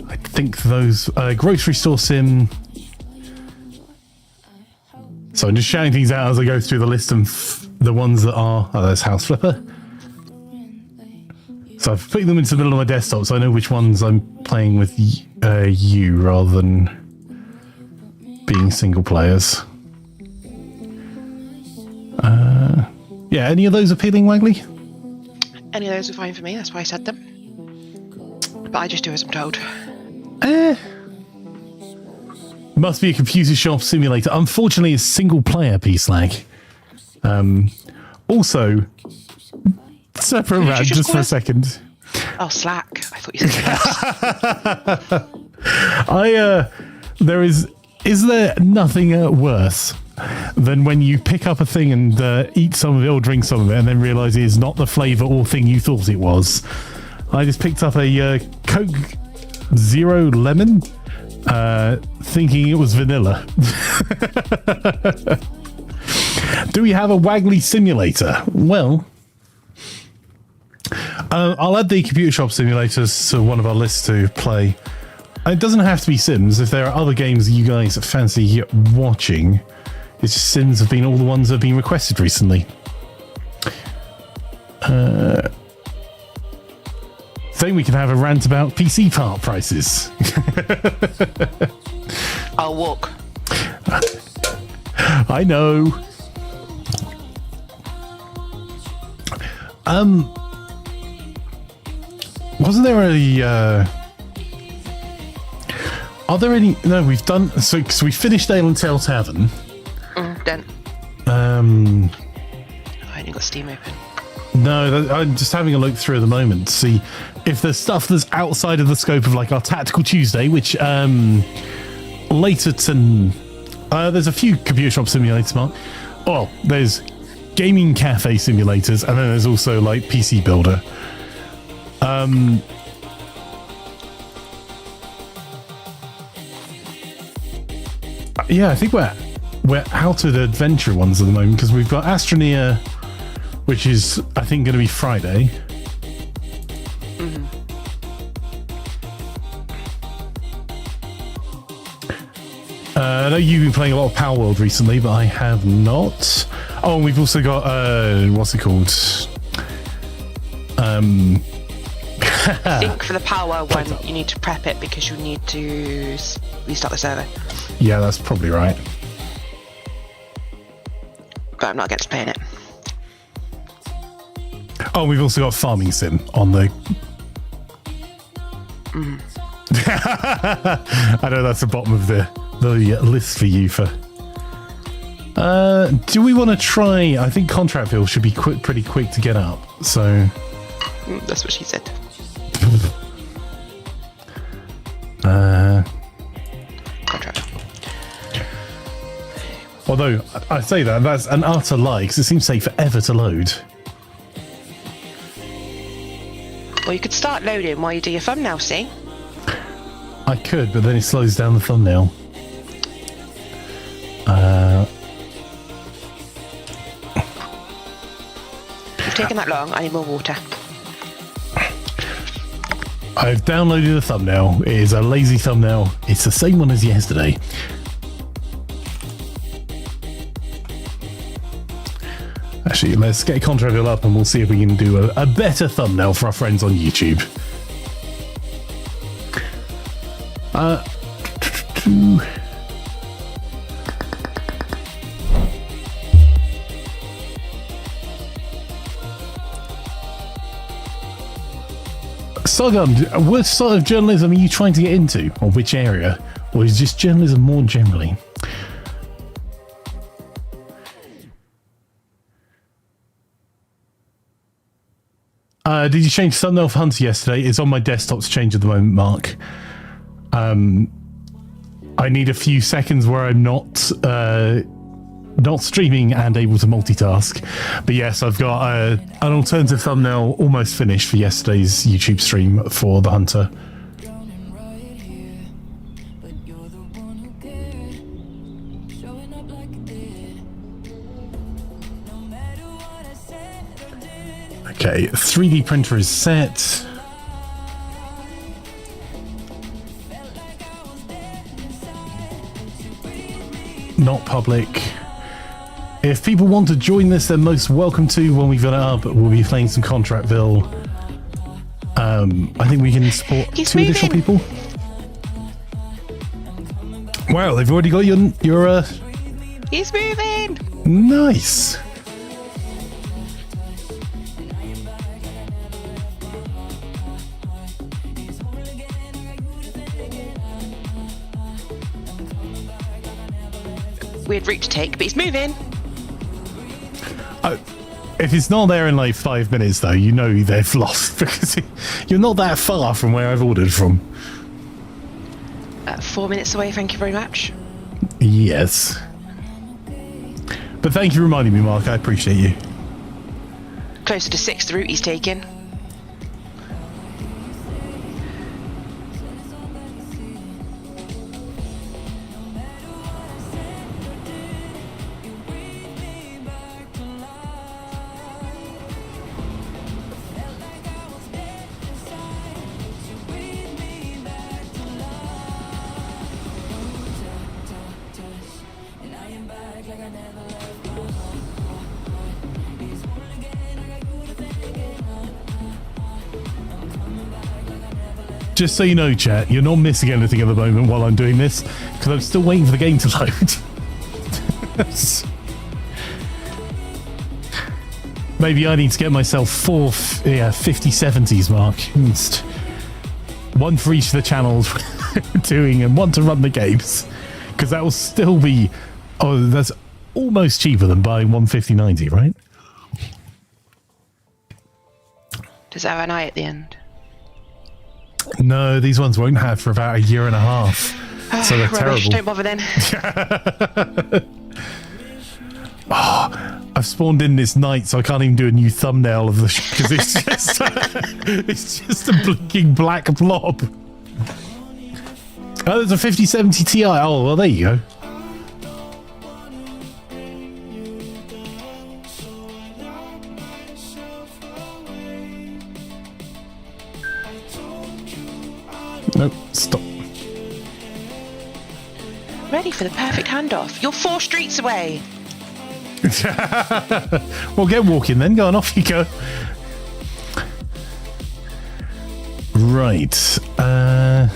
I think those Grocery Store Sim. So I'm just shouting things out as I go through the list of the ones that are. Oh, there's House Flipper. So I've put them into the middle of my desktop so I know which ones I'm playing with you rather than being single players. Yeah, any of those appealing, Wagley? Any of those are fine for me, that's why I said them. But I just do as I'm told. Must be a computer shop simulator. Unfortunately, it's single player, P-Slag. Also, separate round, just for a second. Oh, Slack. I thought you said yes. Is there nothing worse than when you pick up a thing and eat some of it or drink some of it and then realise it is not the flavour or thing you thought it was? I just picked up a Coke Zero Lemon, thinking it was vanilla. Do we have a Wagley simulator? Well, I'll add the computer shop simulators to one of our lists to play. It doesn't have to be Sims. If there are other games you guys fancy watching, it's just Sims have been all the ones that have been requested recently. Then we can have a rant about PC part prices. I'll walk. I know. Wasn't there a are there any? No, we've done. So we finished Ale and Tail Tavern. Done. I only got Steam open. No, I'm just having a look through at the moment to see if there's stuff that's outside of the scope of like our Tactical Tuesday, which later to there's a few computer shop simulators, Mark. Oh, there's gaming cafe simulators, and then there's also like PC Builder. Yeah, I think we're out of the adventure ones at the moment because we've got Astroneer, which is I think going to be Friday. I know you've been playing a lot of Power World recently, but I have not. Oh, and we've also got what's it called? I think for the Power one, you need to prep it because you need to restart the server. Yeah, that's probably right. But I'm not against playing it. Oh, we've also got Farming Sim on the... I know that's the bottom of the list for you for... do we want to try... I think Contractville should be pretty quick to get up, so... That's what she said. Contract. Although, I say that's an utter lie, because it seems to take forever to load. Well, you could start loading while you do your thumbnail, see? I could, but then it slows down the thumbnail. You've taken that long, I need more water. I've downloaded a thumbnail. It is a lazy thumbnail. It's the same one as yesterday. Actually, let's get Contraville up and we'll see if we can do a better thumbnail for our friends on YouTube. Sargon, what sort of journalism are you trying to get into? Or which area? Or is just journalism more generally? Did you change thumbnail for Hunter yesterday? It's on my desktop to change at the moment, Mark. I need a few seconds where I'm not streaming and able to multitask. But yes, I've got an alternative thumbnail almost finished for yesterday's YouTube stream for the Hunter. Okay, 3D printer is set. Not public. If people want to join this, they're most welcome to. When we've got it up, we'll be playing some Contractville. I think we can support He's 2 additional moving. people. Wow, they've already got your He's moving. nice. Weird route to take, but he's moving. If it's not there in like 5 minutes, though, you know they've lost because you're not that far from where I've ordered from. 4 minutes away, thank you very much. Yes. But thank you for reminding me, Mark. I appreciate you. Closer to 6, the route he's taking. Just so you know, chat, you're not missing anything at the moment while I'm doing this, because I'm still waiting for the game to load. Maybe I need to get myself 4 50/70s, Mark. Just one for each of the channels doing, and one to run the games. Because that will still be... Oh, that's almost cheaper than buying 150/90, right? Does it have an eye at the end? No, these ones won't have for about 1.5 years. So they're Rubbish, terrible. don't bother then. I've spawned in this night, so I can't even do a new thumbnail of the because it's just it's just a blinking black blob. Oh, there's a 5070 Ti. Oh, well, there you go. Nope, stop. Ready for the perfect handoff. You're 4 streets away. Well, get walking then. Go on, off you go. Right. I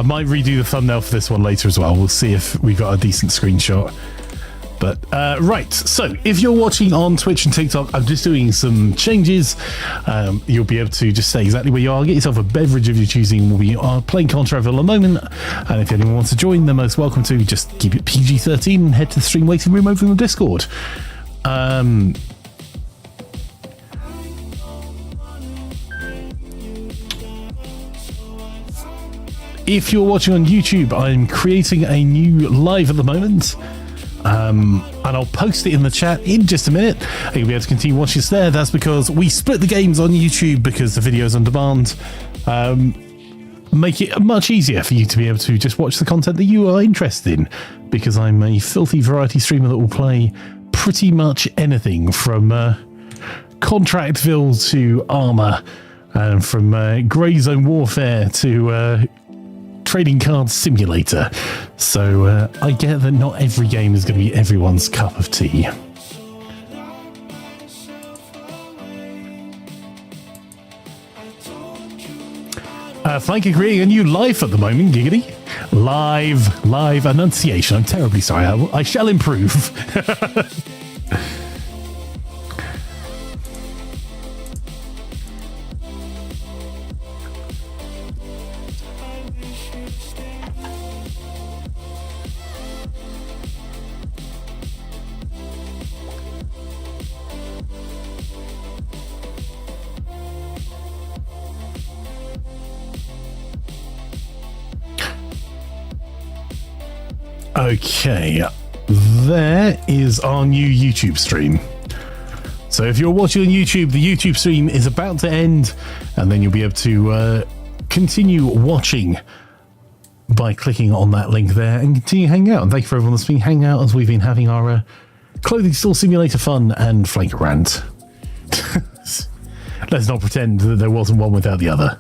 might redo the thumbnail for this one later as well. We'll see if we've got a decent screenshot. But, right, so if you're watching on Twitch and TikTok, I'm just doing some changes. You'll be able to just stay exactly where you are, get yourself a beverage of your choosing. We are playing Contravel at the moment, and if anyone wants to join, they're most welcome to. Just keep it PG-13 and head to the stream waiting room over in the Discord. If you're watching on YouTube, I'm creating a new live at the moment. And I'll post it in the chat in just a minute. You'll be able to continue watching us there. That's because we split the games on YouTube because the video's on demand. Make it much easier for you to be able to just watch the content that you are interested in, because I'm a filthy variety streamer that will play pretty much anything from Contractville to Armour, and from Grey Zone Warfare to Trading Card Simulator. So I get that not every game is going to be everyone's cup of tea. Flanker creating a new life at the moment, giggity. Live enunciation. I'm terribly sorry. I shall improve. Okay, there is our new YouTube stream. So if you're watching on YouTube, the YouTube stream is about to end, and then you'll be able to continue watching by clicking on that link there and continue hanging out. And thank you for everyone that's been hanging out as we've been having our clothing store simulator fun and flanker rant. Let's not pretend that there wasn't one without the other.